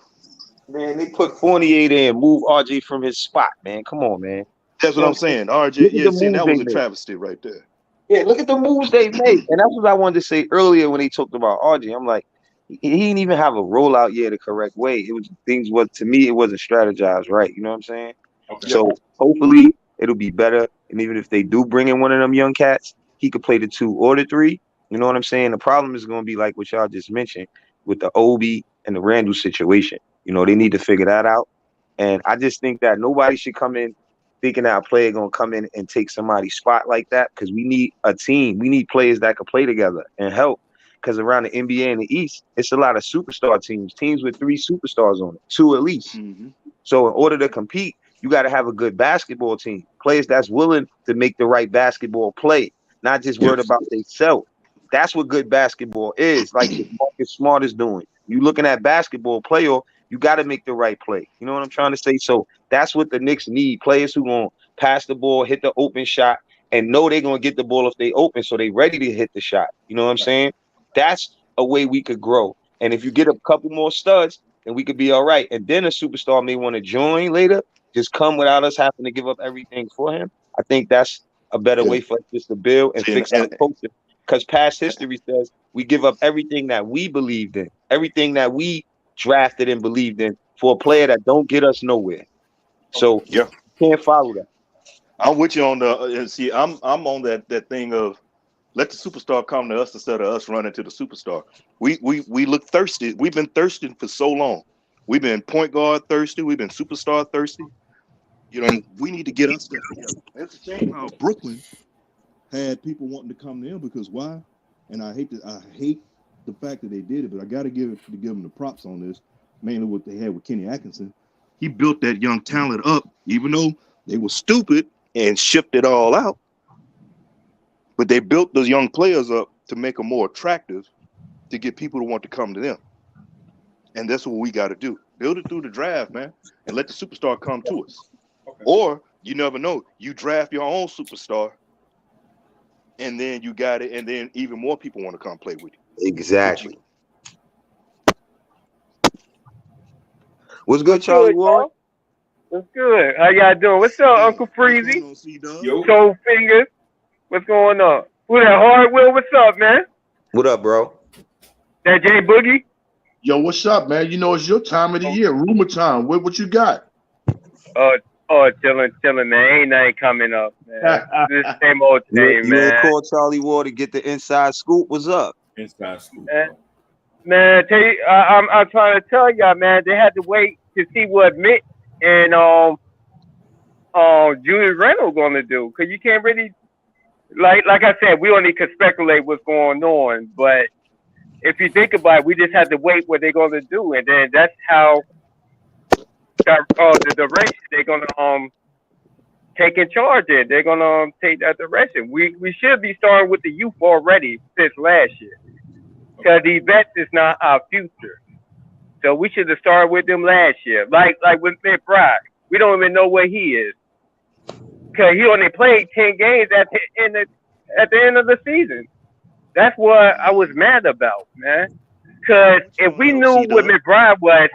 Man, they put Fournier there and move RJ from his spot, man. Come on, man. That's what I'm saying. RJ, that was a travesty right there. Yeah, look at the moves they made. And that's what I wanted to say earlier when they talked about RJ. I'm like, he didn't even have a rollout yet the correct way. It was things was to me, it wasn't strategized right. You know what I'm saying? Okay. So hopefully it'll be better. And even if they do bring in one of them young cats, he could play the 2 or the 3. You know what I'm saying? The problem is going to be like what y'all just mentioned with the Obi and the Randall situation. You know, they need to figure that out. And I just think that nobody should come in thinking that a player going to come in and take somebody's spot like that, because we need a team. We need players that can play together and help. Because around the NBA and the East, it's a lot of superstar teams with 3 superstars on it, 2 at least. Mm-hmm. So in order to compete, you got to have a good basketball team, players that's willing to make the right basketball play, not just worried about themselves. That's what good basketball is, like what Marcus Smart is doing. You looking at basketball playoff, you got to make the right play. You know what I'm trying to say? So that's what the Knicks need, players who going to pass the ball, hit the open shot, and know they're going to get the ball if they open, so they ready to hit the shot. You know what I'm saying? That's a way we could grow. And if you get a couple more studs, then we could be all right. And then a superstar may want to join later, just come without us having to give up everything for him. I think that's a better way for us just to build and fix our culture. Because past history says we give up everything that we believed in, everything that we drafted and believed in for a player that don't get us nowhere. So can't follow that. I'm with you on the see. I'm on that thing of let the superstar come to us instead of us running to the superstar. We look thirsty. We've been thirsting for so long. We've been point guard thirsty. We've been superstar thirsty. You know, we need to get us stuff together. It's a shame how Brooklyn had people wanting to come to them because why? And I hate the fact that they did it, but I got to give them the props on this. Mainly what they had with Kenny Atkinson. He built that young talent up, even though they were stupid and shipped it all out. But they built those young players up to make them more attractive, to get people to want to come to them. And that's what we got to do. Build it through the draft, man, and let the superstar come to us. Okay. Or you never know. You draft your own superstar, and then you got it, and then even more people want to come play with you. Exactly. What's good, Charlie Ward? What's good? How y'all doing? What's up, Uncle Freezy? Cold fingers. What's going on? Who that Hardwell? What's up, man? What up, bro? That J Boogie? Yo, what's up, man? You know it's your time of the year, rumor time. What you got? Chilling, man. Ain't nothing coming up, man. This same old thing, man. You ain't called Charlie Ward to get the inside scoop. What's up? Inside scoop. Man, tell you, I'm trying to tell y'all, man. They had to wait to see what Mitch and Julius Randle gonna do, because you can't really, like I said, we only can speculate what's going on. But if you think about it, we just have to wait what they're gonna do, and then that's how the direction they're gonna take in charge in. They're gonna take that direction. We should be starting with the youth already since last year, because these vets is not our future. So we should have started with them last year. Like with McBride, we don't even know where he is, because he only played 10 games at the end of the season. That's what I was mad about, man. Because if we knew what McBride was,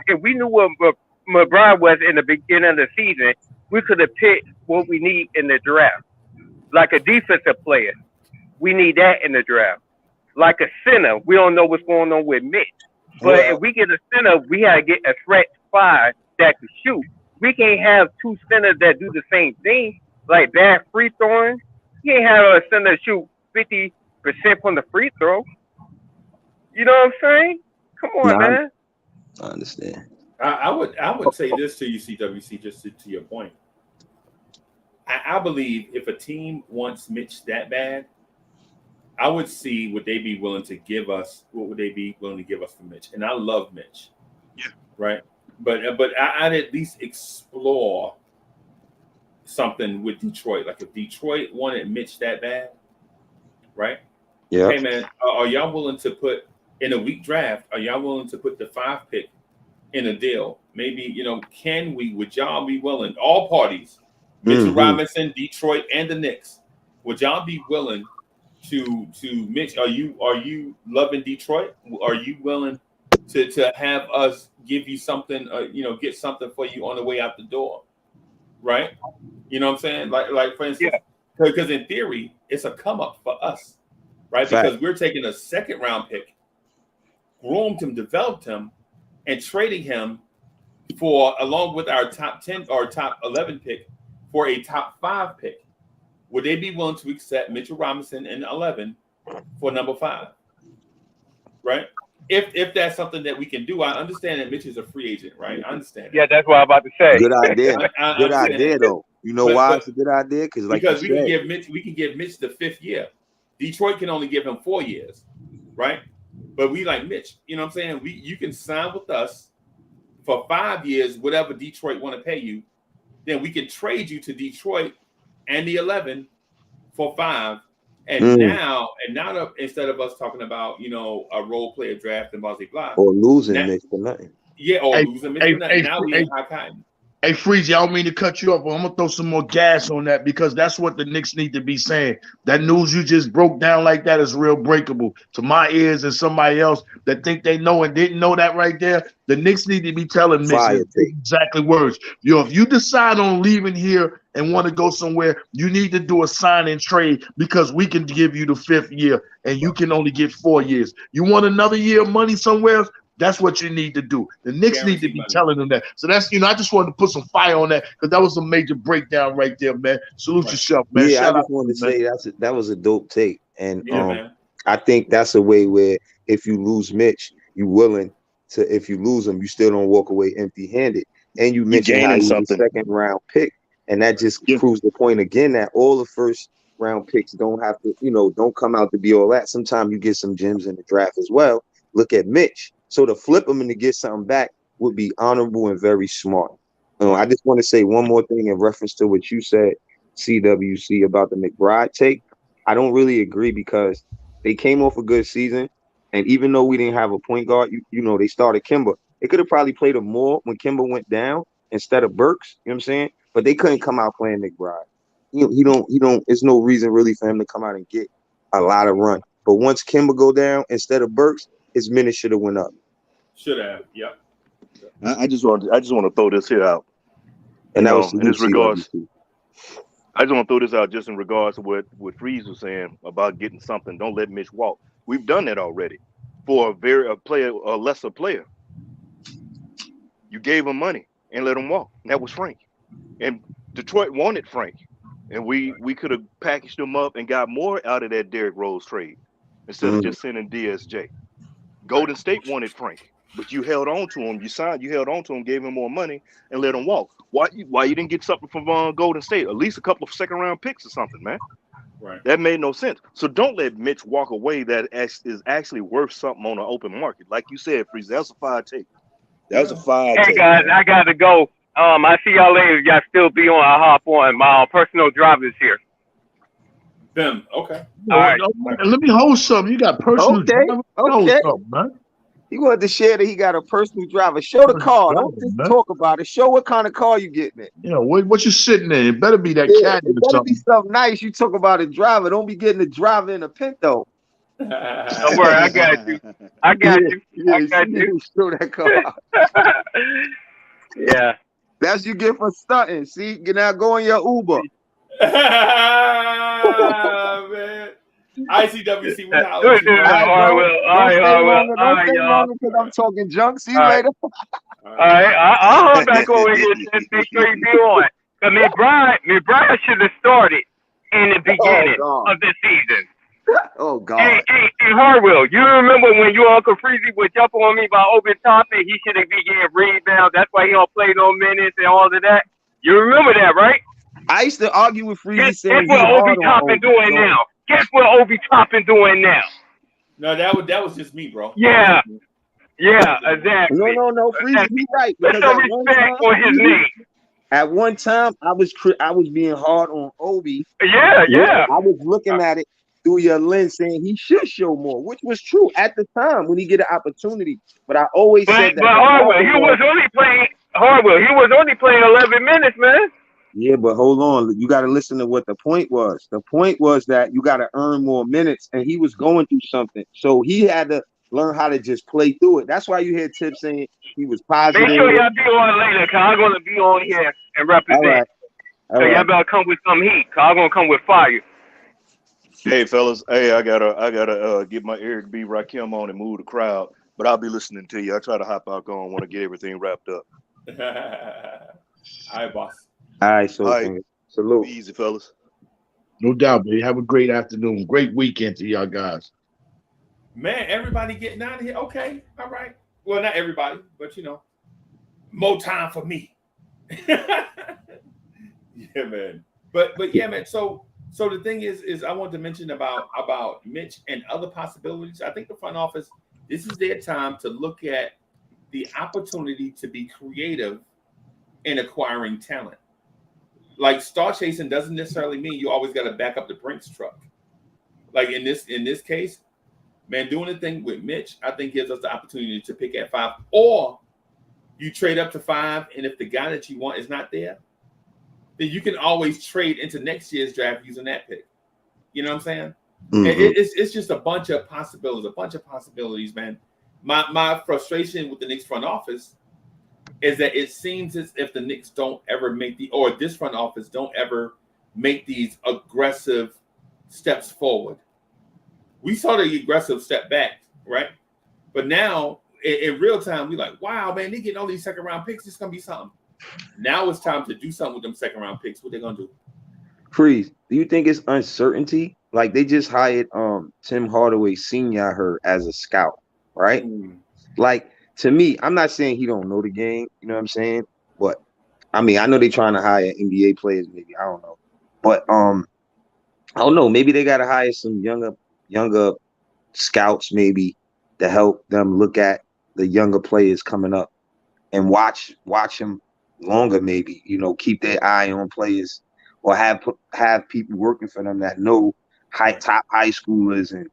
McBride was in the beginning of the season, we could have picked what we need in the draft. Like a defensive player, we need that in the draft. Like a center, we don't know what's going on with Mitch. But if we get a center, we got to get a threat 5 that can shoot. We can't have 2 centers that do the same thing, like bad free throwing. You can't have a center shoot 50% from the free throw. You know what I'm saying? Come on, man. I understand. I would say this to you, CWC, just to your point. I believe if a team wants Mitch that bad, I would see would they be willing to give us. What would they be willing to give us for Mitch? And I love Mitch. Yeah. Right. But I'd at least explore something with Detroit. Like if Detroit wanted Mitch that bad, right? Yeah. Hey man, are y'all willing to put in a weak draft? Are y'all willing to put the 5 pick in a deal? Maybe, would y'all be willing, all parties, Mitchell Robinson, Detroit, and the Knicks, would y'all be willing to Mitch? Are you loving Detroit? Are you willing to have us give you something, get something for you on the way out the door? Right? You know what I'm saying? Like for instance, because in theory, it's a come up for us, right? Fact. Because we're taking a 2nd round pick groomed him, developed him, and trading him for, along with our top 10 or top 11 pick, for a top 5 pick, would they be willing to accept Mitchell Robinson in 11 for number 5? Right? If that's something that we can do. I understand that Mitch is a free agent, right? I understand that. Yeah, that's what I'm about to say. Good idea. Good understand idea, that. though. You know why it's a good idea? Because like because you we said, can give Mitch the 5th year. Detroit can only give him 4 years, right? But we like Mitch. You know what I'm saying? You can sign with us for 5 years, whatever Detroit want to pay you. Then we can trade you to Detroit and the 11 for 5. And now instead of us talking about, a role player draft and blah, blah, blah. Or losing Mitch for nothing. Yeah, or losing Mitch for nothing. Now we in high cotton. Hey, Freezy, I don't mean to cut you off, but I'm going to throw some more gas on that because that's what the Knicks need to be saying. That news you just broke down like that is real breakable to my ears and somebody else that think they know and didn't know that right there. The Knicks need to be telling Mitch exactly words. If you decide on leaving here and want to go somewhere, you need to do a sign and trade because we can give you the 5th year and you can only get 4 years. You want another year of money somewhere else? That's what you need to do. The Knicks need to be telling them that. So that's, I just wanted to put some fire on that because that was a major breakdown right there, man. Salute yourself, man. Yeah, Shout I just wanted to say that was a dope take. And man. I think that's a way where if you lose Mitch, you're willing to, if you lose him, you still don't walk away empty-handed. And you mentioned how he's a 2nd round pick. And that just proves the point again that all the 1st round picks don't have to, don't come out to be all that. Sometimes you get some gems in the draft as well. Look at Mitch. So to flip him and to get something back would be honorable and very smart. I just want to say one more thing in reference to what you said, CWC, about the McBride take. I don't really agree because they came off a good season. And even though we didn't have a point guard, they started Kimba. They could have probably played him more when Kimba went down instead of Burks. You know what I'm saying? But they couldn't come out playing McBride. He don't, there's no reason really for him to come out and get a lot of run. But once Kimba go down instead of Burks, his minutes should have went up. Should have, yep. I just want to throw this here out. And that was in this regards. I just want to throw this out just in regards to what Freeze was saying about getting something. Don't let Mitch walk. We've done that already for a lesser player. You gave him money and let him walk. And that was Frank. And Detroit wanted Frank. And we could have packaged him up and got more out of that Derrick Rose trade instead of just sending DSJ. Golden State wanted Frank, but you held on to him. You held on to him, gave him more money, and let him walk. Why you didn't get something from Golden State? At least a couple of 2nd round picks or something, man. Right. That made no sense. So don't let Mitch walk away that is actually worth something on an open market. Like you said, Freeze, that was a fire take. That was a fire take. Hey, guys, I got to go. I see y'all later. Y'all still be on. I'll hop on. My personal driver's here. Them. Okay. All right. Let me hold something. You got personal driver? Okay. Man. He wanted to share that he got a personal driver. Show the car. Don't just talk about it. Show what kind of car you getting in. What you sitting in? It better be that Caddy or better something. be something nice. You talk about a driver. Don't be getting a driver in a Pinto. Don't worry, I got you. I got you. Show that car. Yeah. That's you get for stunting. See, now go in your Uber. Man. ICWC, we All right, because I'm talking junk. See you later. All right, I'll hop back over here and make sure you be on. Because McBride should have started in the beginning of the season. Oh God! Hey, Harwell, you remember when your Uncle Freezy would jump on me about Obi Toppin? He should have been getting rebounds. That's why he don't play no minutes and all of that. You remember that, right? I used to argue with Freezy. Guess what Obi Toppin doing now? Guess what Obi Toppin doing now? No, that was just me, bro. Yeah, exactly. No, Freezy, you right. Put some respect on his name. At one time, I was being hard on Obi. Yeah. I was looking at it through your lens, saying he should show more, which was true at the time when he get an opportunity. But I always said that. But Harwell, he was only playing 11 minutes, man. Yeah, but hold on. You got to listen to what the point was. The point was that you got to earn more minutes, and he was going through something. So he had to learn how to just play through it. That's why you hear Tip saying he was positive. Make sure y'all be on later, because I'm going to be on here and represent. All right. Y'all better come with some heat, because I'm going to come with fire. Hey, fellas. Hey, I gotta get my Eric B. Rakim on and move the crowd. but I'll be listening to you. I try to hop out on, want to get everything wrapped up. All right, boss. All right, so All right. salute. Be easy, fellas. No doubt, baby. Have a great afternoon. Great weekend to y'all guys. Man, everybody getting out of here. Okay, all right. Well, not everybody, but more time for me. Yeah, man. But yeah, man. So the thing is I want to mention about Mitch and other possibilities. I think the front office, this is their time to look at the opportunity to be creative in acquiring talent. Like star chasing doesn't necessarily mean you always got to back up the Brinks truck. Like in this case, man, doing the thing with Mitch, I think gives us the opportunity to pick at 5, or you trade up to 5, and if the guy that you want is not there, then you can always trade into next year's draft using that pick. You know what I'm saying? Mm-hmm. It's just a bunch of possibilities, man. My frustration with the Knicks front office is that it seems as if the Knicks don't ever or this front office don't ever make these aggressive steps forward. We saw the aggressive step back, right? But now in real time, we're like, wow, man, they getting all these second round picks. It's gonna be something. Now it's time to do something with them second round picks. What they gonna do? Freeze. Do you think it's uncertainty? Like they just hired Tim Hardaway Sr. I heard as a scout, right? Like to me, I'm not saying he don't know the game, you know what I'm saying? But I mean, I know they're trying to hire NBA players, maybe. I don't know. But I don't know, maybe they gotta hire some younger scouts maybe to help them look at the younger players coming up and watch them longer, maybe, keep their eye on players, or have people working for them that know top high schoolers and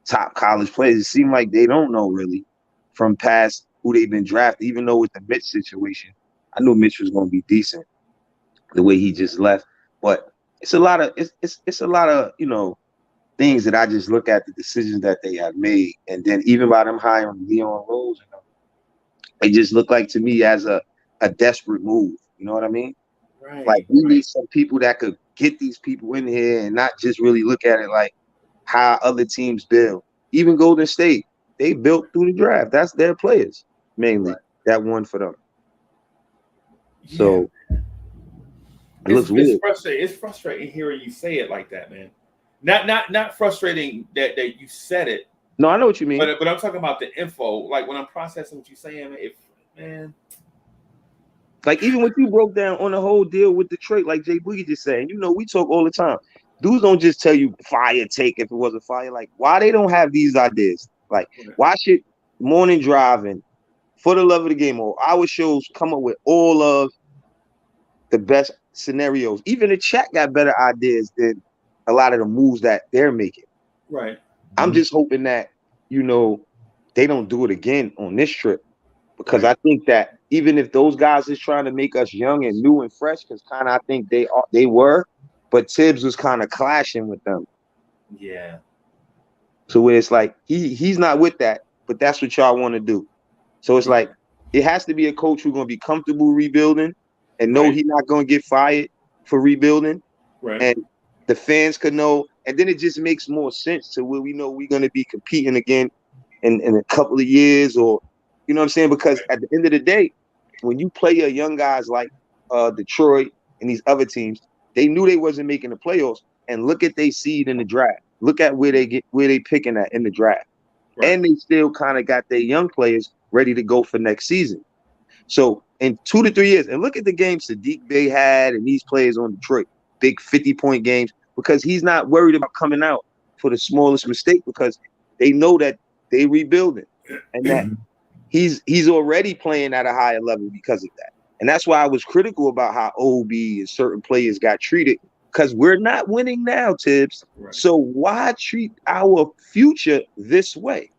top college players. It seems like they don't know really from past who they've been drafted, even though with the Mitch situation, I knew Mitch was going to be decent the way he just left. But it's a lot of things that I just look at the decisions that they have made. And then even by them hiring Leon Rose, it just looked like to me as a desperate move. You know what I mean? Right. Like we need some people that could get these people in here and not just really look at it like how other teams build. Even Golden State, they built through the draft. That's their players mainly that won for them. Yeah. So it looks weird. It's frustrating hearing you say it like that, man. Not frustrating that you said it. No, I know what you mean. But I'm talking about the info. Like when I'm processing what you're saying, man. Like even what you broke down on the whole deal with Detroit, like Jay Boogie just saying, we talk all the time. Dudes don't just tell you fire take if it wasn't fire. Like why they don't have these ideas? Like why should Morning Drive and For the Love of the Game or our shows come up with all of the best scenarios? Even the chat got better ideas than a lot of the moves that they're making. Right. I'm just hoping that, they don't do it again on this trip. Because I think that even if those guys is trying to make us young and new and fresh, because kind of I think they were, but Tibbs was kind of clashing with them. Yeah. So where it's like he's not with that, but that's what y'all want to do. So it's like it has to be a coach who's gonna be comfortable rebuilding and know he's not gonna get fired for rebuilding. Right. And the fans could know, and then it just makes more sense to where we know we're gonna be competing again in a couple of years, or you know what I'm saying? Because at the end of the day, when you play your young guys like Detroit and these other teams, they knew they wasn't making the playoffs. And look at they seed in the draft. Look at where they picking at in the draft. Right. And they still kind of got their young players ready to go for next season. So in 2 to 3 years, and look at the games Sadiq Bey had and these players on Detroit, big 50-point games, because he's not worried about coming out for the smallest mistake because they know that they rebuilding and that he's already playing at a higher level because of that. And that's why I was critical about how OB and certain players got treated, because we're not winning now, Tibbs. Right. So why treat our future this way?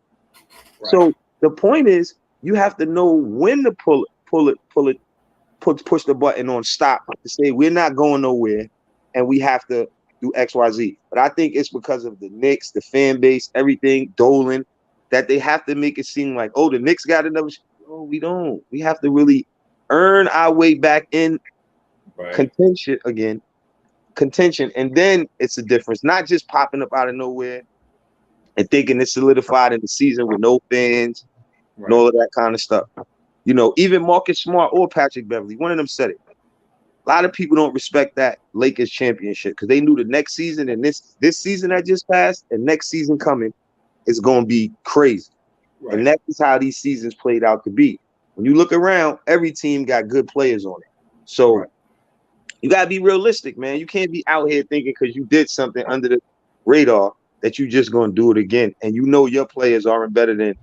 Right. So the point is you have to know when to push the button on stop to say we're not going nowhere and we have to do XYZ. But I think it's because of the Knicks, the fan base, everything, Dolan, that they have to make it seem like, the Knicks got another. No, we don't. We have to really earn our way back in contention again. Contention, and then it's a difference. Not just popping up out of nowhere and thinking it's solidified in the season with no fans and all of that kind of stuff. You know, even Marcus Smart or Patrick Beverly, one of them said it. A lot of people don't respect that Lakers championship because they knew the next season and this season that just passed and next season coming is going to be crazy. Right. And that is how these seasons played out to be. When you look around, every team got good players on it. So you got to be realistic, man. You can't be out here thinking because you did something under the radar that you just going to do it again. And you know your players aren't better than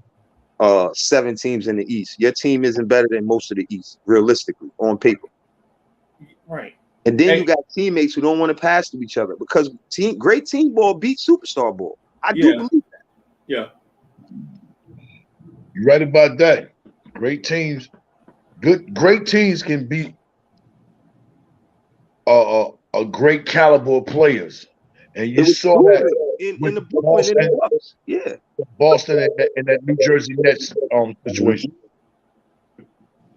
7 teams in the East. Your team isn't better than most of the East, realistically, on paper. Right. And then you got teammates who don't want to pass to each other because great team ball beats superstar ball. I do believe that. Yeah. You're right about that. Great teams can beat a great caliber of players. And you saw that in the Boston, in the Bucks. Yeah. Boston and that New Jersey Nets situation.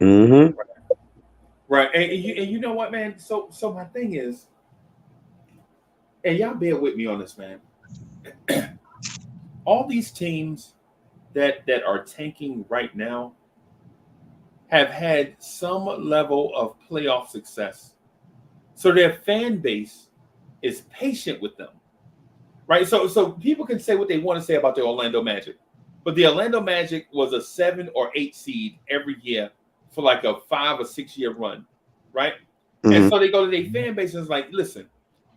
Mm-hmm. Right. And you know what, man? So my thing is, and y'all bear with me on this, man. All these teams that are tanking right now have had some level of playoff success. So their fan base is patient with them. Right? So people can say what they want to say about the Orlando Magic. But the Orlando Magic was a 7 or 8 seed every year for like a 5 or 6 year run, right? Mm-hmm. And so they go to their fan base and it's like, listen,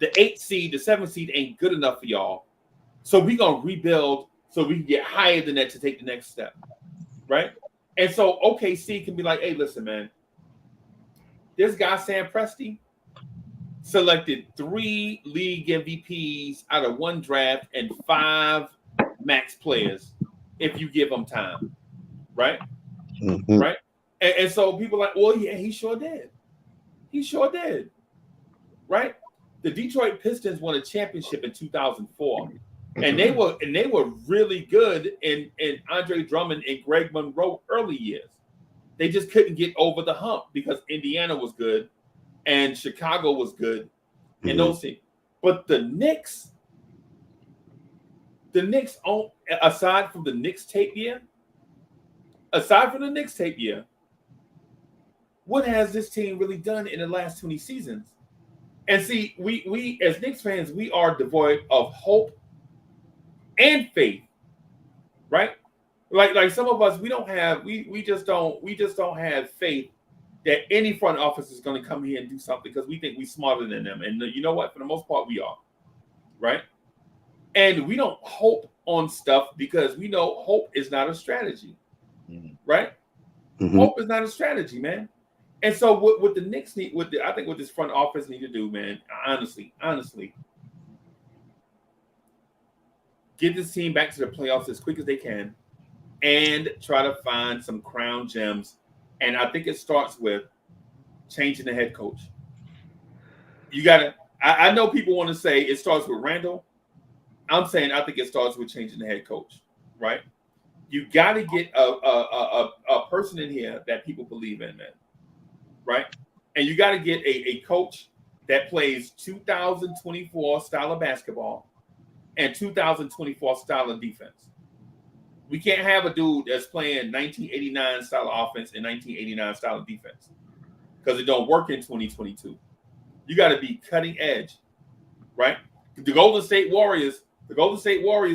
the 8 seed, the 7 seed ain't good enough for y'all. So we're going to rebuild so we can get higher than that to take the next step, right? And so OKC can be like, hey, listen, man, this guy, Sam Presti, selected 3 league MVPs out of 1 draft and 5 max players if you give him time, right? Mm-hmm. Right? And so people are like, well, yeah, he sure did. He sure did, right? The Detroit Pistons won a championship in 2004. And they were really good in Andre Drummond and Greg Monroe early years. They just couldn't get over the hump because Indiana was good and Chicago was good and those teams. But the Knicks, aside from the Knicks tape year, what has this team really done in the last 20 seasons? And see, we as Knicks fans, we are devoid of hope and faith, right? Like some of us, we just don't have faith that any front office is going to come here and do something because we think we're smarter than them. And you know what? For the most part, we are, right? And we don't hope on stuff because we know hope is not a strategy, right? Mm-hmm. Hope is not a strategy, man. And so what the Knicks need, I think what this front office need to do, man, honestly, get this team back to the playoffs as quick as they can and try to find some crown gems. And I think it starts with changing the head coach. You got to – I know people want to say it starts with Randall. I'm saying I think it starts with changing the head coach, right? You got to get a person in here that people believe in, man, right? And you got to get a coach that plays 2024 style of basketball and 2024 style of defense. We can't have a dude that's playing 1989 style of offense and 1989 style of defense because it don't work in 2022. You got to be cutting edge, right? The Golden State Warriors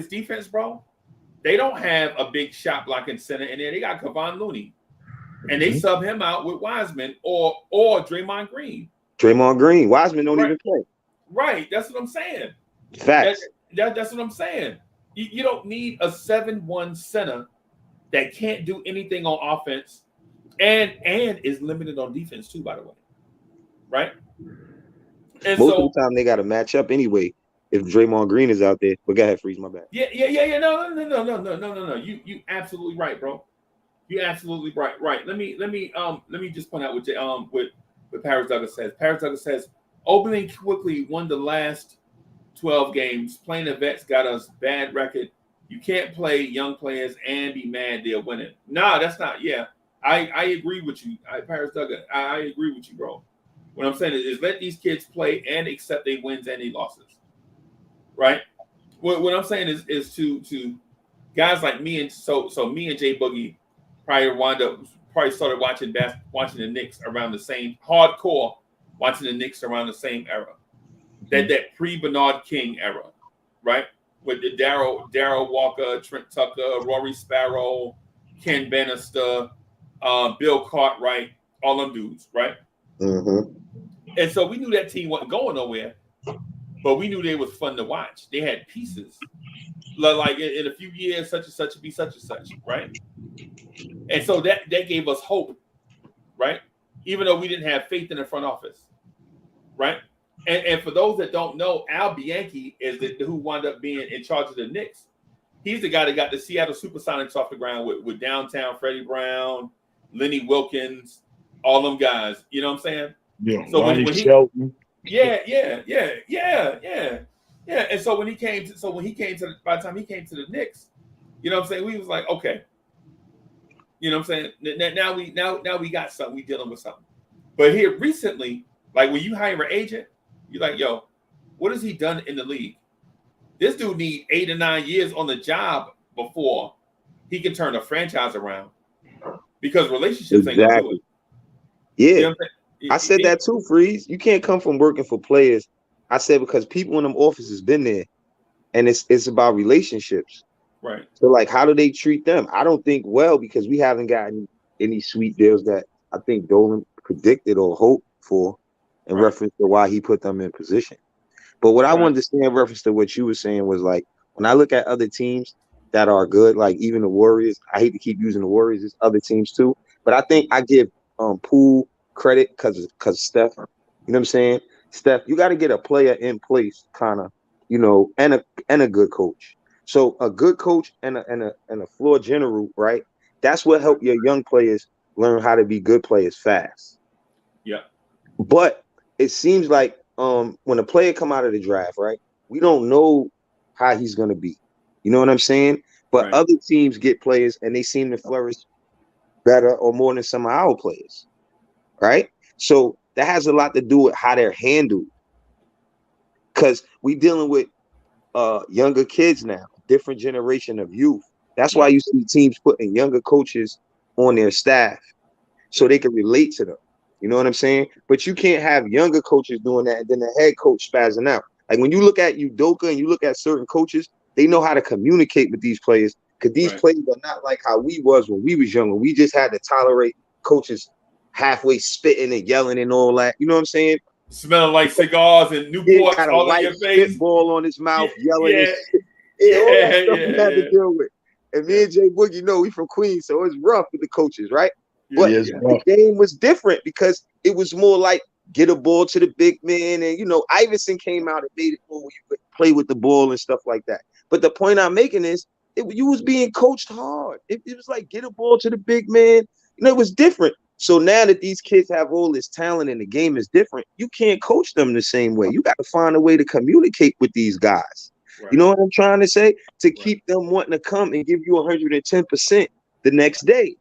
defense, bro, they don't have a big shot blocking center in there. They got Kevon Looney, and they sub him out with Wiseman or Draymond Green. Wiseman don't even play. Right, that's what I'm saying. Facts. That's what I'm saying. You don't need a 7-1 center that can't do anything on offense and is limited on defense too, by the way. Right? And most of the time they got to match up anyway if Draymond Green is out there. But go ahead, Freeze, my bad. Yeah. No. You absolutely right, bro. You absolutely right. Let me just point out what Paris Douglas says. Paris Douglas says opening quickly won the last 12 games. Playing the vets got us bad record. You can't play young players and be mad they're winning. Nah, that's not. Yeah, I agree with you, Paris Douglas. I agree with you, bro. What I'm saying is let these kids play and accept their wins and their losses. Right? What I'm saying is to guys like me and so me and Jay Boogie, probably started watching the Knicks around the same hardcore, watching the Knicks around the same era, that pre-Bernard King era, right? With the Darryl Walker, Trent Tucker, Rory Sparrow, Ken Bannister, Bill Cartwright, all them dudes, right? Mm-hmm. And so we knew that team wasn't going nowhere, but we knew they was fun to watch. They had pieces. Like in a few years, such and such would be such and such, right? And so that gave us hope, right? Even though we didn't have faith in the front office, right? And for those that don't know, Al Bianchi is who wound up being in charge of the Knicks. He's the guy that got the Seattle Supersonics off the ground with downtown Freddie Brown, Lenny Wilkins, all them guys. You know what I'm saying? Yeah. So Ronnie when he, Shelton. yeah. And so when he came to, by the time he came to the Knicks, you know what I'm saying? We was like, okay. You know what I'm saying? Now we got something. We dealing with something. But here recently, like when you hire an agent, you're like, yo, what has he done in the league? This dude need 8 or 9 years on the job before he can turn a franchise around, because relationships ain't gonna do it. Yeah, you know I said that too, Freeze. You can't come from working for players. I said because people in them offices been there, and it's about relationships. Right. So like, how do they treat them? I don't think well, because we haven't gotten any sweet deals that I think Dolan predicted or hoped for in reference to why he put them in position. But what I wanted to say in reference to what you were saying was like, when I look at other teams that are good, like even the Warriors, I hate to keep using the Warriors, there's other teams too, but I think I give Poole credit because Steph, you know what I'm saying? Steph, you got to get a player in place, kind of, you know, and a good coach. So a good coach and a floor general, right? That's what help your young players learn how to be good players fast. Yeah. But it seems like when a player come out of the draft, right, we don't know how he's going to be. You know what I'm saying? But other teams get players and they seem to flourish better or more than some of our players, right? So that has a lot to do with how they're handled, because we dealing with younger kids now, different generation of youth. That's why you see teams putting younger coaches on their staff so they can relate to them. You know what I'm saying? But you can't have younger coaches doing that and then the head coach spazzing out. Like when you look at Udoka and you look at certain coaches, they know how to communicate with these players, because these players are not like how we was when we was younger. We just had to tolerate coaches halfway spitting and yelling and all that. You know what I'm saying? Smelling like cigars and Newports all in your face. Spitball on his mouth, yelling and shit. All that stuff we had to deal with. And me and Jay Boogie know we from Queens, so it's rough with the coaches, right? But the game was different because it was more like get a ball to the big man. And, you know, Iverson came out and made it more where you could play with the ball and stuff like that. But the point I'm making is you was being coached hard. It was like get a ball to the big man. You know, it was different. So now that these kids have all this talent and the game is different, you can't coach them the same way. You got to find a way to communicate with these guys. You know what I'm trying to say? To keep them wanting to come and give you 110% the next day.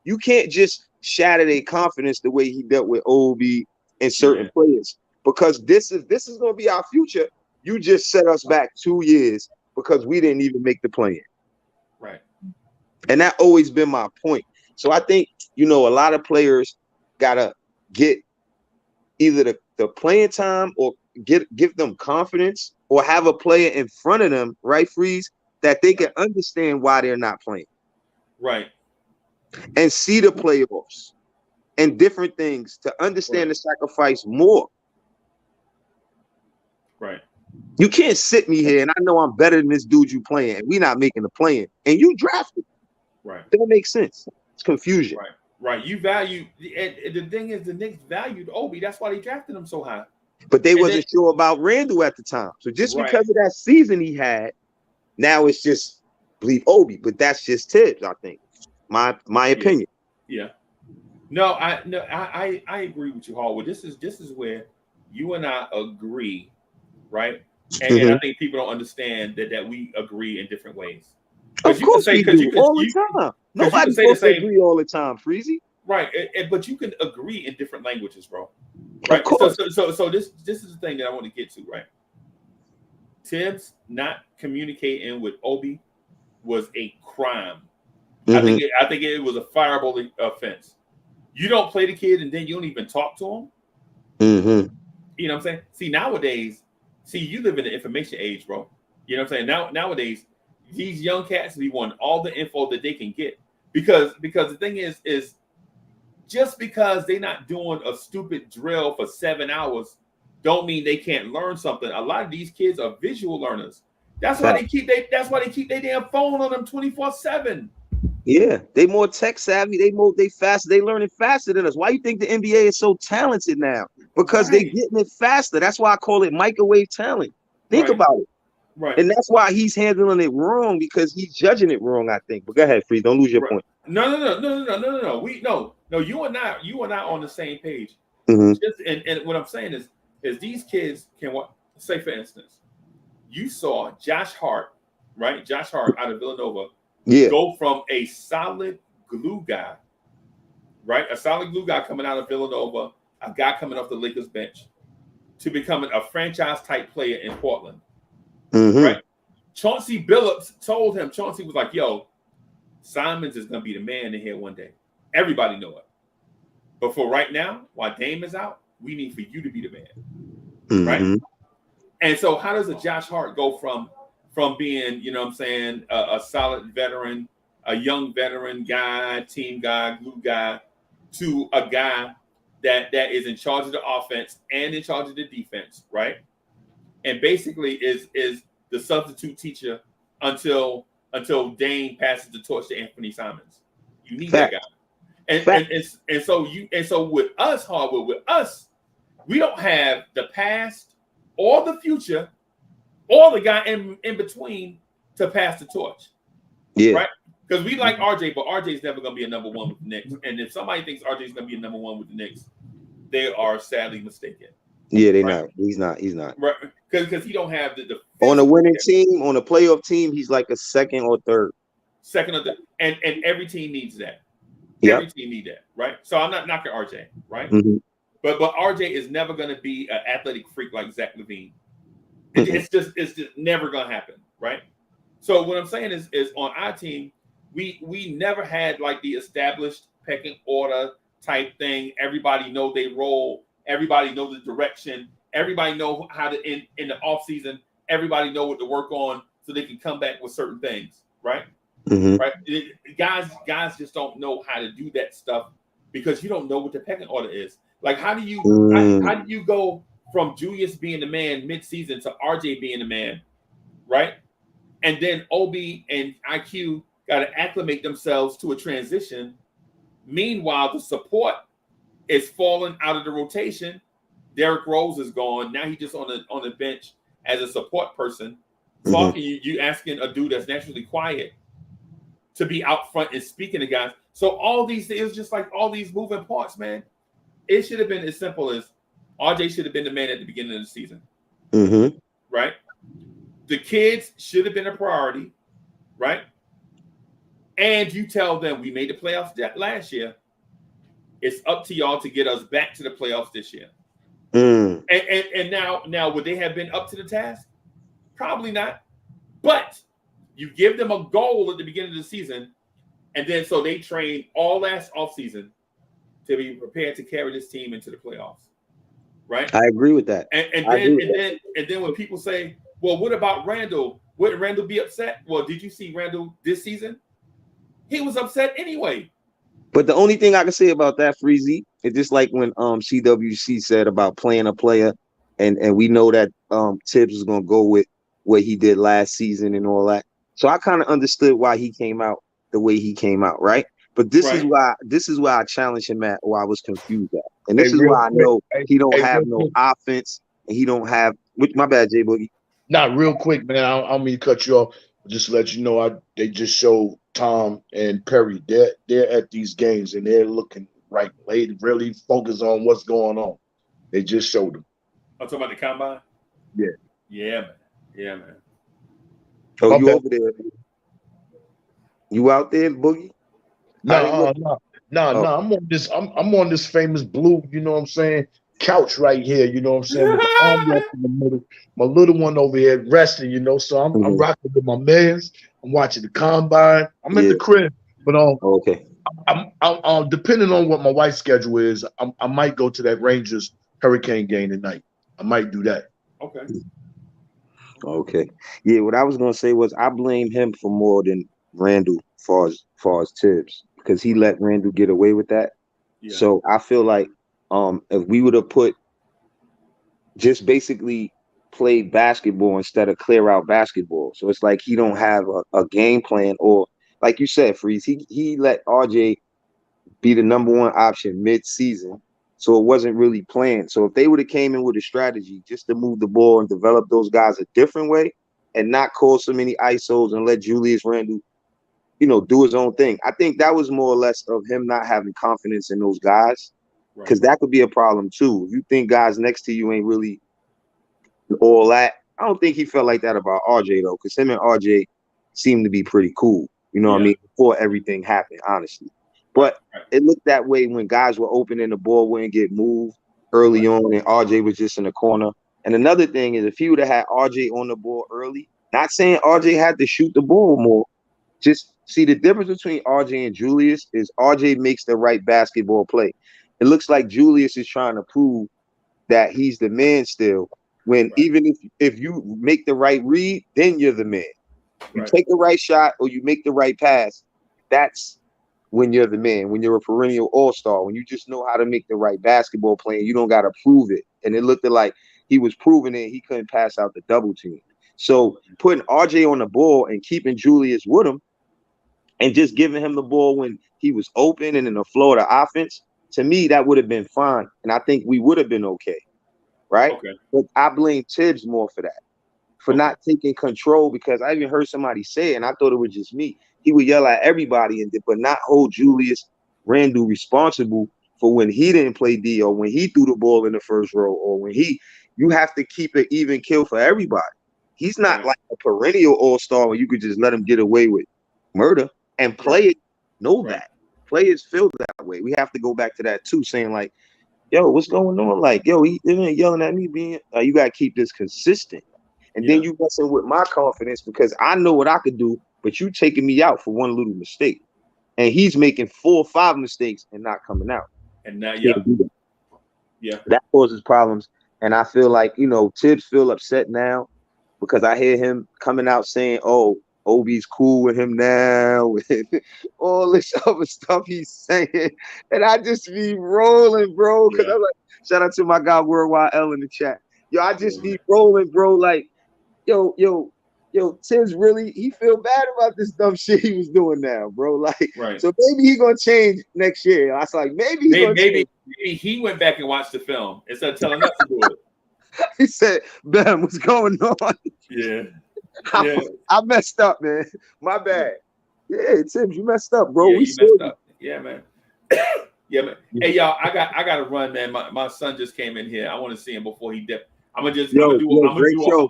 You can't just shatter their confidence the way he dealt with Obi and certain players, because this is going to be our future. You just set us back 2 years because we didn't even make the play-in. Right. And that always been my point. So I think, you know, a lot of players gotta get either the playing time or give them confidence, or have a player in front of them, right, Freeze, that they can understand why they're not playing. Right. And see the playoffs and different things to understand the sacrifice more. Right. You can't sit me here and I know I'm better than this dude you playing, and we not making the play-in, and you drafted. Right. That don't make sense. It's confusion. Right. Right. You value, and the thing is, the Knicks valued Obi. That's why they drafted him so high. But they wasn't sure about Randall at the time. So just because of that season he had, now it's just believe Obi. But that's just Tibbs, I think. My opinion. Yeah. No, I agree with you, Hallwood. This is where you and I agree, right? And I think people don't understand that we agree in different ways. Of course we do, all the time. Nobody's supposed to agree all the time, Freezy. Right, but you can agree in different languages, bro. Right. So this is the thing that I want to get to, right? Tibbs not communicating with Obi was a crime. I think it was a fireable offense. You don't play the kid and then you don't even talk to him. You know what I'm saying? See, nowadays, you live in the information age, bro. You know what I'm saying? Nowadays, these young cats, we want all the info that they can get. Because the thing is just because they're not doing a stupid drill for 7 hours don't mean they can't learn something. A lot of these kids are visual learners. That's why they keep their damn phone on them 24/7. Yeah, they more tech savvy. They faster. They learning faster than us. Why you think the NBA is so talented now? Because they getting it faster. That's why I call it microwave talent. Think about it. Right. And that's why he's handling it wrong, because he's judging it wrong, I think. But go ahead, Free. Don't lose your point. No. You and I on the same page. And what I'm saying is these kids can say, for instance, you saw Josh Hart, right? Josh Hart out of Villanova. Go from a solid glue guy, right? A solid glue guy coming out of Villanova, a guy coming off the Lakers bench, to becoming a franchise type player in Portland. Right? Chauncey Billups told him, Chauncey was like, yo, Simons is going to be the man in here one day. Everybody know it. But for right now, while Dame is out, we need for you to be the man. Right? And so how does a Josh Hart go from being, you know what I'm saying, a solid veteran, a young veteran guy, team guy, glue guy, to a guy that is in charge of the offense and in charge of the defense, right? And basically is the substitute teacher until Dame passes the torch to Anthony Simons. You need that guy. And so with us, Hardwood, with us, we don't have the past or the future or the guy in between to pass the torch. Right? Because we like RJ, but RJ's never going to be a number one with the Knicks. And if somebody thinks RJ's going to be a number one with the Knicks, they are sadly mistaken. Yeah, they're not. He's not. Right. Because he don't have the on a winning team, on a playoff team, he's like a second or third. And every team needs that. Every team need that, right? So I'm not knocking RJ, right? But RJ is never going to be an athletic freak like Zach LaVine. It's just never going to happen, right? So what I'm saying is on our team, we never had like the established pecking order type thing. Everybody know they role. Everybody know the direction. Everybody know how to in the offseason. Everybody know what to work on so they can come back with certain things, right? Right? Guys just don't know how to do that stuff because you don't know what the pecking order is. Like, how do you go from Julius being the man mid-season to RJ being the man, right? And then OB and IQ got to acclimate themselves to a transition. Meanwhile, the support is falling out of the rotation. Derrick Rose is gone. Now he's just on the bench as a support person. Talking, you asking a dude that's naturally quiet to be out front and speaking to guys. So all these things, it was just like all these moving parts, man. It should have been as simple as RJ should have been the man at the beginning of the season. Right? The kids should have been a priority, right? And you tell them we made the playoffs last year. It's up to y'all to get us back to the playoffs this year. And now would they have been up to the task? Probably not. But you give them a goal at the beginning of the season, and then so they train all last offseason to be prepared to carry this team into the playoffs. Right? I agree with that. And then when people say, well, what about Randall? Wouldn't Randall be upset? Well, did you see Randall this season? He was upset anyway. But the only thing I can say about that, Freezy, is just like when CWC said about playing a player, and we know that Tibbs is gonna go with what he did last season and all that. So I kind of understood why he came out the way he came out, right? But this is why I challenged him at, or I was confused at. And this is why I know he don't have no offense, and he don't have my bad, J Boogie. Not real quick, man. I don't mean to cut you off. Just to let you know, they just showed Tom and Perry. They're at these games and they're looking right. They really focus on what's going on. They just showed them. I'm talking about the combine. Yeah, man. Oh, you over there? You out there, Boogie? No. I'm on this. I'm on this famous blue. You know what I'm saying? Couch right here. You know what I'm saying? With the armrest in the middle. My little one over here resting. You know, so I'm rocking with my mans. I'm watching the combine. I'm in the crib, But Okay. I'm depending on what my wife's schedule is, I might go to that Rangers Hurricane game tonight. I might do that. Okay. Okay. Yeah, what I was gonna say was I blame him for more than Randall far as Tibbs, because he let Randall get away with that. Yeah. So I feel like if we would have put just basically played basketball instead of clear out basketball. So it's like he don't have a game plan, or like you said, Freeze, he let RJ be the number one option mid-season. So it wasn't really planned. So if they would have came in with a strategy just to move the ball and develop those guys a different way and not call so many ISOs and let Julius Randle, do his own thing, I think that was more or less of him not having confidence in those guys, because that could be a problem too. If you think guys next to you ain't really all that, I don't think he felt like that about RJ though, because him and RJ seemed to be pretty cool. You know what I mean? Before everything happened, honestly. But it looked that way when guys were open and the ball wouldn't get moved early on and RJ was just in the corner. And another thing is, if he would have had RJ on the ball early, not saying RJ had to shoot the ball more, just see the difference between RJ and Julius is RJ makes the right basketball play. It looks like Julius is trying to prove that he's the man still, when even if you make the right read, then you're the man. You take the right shot or you make the right pass, that's when you're the man, when you're a perennial all-star, when you just know how to make the right basketball play and you don't got to prove it. And it looked like he was proving it. He couldn't pass out the double team. So putting RJ on the ball and keeping Julius with him and just giving him the ball when he was open and in the flow of the offense, to me, that would have been fine. And I think we would have been okay. Right? Okay. But I blame Tibbs more for that, for not taking control, because I even heard somebody say it, and I thought it was just me. He would yell at everybody, but not hold Julius Randle responsible for when he didn't play D, or when he threw the ball in the first row, or when you have to keep it even kill for everybody. He's not like a perennial all-star where you could just let him get away with murder, and players know that. Players feel that way. We have to go back to that too, saying like, yo, what's going on? Like, yo, he ain't yelling at me being, you got to keep this consistent. And then you messing with my confidence because I know what I could do, but you taking me out for one little mistake. And he's making 4 or 5 mistakes and not coming out. And now, that causes problems. And I feel like, Tibbs feel upset now because I hear him coming out saying, oh, Obi's cool with him now, and all this other stuff he's saying. And I just be rolling, bro. Because I'm like, shout out to my guy Worldwide L in the chat. Yo, I just be rolling, bro. Like, yo, Tibbs really, he feel bad about this dumb shit he was doing now, bro. Like, so maybe he gonna change next year. I was like, maybe he went back and watched the film instead of telling us to do it. He said, "Bam, what's going on?" Yeah. I messed up, man. My bad. Yeah, Tibbs, you messed up, bro. Yeah, you messed up. Yeah, man. Yeah, man. Hey, y'all, I got to run, man. My son just came in here. I want to see him before he dipped. I'm gonna great show.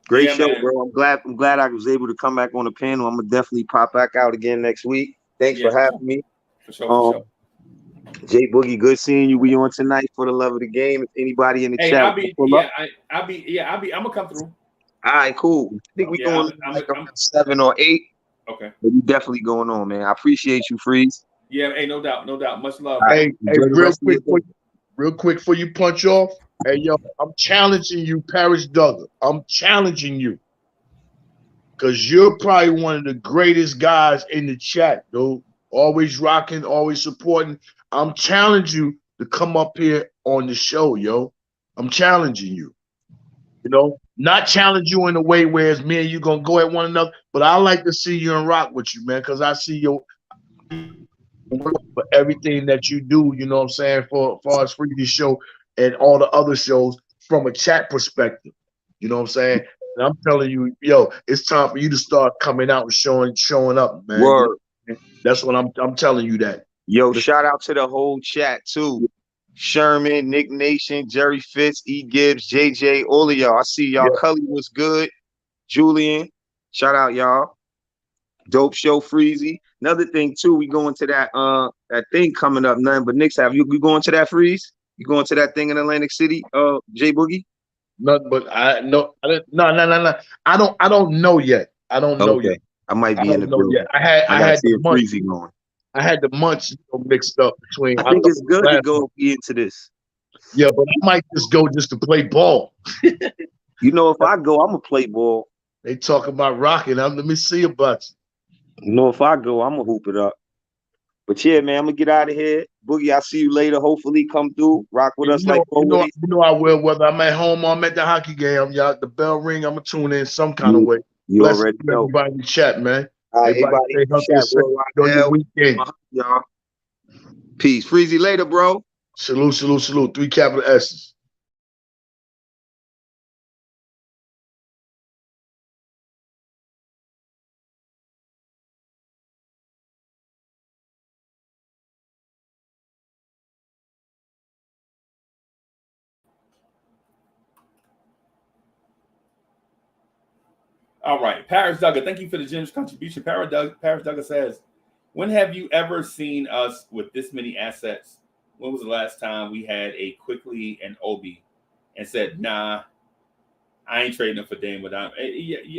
Great show, man. bro. I'm glad I was able to come back on the panel. I'm gonna definitely pop back out again next week. Thanks for having me. For sure. Jay Boogie, good seeing you. We on tonight for the love of the game. If anybody in the chat, I'm gonna come through. All right, cool. I think we going I'm 7 or 8. Okay. But you definitely going on, man. I appreciate you, Freeze. Yeah, hey, no doubt. Much love. Hey, real quick before you punch off. Hey, yo, I'm challenging you, Paris Duggar. I'm challenging you. Because you're probably one of the greatest guys in the chat, dude. Always rocking, always supporting. I'm challenging you to come up here on the show, yo. I'm challenging you. Not challenge you in a way where it's me and you gonna go at one another, but I like to see you and rock with you, man, because I see your for everything that you do, you know what I'm saying, for far as Freaky Show and all the other shows from a chat perspective. You know what I'm saying? And I'm telling you, yo, it's time for you to start coming out and showing up, man. Word. That's what I'm telling you that. Yo, shout out to the whole chat too. Sherman, Nick Nation, Jerry Fitz, E. Gibbs, JJ, all of y'all. I see y'all. Yeah. Cully was good. Julian, shout out y'all. Dope show, Freezy. Another thing too, we going to that thing coming up. Nothing but Knicks. Have you going to that, Freeze? You going to that thing in Atlantic City? J Boogie? No, but no. I don't know yet. I don't know yet. I might I be in the don't know building. yet. I gotta had see the if munch. Breezy going. I had the munch mixed up between. I think thought it's good to last go one. into this. Yeah, but I might just go just to play ball. You know, if I go, I'm gonna play ball. They talk about rocking. Let me see about you. You know, if I go, I'm gonna hoop it up. But yeah, man, I'm gonna get out of here. Boogie, I'll see you later. Hopefully, come through, rock with us like always. You know I will. Whether I'm at home or I'm at the hockey game, y'all, the bell ring. I'm gonna tune in some kind of way. You Bless already know. everybody in the chat, man. All right, Everybody stay in the healthy and chat, safe on your weekend. y'all. Peace. Freezy later, bro. Salute, salute, salute. 3 capital S's. All right. Paris Duggar, thank you for the generous contribution. Paris Duggar says, when have you ever seen us with this many assets? When was the last time we had a Quickly and Obi and said, nah, I ain't trading them for Dame without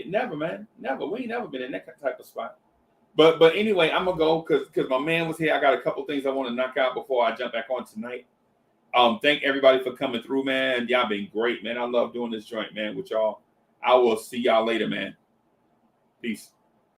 never, man. Never. We ain't never been in that type of spot. But anyway, I'm gonna go because my man was here. I got a couple things I want to knock out before I jump back on tonight. Thank everybody for coming through, man. Y'all been great, man. I love doing this joint, man, with y'all. I will see y'all later, man. Peace.